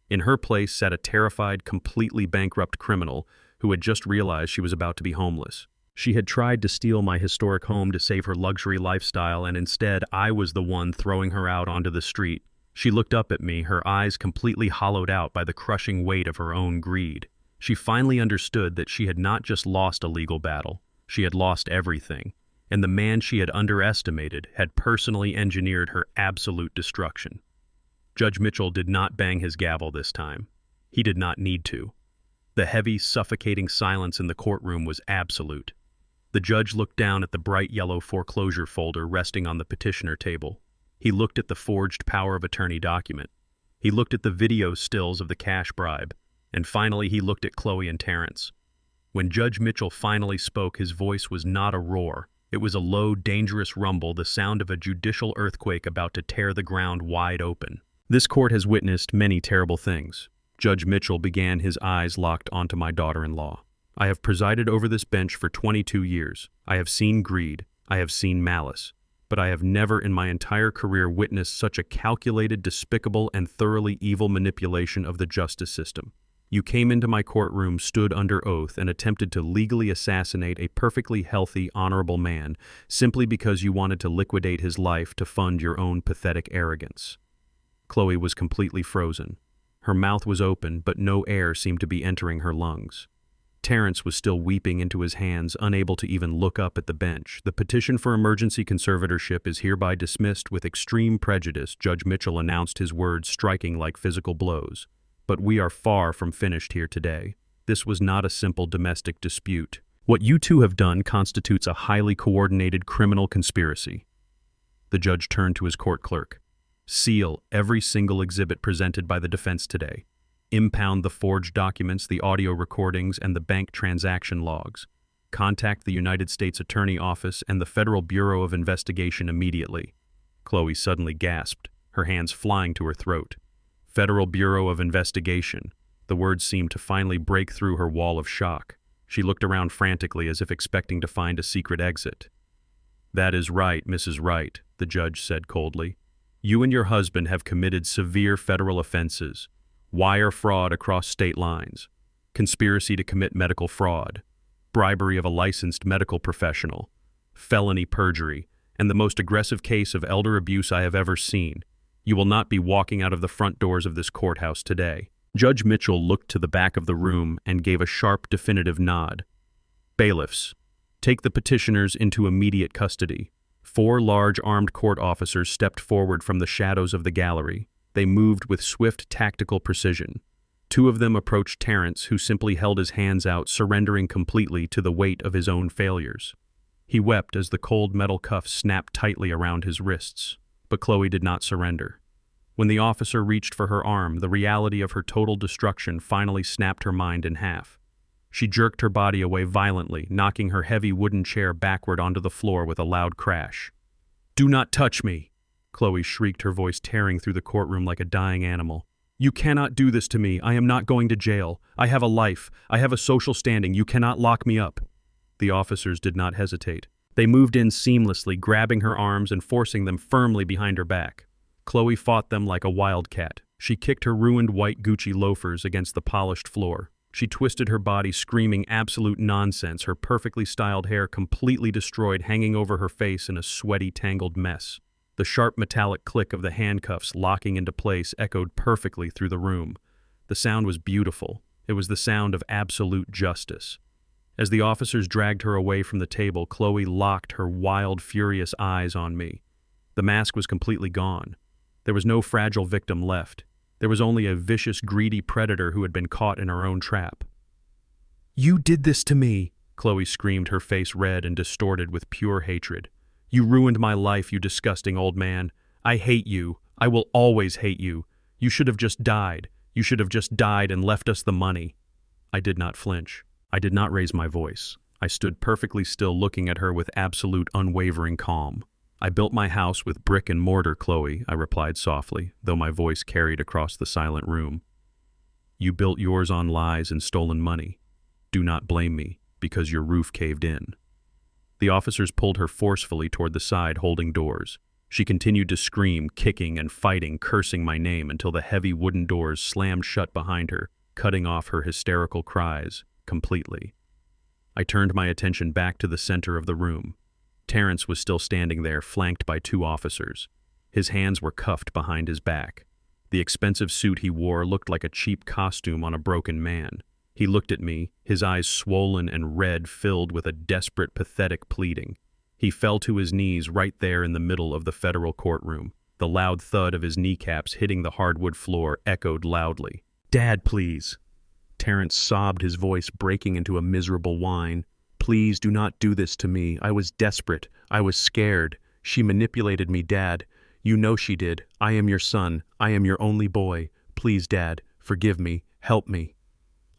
In her place sat a terrified, completely bankrupt criminal who had just realized she was about to be homeless. She had tried to steal my historic home to save her luxury lifestyle, and instead I was the one throwing her out onto the street. She looked up at me, her eyes completely hollowed out by the crushing weight of her own greed. She finally understood that she had not just lost a legal battle, she had lost everything, and the man she had underestimated had personally engineered her absolute destruction. Judge Mitchell did not bang his gavel this time. He did not need to. The heavy, suffocating silence in the courtroom was absolute. The judge looked down at the bright yellow foreclosure folder resting on the petitioner table. He looked at the forged power of attorney document. He looked at the video stills of the cash bribe. And finally, he looked at Chloe and Terrence. When Judge Mitchell finally spoke, his voice was not a roar. It was a low, dangerous rumble, the sound of a judicial earthquake about to tear the ground wide open. This court has witnessed many terrible things. Judge Mitchell began, his eyes locked onto my daughter-in-law. I have presided over this bench for 22 years. I have seen greed. I have seen malice. But I have never in my entire career witnessed such a calculated, despicable, and thoroughly evil manipulation of the justice system. You came into my courtroom, stood under oath, and attempted to legally assassinate a perfectly healthy, honorable man simply because you wanted to liquidate his life to fund your own pathetic arrogance. Chloe was completely frozen. Her mouth was open, but no air seemed to be entering her lungs. Terrence was still weeping into his hands, unable to even look up at the bench. The petition for emergency conservatorship is hereby dismissed with extreme prejudice, Judge Mitchell announced, his words striking like physical blows. But we are far from finished here today. This was not a simple domestic dispute. What you two have done constitutes a highly coordinated criminal conspiracy. The judge turned to his court clerk. Seal every single exhibit presented by the defense today. Impound the forged documents, the audio recordings, and the bank transaction logs. Contact the United States Attorney Office and the Federal Bureau of Investigation immediately. Chloe suddenly gasped, her hands flying to her throat. Federal Bureau of Investigation. The words seemed to finally break through her wall of shock. She looked around frantically as if expecting to find a secret exit. That is right, Mrs. Wright, the judge said coldly. You and your husband have committed severe federal offenses. Wire fraud across state lines. Conspiracy to commit medical fraud. Bribery of a licensed medical professional. Felony perjury. And the most aggressive case of elder abuse I have ever seen. You will not be walking out of the front doors of this courthouse today. Judge Mitchell looked to the back of the room and gave a sharp, definitive nod. Bailiffs, take the petitioners into immediate custody. 4 large armed court officers stepped forward from the shadows of the gallery. They moved with swift, tactical precision. 2 of them approached Terrence, who simply held his hands out, surrendering completely to the weight of his own failures. He wept as the cold metal cuffs snapped tightly around his wrists. But Chloe did not surrender. When the officer reached for her arm, the reality of her total destruction finally snapped her mind in half. She jerked her body away violently, knocking her heavy wooden chair backward onto the floor with a loud crash. "Do not touch me!" Chloe shrieked, her voice tearing through the courtroom like a dying animal. "You cannot do this to me. I am not going to jail. I have a life. I have a social standing. You cannot lock me up." The officers did not hesitate. They moved in seamlessly, grabbing her arms and forcing them firmly behind her back. Chloe fought them like a wildcat. She kicked her ruined white Gucci loafers against the polished floor. She twisted her body, screaming absolute nonsense, her perfectly styled hair completely destroyed, hanging over her face in a sweaty, tangled mess. The sharp metallic click of the handcuffs locking into place echoed perfectly through the room. The sound was beautiful. It was the sound of absolute justice. As the officers dragged her away from the table, Chloe locked her wild, furious eyes on me. The mask was completely gone. There was no fragile victim left. There was only a vicious, greedy predator who had been caught in her own trap. "You did this to me," Chloe screamed, her face red and distorted with pure hatred. "You ruined my life, you disgusting old man. I hate you. I will always hate you. You should have just died. You should have just died and left us the money." I did not flinch. I did not raise my voice. I stood perfectly still, looking at her with absolute, unwavering calm. "I built my house with brick and mortar, Chloe," I replied softly, though my voice carried across the silent room. "You built yours on lies and stolen money. Do not blame me, because your roof caved in." The officers pulled her forcefully toward the side, holding doors. She continued to scream, kicking and fighting, cursing my name until the heavy wooden doors slammed shut behind her, cutting off her hysterical cries completely. I turned my attention back to the center of the room. Terrence was still standing there, flanked by two officers. His hands were cuffed behind his back. The expensive suit he wore looked like a cheap costume on a broken man. He looked at me, his eyes swollen and red, filled with a desperate, pathetic pleading. He fell to his knees right there in the middle of the federal courtroom. The loud thud of his kneecaps hitting the hardwood floor echoed loudly. "Dad, please." Terrence sobbed, his voice breaking into a miserable whine. "Please do not do this to me. I was desperate. I was scared. She manipulated me, Dad. You know she did. I am your son. I am your only boy. Please, Dad, forgive me. Help me."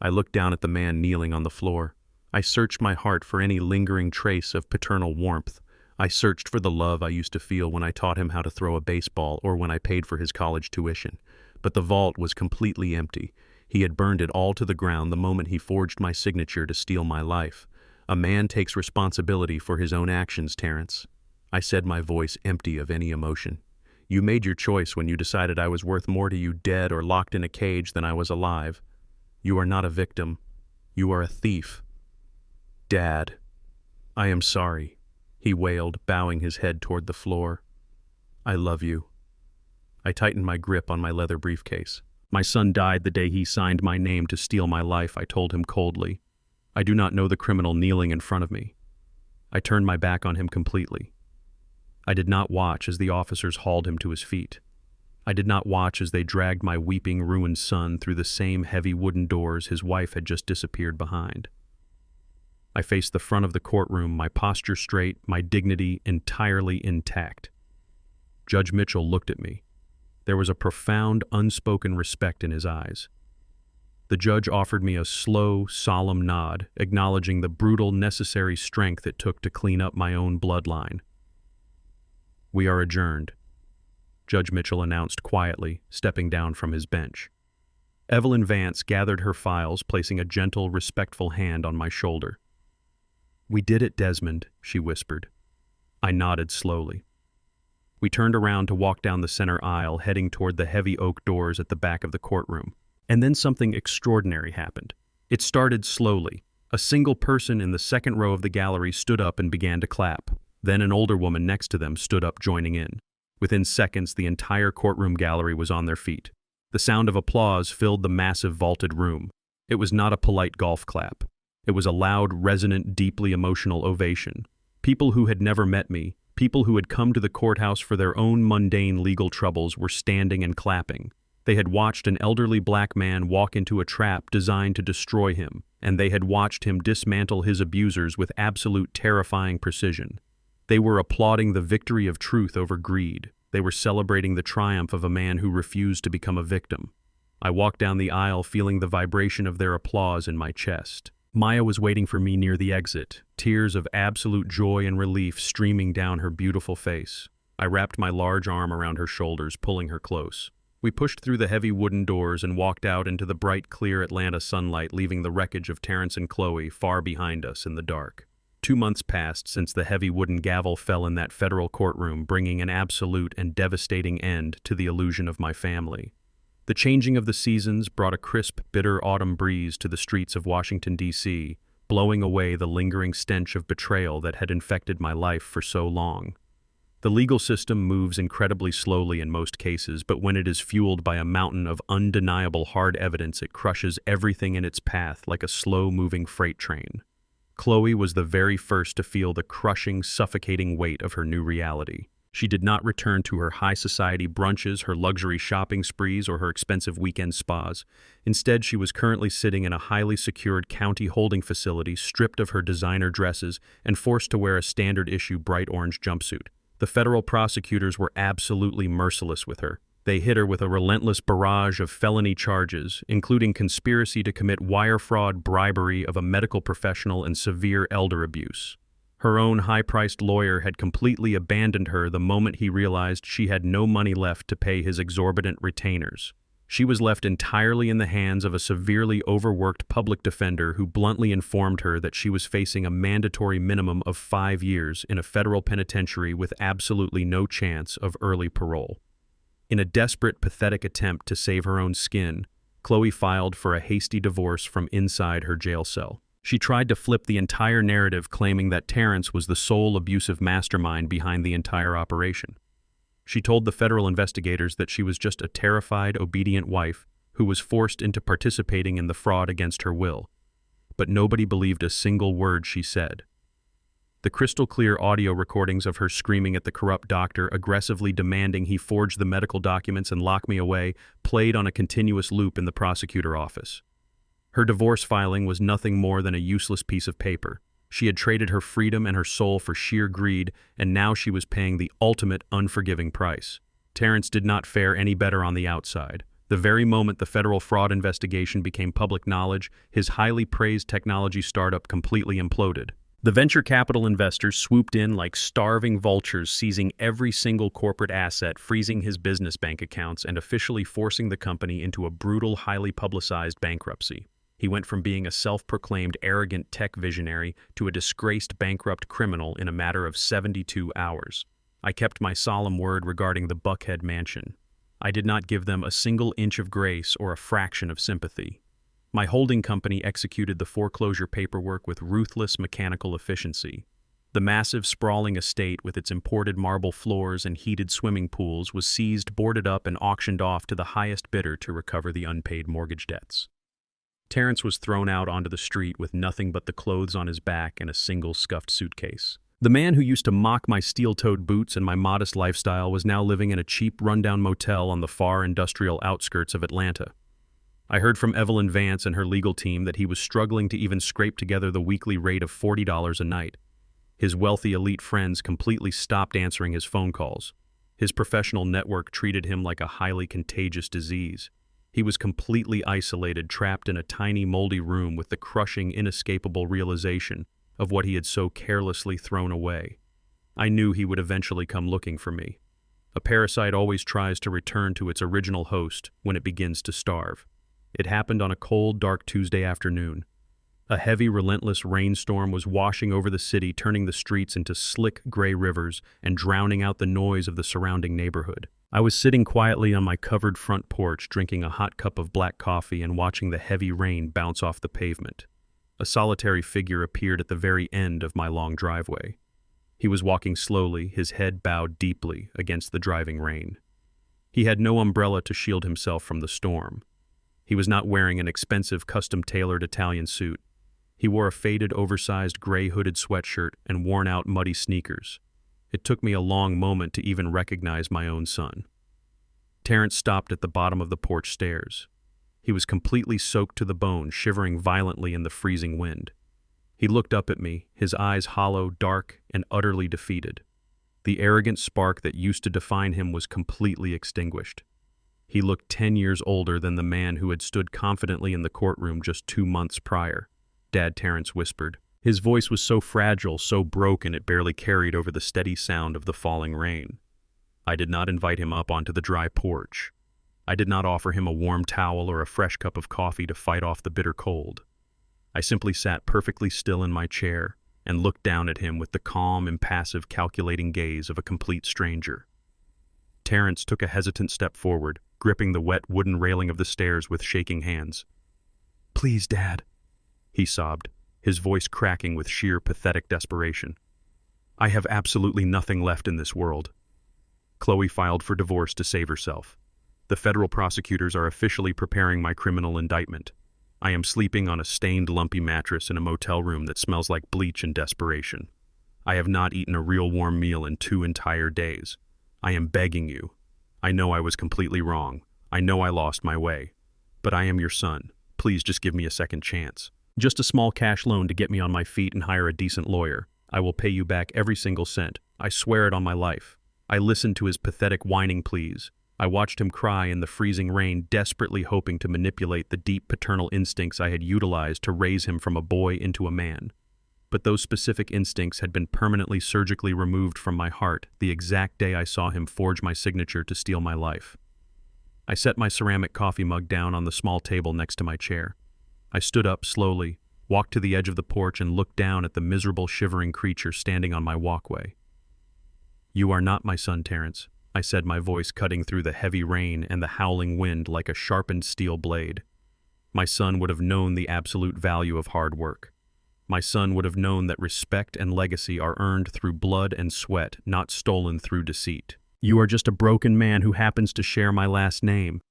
I looked down at the man kneeling on the floor. I searched my heart for any lingering trace of paternal warmth. I searched for the love I used to feel when I taught him how to throw a baseball or when I paid for his college tuition. But the vault was completely empty. He had burned it all to the ground the moment he forged my signature to steal my life. "A man takes responsibility for his own actions, Terrence." I said, my voice empty of any emotion. "You made your choice when you decided I was worth more to you dead or locked in a cage than I was alive. You are not a victim. You are a thief." "Dad, I am sorry," he wailed, bowing his head toward the floor. "I love you." I tightened my grip on my leather briefcase. "My son died the day he signed my name to steal my life," I told him coldly. "I do not know the criminal kneeling in front of me." I turned my back on him completely. I did not watch as the officers hauled him to his feet. I did not watch as they dragged my weeping, ruined son through the same heavy wooden doors his wife had just disappeared behind. I faced the front of the courtroom, my posture straight, my dignity entirely intact. Judge Mitchell looked at me. There was a profound, unspoken respect in his eyes. The judge offered me a slow, solemn nod, acknowledging the brutal, necessary strength it took to clean up my own bloodline. "We are adjourned," Judge Mitchell announced quietly, stepping down from his bench. Evelyn Vance gathered her files, placing a gentle, respectful hand on my shoulder. "We did it, Desmond," she whispered. I nodded slowly. We turned around to walk down the center aisle, heading toward the heavy oak doors at the back of the courtroom. And then something extraordinary happened. It started slowly. A single person in the second row of the gallery stood up and began to clap. Then an older woman next to them stood up, joining in. Within seconds, the entire courtroom gallery was on their feet. The sound of applause filled the massive vaulted room. It was not a polite golf clap. It was a loud, resonant, deeply emotional ovation. People who had never met me, people who had come to the courthouse for their own mundane legal troubles, were standing and clapping. They had watched an elderly black man walk into a trap designed to destroy him, and they had watched him dismantle his abusers with absolute terrifying precision. They were applauding the victory of truth over greed. They were celebrating the triumph of a man who refused to become a victim. I walked down the aisle, feeling the vibration of their applause in my chest. Maya was waiting for me near the exit, tears of absolute joy and relief streaming down her beautiful face. I wrapped my large arm around her shoulders, pulling her close. We pushed through the heavy wooden doors and walked out into the bright, clear Atlanta sunlight, leaving the wreckage of Terrence and Chloe far behind us in the dark. 2 months passed since the heavy wooden gavel fell in that federal courtroom, bringing an absolute and devastating end to the illusion of my family. The changing of the seasons brought a crisp, bitter autumn breeze to the streets of Washington, D.C., blowing away the lingering stench of betrayal that had infected my life for so long. The legal system moves incredibly slowly in most cases, but when it is fueled by a mountain of undeniable hard evidence, it crushes everything in its path like a slow-moving freight train. Chloe was the very first to feel the crushing, suffocating weight of her new reality. She did not return to her high society brunches, her luxury shopping sprees, or her expensive weekend spas. Instead, she was currently sitting in a highly secured county holding facility, stripped of her designer dresses and forced to wear a standard-issue bright orange jumpsuit. The federal prosecutors were absolutely merciless with her. They hit her with a relentless barrage of felony charges, including conspiracy to commit wire fraud, bribery of a medical professional, and severe elder abuse. Her own high-priced lawyer had completely abandoned her the moment he realized she had no money left to pay his exorbitant retainers. She was left entirely in the hands of a severely overworked public defender who bluntly informed her that she was facing a mandatory minimum of 5 years in a federal penitentiary with absolutely no chance of early parole. In a desperate, pathetic attempt to save her own skin, Chloe filed for a hasty divorce from inside her jail cell. She tried to flip the entire narrative, claiming that Terrence was the sole abusive mastermind behind the entire operation. She told the federal investigators that she was just a terrified, obedient wife who was forced into participating in the fraud against her will. But nobody believed a single word she said. The crystal-clear audio recordings of her screaming at the corrupt doctor, aggressively demanding he forge the medical documents and lock me away, played on a continuous loop in the prosecutor office. Her divorce filing was nothing more than a useless piece of paper. She had traded her freedom and her soul for sheer greed, and now she was paying the ultimate unforgiving price. Terrence did not fare any better on the outside. The very moment the federal fraud investigation became public knowledge, his highly praised technology startup completely imploded. The venture capital investors swooped in like starving vultures, seizing every single corporate asset, freezing his business bank accounts, and officially forcing the company into a brutal, highly publicized bankruptcy. He went from being a self-proclaimed arrogant tech visionary to a disgraced bankrupt criminal in a matter of 72 hours. I kept my solemn word regarding the Buckhead mansion. I did not give them a single inch of grace or a fraction of sympathy. My holding company executed the foreclosure paperwork with ruthless mechanical efficiency. The massive, sprawling estate with its imported marble floors and heated swimming pools was seized, boarded up, and auctioned off to the highest bidder to recover the unpaid mortgage debts. Terrence was thrown out onto the street with nothing but the clothes on his back and a single scuffed suitcase. The man who used to mock my steel-toed boots and my modest lifestyle was now living in a cheap, rundown motel on the far industrial outskirts of Atlanta. I heard from Evelyn Vance and her legal team that he was struggling to even scrape together the weekly rate of $40 a night. His wealthy elite friends completely stopped answering his phone calls. His professional network treated him like a highly contagious disease. He was completely isolated, trapped in a tiny, moldy room with the crushing, inescapable realization of what he had so carelessly thrown away. I knew he would eventually come looking for me. A parasite always tries to return to its original host when it begins to starve. It happened on a cold, dark Tuesday afternoon. A heavy, relentless rainstorm was washing over the city, turning the streets into slick, gray rivers and drowning out the noise of the surrounding neighborhood. I was sitting quietly on my covered front porch, drinking a hot cup of black coffee and watching the heavy rain bounce off the pavement. A solitary figure appeared at the very end of my long driveway. He was walking slowly, his head bowed deeply against the driving rain. He had no umbrella to shield himself from the storm. He was not wearing an expensive, custom-tailored Italian suit. He wore a faded, oversized, gray-hooded sweatshirt and worn-out, muddy sneakers. It took me a long moment to even recognize my own son. Terrence stopped at the bottom of the porch stairs. He was completely soaked to the bone, shivering violently in the freezing wind. He looked up at me, his eyes hollow, dark, and utterly defeated. The arrogant spark that used to define him was completely extinguished. He looked 10 years older than the man who had stood confidently in the courtroom just 2 months prior. Dad, Terrence whispered. His voice was so fragile, so broken it barely carried over the steady sound of the falling rain. I did not invite him up onto the dry porch. I did not offer him a warm towel or a fresh cup of coffee to fight off the bitter cold. I simply sat perfectly still in my chair, and looked down at him with the calm, impassive, calculating gaze of a complete stranger. Terrence took a hesitant step forward, gripping the wet wooden railing of the stairs with shaking hands. "Please, Dad," he sobbed, his voice cracking with sheer pathetic desperation. "I have absolutely nothing left in this world." Chloe filed for divorce to save herself. "The federal prosecutors are officially preparing my criminal indictment. I am sleeping on a stained, lumpy mattress in a motel room that smells like bleach and desperation. I have not eaten a real warm meal in 2 entire days. I am begging you. I know I was completely wrong. I know I lost my way. But I am your son. Please just give me a second chance. Just a small cash loan to get me on my feet and hire a decent lawyer. I will pay you back every single cent. I swear it on my life." I listened to his pathetic whining pleas. I watched him cry in the freezing rain, desperately hoping to manipulate the deep paternal instincts I had utilized to raise him from a boy into a man. But those specific instincts had been permanently surgically removed from my heart the exact day I saw him forge my signature to steal my life. I set my ceramic coffee mug down on the small table next to my chair. I stood up slowly, walked to the edge of the porch, and looked down at the miserable, shivering creature standing on my walkway. "You are not my son, Terrence," I said, my voice cutting through the heavy rain and the howling wind like a sharpened steel blade. My son would have known the absolute value of hard work. My son would have known that respect and legacy are earned through blood and sweat, not stolen through deceit. "You are just a broken man who happens to share my last name.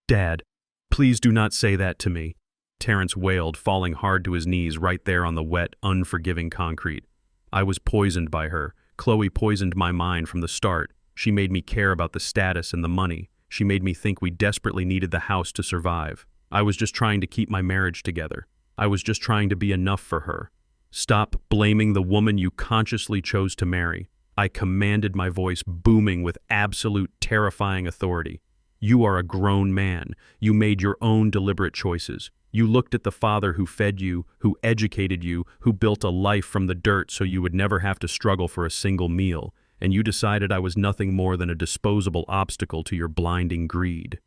Dad, please do not say that to me," Terrence wailed, falling hard to his knees right there on the wet, unforgiving concrete. "I was poisoned by her. Chloe poisoned my mind from the start. She made me care about the status and the money. She made me think we desperately needed the house to survive. I was just trying to keep my marriage together. I was just trying to be enough for her. Stop blaming the woman you consciously chose to marry." I commanded, my voice booming with absolute terrifying authority. "You are a grown man. You made your own deliberate choices. You looked at the father who fed you, who educated you, who built a life from the dirt so you would never have to struggle for a single meal, and you decided I was nothing more than a disposable obstacle to your blinding greed."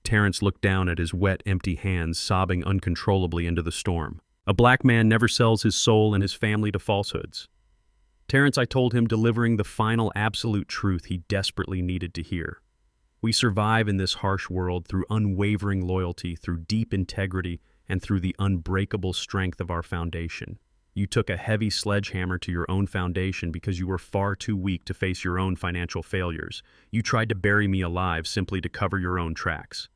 Terrence looked down at his wet, empty hands, sobbing uncontrollably into the storm. "A black man never sells his soul and his family to falsehoods." "Terrence," I told him, delivering the final absolute truth he desperately needed to hear. "We survive in this harsh world through unwavering loyalty, through deep integrity, and through the unbreakable strength of our foundation. You took a heavy sledgehammer to your own foundation because you were far too weak to face your own financial failures. You tried to bury me alive simply to cover your own tracks."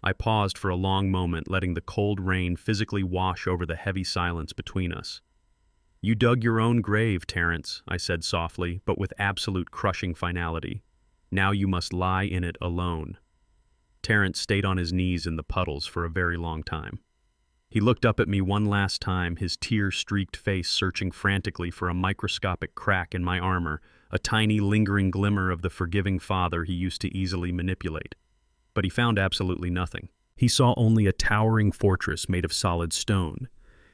I paused for a long moment, letting the cold rain physically wash over the heavy silence between us. "You dug your own grave, Terrence," I said softly, but with absolute crushing finality. "Now you must lie in it alone." Terrence stayed on his knees in the puddles for a very long time. He looked up at me one last time, his tear-streaked face searching frantically for a microscopic crack in my armor, a tiny lingering glimmer of the forgiving father he used to easily manipulate. But he found absolutely nothing. He saw only a towering fortress made of solid stone.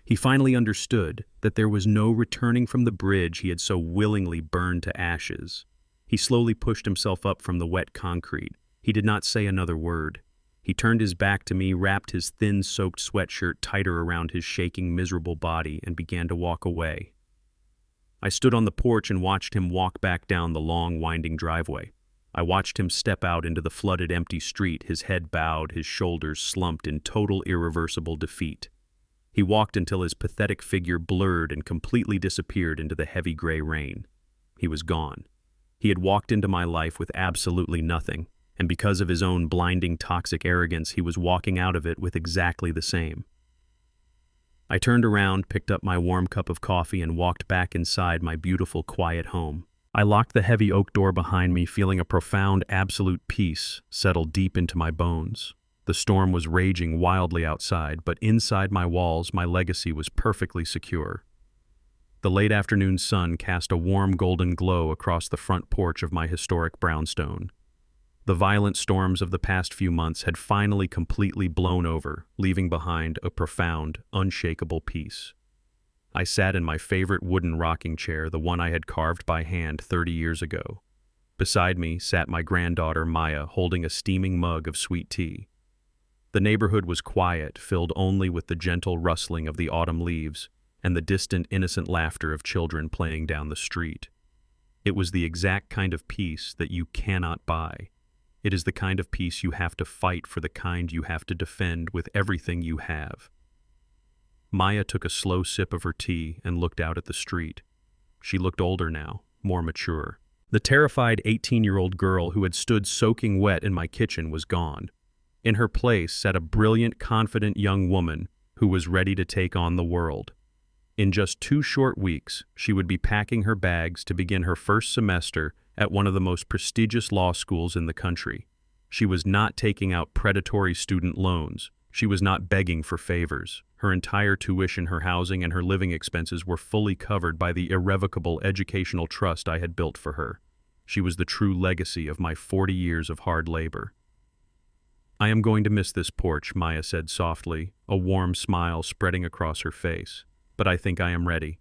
He finally understood that there was no returning from the bridge he had so willingly burned to ashes. He slowly pushed himself up from the wet concrete. He did not say another word. He turned his back to me, wrapped his thin, soaked sweatshirt tighter around his shaking, miserable body, and began to walk away. I stood on the porch and watched him walk back down the long, winding driveway. I watched him step out into the flooded, empty street, his head bowed, his shoulders slumped in total, irreversible defeat. He walked until his pathetic figure blurred and completely disappeared into the heavy gray rain. He was gone. He had walked into my life with absolutely nothing, and because of his own blinding, toxic arrogance, he was walking out of it with exactly the same. I turned around, picked up my warm cup of coffee, and walked back inside my beautiful, quiet home. I locked the heavy oak door behind me, feeling a profound, absolute peace settle deep into my bones. The storm was raging wildly outside, but inside my walls, my legacy was perfectly secure. The late afternoon sun cast a warm golden glow across the front porch of my historic brownstone. The violent storms of the past few months had finally completely blown over, leaving behind a profound, unshakable peace. I sat in my favorite wooden rocking chair, the one I had carved by hand 30 years ago. Beside me sat my granddaughter Maya, holding a steaming mug of sweet tea. The neighborhood was quiet, filled only with the gentle rustling of the autumn leaves, and the distant, innocent laughter of children playing down the street. It was the exact kind of peace that you cannot buy. It is the kind of peace you have to fight for, the kind you have to defend with everything you have. Maya took a slow sip of her tea and looked out at the street. She looked older now, more mature. The terrified 18-year-old girl who had stood soaking wet in my kitchen was gone. In her place sat a brilliant, confident young woman who was ready to take on the world. In just 2 short weeks, she would be packing her bags to begin her first semester at one of the most prestigious law schools in the country. She was not taking out predatory student loans. She was not begging for favors. Her entire tuition, her housing, and her living expenses were fully covered by the irrevocable educational trust I had built for her. She was the true legacy of my 40 years of hard labor. "I am going to miss this porch," Maya said softly, a warm smile spreading across her face. "But I think I am ready.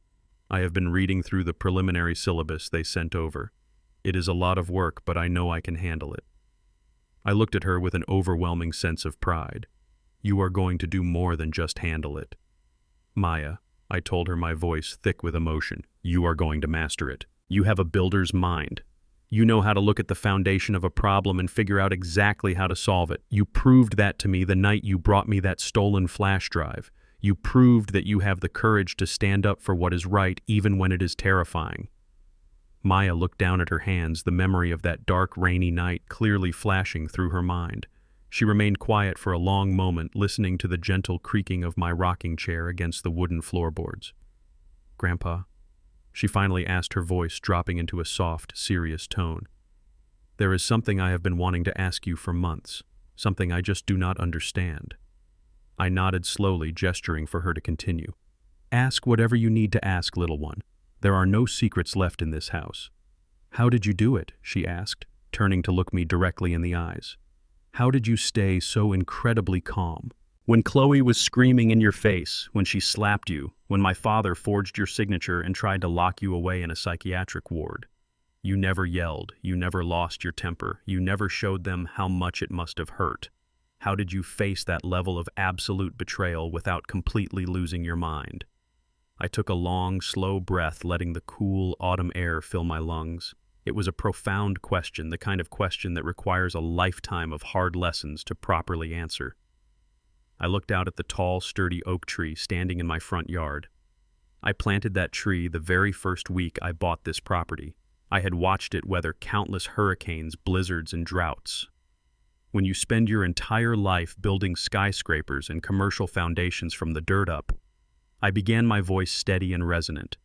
I have been reading through the preliminary syllabus they sent over. It is a lot of work, but I know I can handle it." I looked at her with an overwhelming sense of pride. "You are going to do more than just handle it." "Maya," I told her, my voice thick with emotion, "you are going to master it. You have a builder's mind. You know how to look at the foundation of a problem and figure out exactly how to solve it. You proved that to me the night you brought me that stolen flash drive. You proved that you have the courage to stand up for what is right even when it is terrifying." Maya looked down at her hands, the memory of that dark, rainy night clearly flashing through her mind. She remained quiet for a long moment, listening to the gentle creaking of my rocking chair against the wooden floorboards. "Grandpa," she finally asked, her voice dropping into a soft, serious tone. "There is something I have been wanting to ask you for months, something I just do not understand." I nodded slowly, gesturing for her to continue. "Ask whatever you need to ask, little one. There are no secrets left in this house." "How did you do it?" she asked, turning to look me directly in the eyes. "How did you stay so incredibly calm? When Chloe was screaming in your face, when she slapped you, when my father forged your signature and tried to lock you away in a psychiatric ward. You never yelled, you never lost your temper, you never showed them how much it must have hurt. How did you face that level of absolute betrayal without completely losing your mind?" I took a long, slow breath, letting the cool autumn air fill my lungs. It was a profound question, the kind of question that requires a lifetime of hard lessons to properly answer. I looked out at the tall, sturdy oak tree standing in my front yard. I planted that tree the very first week I bought this property. I had watched it weather countless hurricanes, blizzards, and droughts. When you spend your entire life building skyscrapers and commercial foundations from the dirt up, I began, my voice steady and resonant.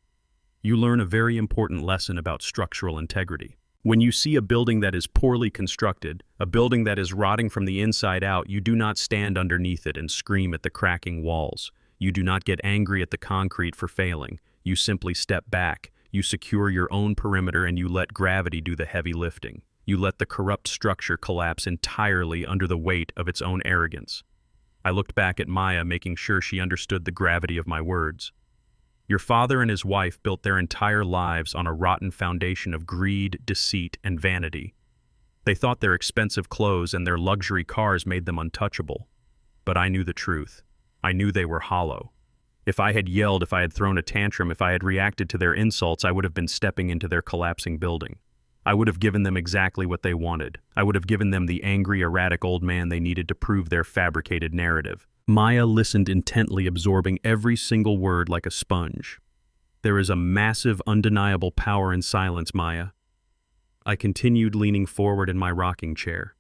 You learn a very important lesson about structural integrity. When you see a building that is poorly constructed, a building that is rotting from the inside out, you do not stand underneath it and scream at the cracking walls. You do not get angry at the concrete for failing. You simply step back, you secure your own perimeter, and you let gravity do the heavy lifting. You let the corrupt structure collapse entirely under the weight of its own arrogance. I looked back at Maya, making sure she understood the gravity of my words. Your father and his wife built their entire lives on a rotten foundation of greed, deceit, and vanity. They thought their expensive clothes and their luxury cars made them untouchable. But I knew the truth. I knew they were hollow. If I had yelled, if I had thrown a tantrum, if I had reacted to their insults, I would have been stepping into their collapsing building. I would have given them exactly what they wanted. I would have given them the angry, erratic old man they needed to prove their fabricated narrative. Maya listened intently, absorbing every single word like a sponge. "There is a massive, undeniable power in silence, Maya." I continued, leaning forward in my rocking chair.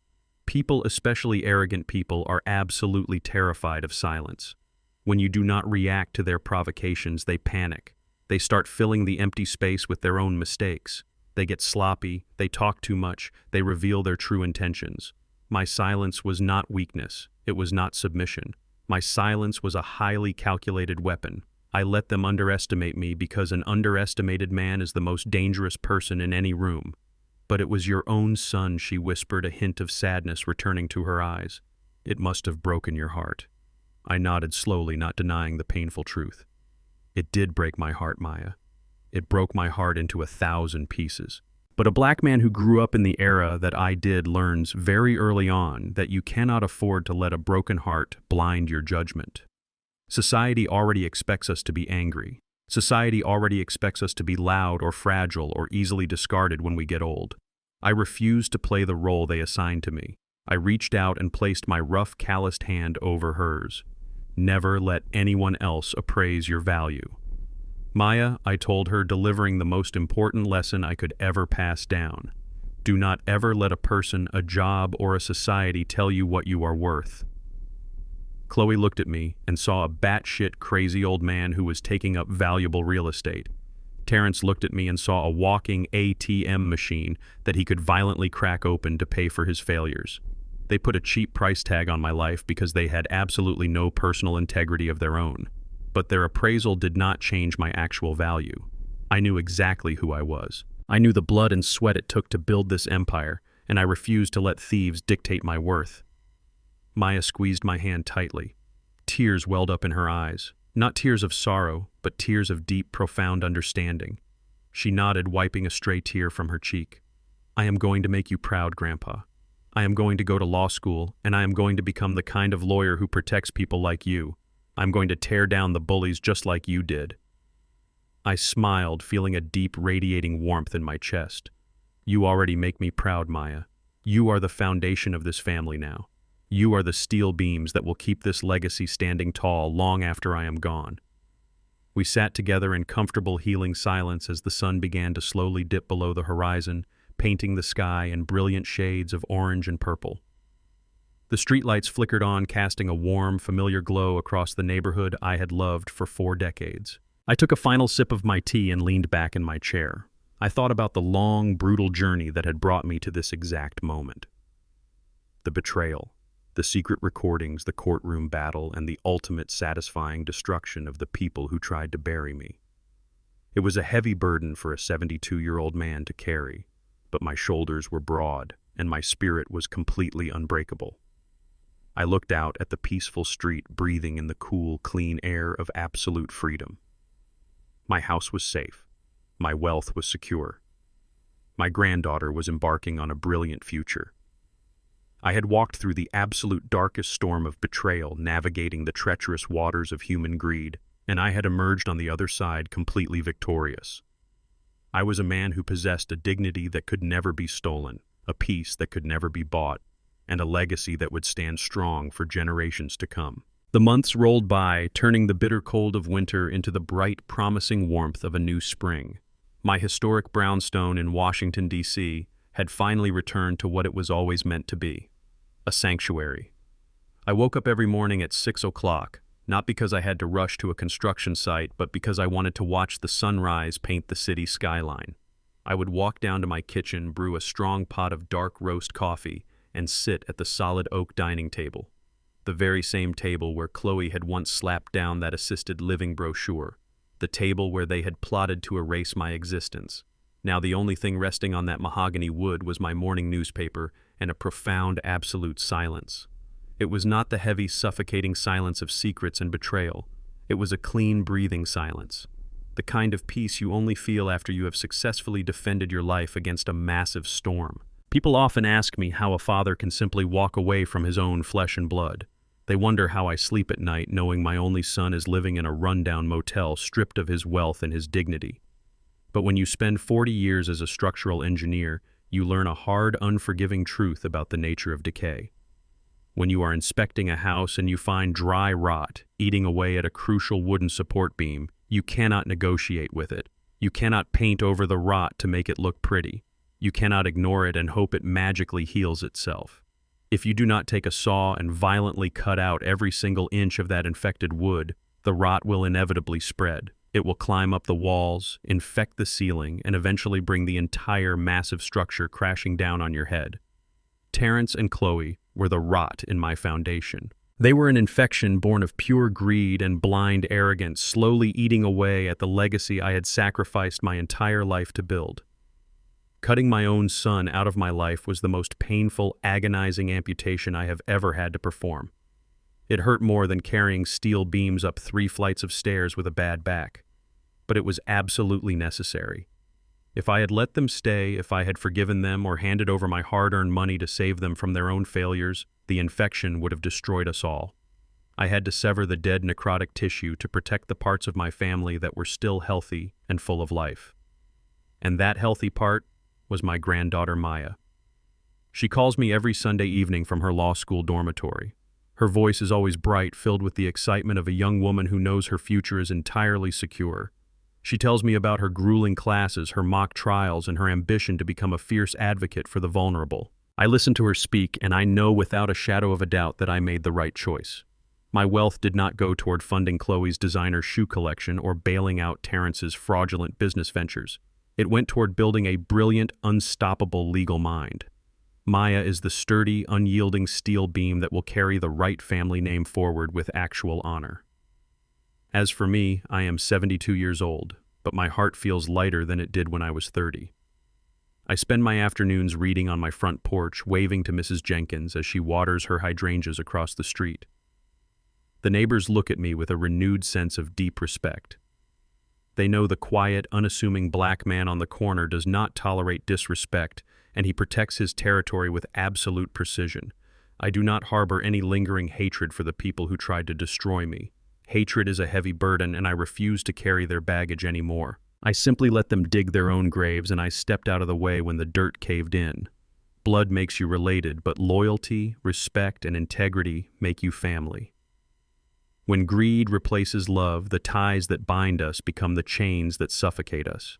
People, especially arrogant people, are absolutely terrified of silence. When you do not react to their provocations, they panic. They start filling the empty space with their own mistakes. They get sloppy, they talk too much, they reveal their true intentions. My silence was not weakness, it was not submission. My silence was a highly calculated weapon. I let them underestimate me because an underestimated man is the most dangerous person in any room. "But it was your own son," she whispered, a hint of sadness returning to her eyes. "It must have broken your heart." I nodded slowly, not denying the painful truth. "It did break my heart, Maya. It broke my heart into 1,000 pieces. But a black man who grew up in the era that I did learns very early on that you cannot afford to let a broken heart blind your judgment. Society already expects us to be angry. Society already expects us to be loud or fragile or easily discarded when we get old. I refused to play the role they assigned to me. I reached out and placed my rough, calloused hand over hers. Never let anyone else appraise your value. Maya, I told her, delivering the most important lesson I could ever pass down. Do not ever let a person, a job, or a society tell you what you are worth. Chloe looked at me and saw a batshit crazy old man who was taking up valuable real estate. Terrence looked at me and saw a walking ATM machine that he could violently crack open to pay for his failures. They put a cheap price tag on my life because they had absolutely no personal integrity of their own. But their appraisal did not change my actual value. I knew exactly who I was. I knew the blood and sweat it took to build this empire, and I refused to let thieves dictate my worth. Maya squeezed my hand tightly. Tears welled up in her eyes. Not tears of sorrow, but tears of deep, profound understanding. She nodded, wiping a stray tear from her cheek. I am going to make you proud, Grandpa. I am going to go to law school, and I am going to become the kind of lawyer who protects people like you. I'm going to tear down the bullies just like you did. I smiled, feeling a deep, radiating warmth in my chest. You already make me proud, Maya. You are the foundation of this family now. You are the steel beams that will keep this legacy standing tall long after I am gone. We sat together in comfortable, healing silence as the sun began to slowly dip below the horizon, painting the sky in brilliant shades of orange and purple. The streetlights flickered on, casting a warm, familiar glow across the neighborhood I had loved for 4 decades. I took a final sip of my tea and leaned back in my chair. I thought about the long, brutal journey that had brought me to this exact moment. The betrayal, the secret recordings, the courtroom battle, and the ultimate satisfying destruction of the people who tried to bury me. It was a heavy burden for a 72-year-old man to carry, but my shoulders were broad, and my spirit was completely unbreakable. I looked out at the peaceful street, breathing in the cool, clean air of absolute freedom. My house was safe. My wealth was secure. My granddaughter was embarking on a brilliant future. I had walked through the absolute darkest storm of betrayal, navigating the treacherous waters of human greed, and I had emerged on the other side completely victorious. I was a man who possessed a dignity that could never be stolen, a peace that could never be bought, and a legacy that would stand strong for generations to come. The months rolled by, turning the bitter cold of winter into the bright, promising warmth of a new spring. My historic brownstone in Washington, D.C., had finally returned to what it was always meant to be, a sanctuary. I woke up every morning at 6 o'clock, not because I had to rush to a construction site, but because I wanted to watch the sunrise paint the city skyline. I would walk down to my kitchen, brew a strong pot of dark roast coffee, and sit at the solid oak dining table, the very same table where Chloe had once slapped down that assisted living brochure, the table where they had plotted to erase my existence. Now the only thing resting on that mahogany wood was my morning newspaper and a profound, absolute silence. It was not the heavy, suffocating silence of secrets and betrayal. It was a clean, breathing silence, the kind of peace you only feel after you have successfully defended your life against a massive storm. People often ask me how a father can simply walk away from his own flesh and blood. They wonder how I sleep at night knowing my only son is living in a rundown motel stripped of his wealth and his dignity. But when you spend 40 years as a structural engineer, you learn a hard, unforgiving truth about the nature of decay. When you are inspecting a house and you find dry rot eating away at a crucial wooden support beam, you cannot negotiate with it. You cannot paint over the rot to make it look pretty. You cannot ignore it and hope it magically heals itself. If you do not take a saw and violently cut out every single inch of that infected wood, the rot will inevitably spread. It will climb up the walls, infect the ceiling, and eventually bring the entire massive structure crashing down on your head. Terrence and Chloe were the rot in my foundation. They were an infection born of pure greed and blind arrogance, slowly eating away at the legacy I had sacrificed my entire life to build. Cutting my own son out of my life was the most painful, agonizing amputation I have ever had to perform. It hurt more than carrying steel beams up 3 flights of stairs with a bad back. But it was absolutely necessary. If I had let them stay, if I had forgiven them or handed over my hard-earned money to save them from their own failures, the infection would have destroyed us all. I had to sever the dead necrotic tissue to protect the parts of my family that were still healthy and full of life. And that healthy part was my granddaughter Maya. She calls me every Sunday evening from her law school dormitory. Her voice is always bright, filled with the excitement of a young woman who knows her future is entirely secure. She tells me about her grueling classes, her mock trials, and her ambition to become a fierce advocate for the vulnerable. I listen to her speak, and I know without a shadow of a doubt that I made the right choice. My wealth did not go toward funding Chloe's designer shoe collection or bailing out Terrence's fraudulent business ventures. It went toward building a brilliant, unstoppable legal mind. Maya is the sturdy, unyielding steel beam that will carry the Wright family name forward with actual honor. As for me, I am 72 years old, but my heart feels lighter than it did when I was 30. I spend my afternoons reading on my front porch, waving to Mrs. Jenkins as she waters her hydrangeas across the street. The neighbors look at me with a renewed sense of deep respect. They know the quiet, unassuming black man on the corner does not tolerate disrespect, and he protects his territory with absolute precision. I do not harbor any lingering hatred for the people who tried to destroy me. Hatred is a heavy burden, and I refuse to carry their baggage anymore. I simply let them dig their own graves, and I stepped out of the way when the dirt caved in. Blood makes you related, but loyalty, respect, and integrity make you family. When greed replaces love, the ties that bind us become the chains that suffocate us.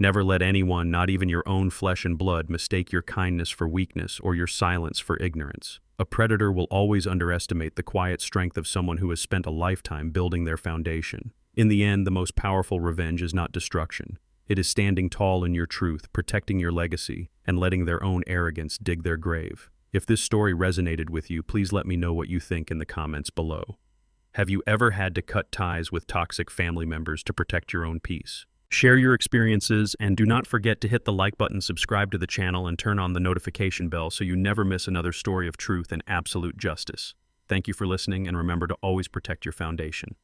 Never let anyone, not even your own flesh and blood, mistake your kindness for weakness or your silence for ignorance. A predator will always underestimate the quiet strength of someone who has spent a lifetime building their foundation. In the end, the most powerful revenge is not destruction. It is standing tall in your truth, protecting your legacy, and letting their own arrogance dig their grave. If this story resonated with you, please let me know what you think in the comments below. Have you ever had to cut ties with toxic family members to protect your own peace? Share your experiences, and do not forget to hit the like button, subscribe to the channel, and turn on the notification bell so you never miss another story of truth and absolute justice. Thank you for listening, and remember to always protect your foundation.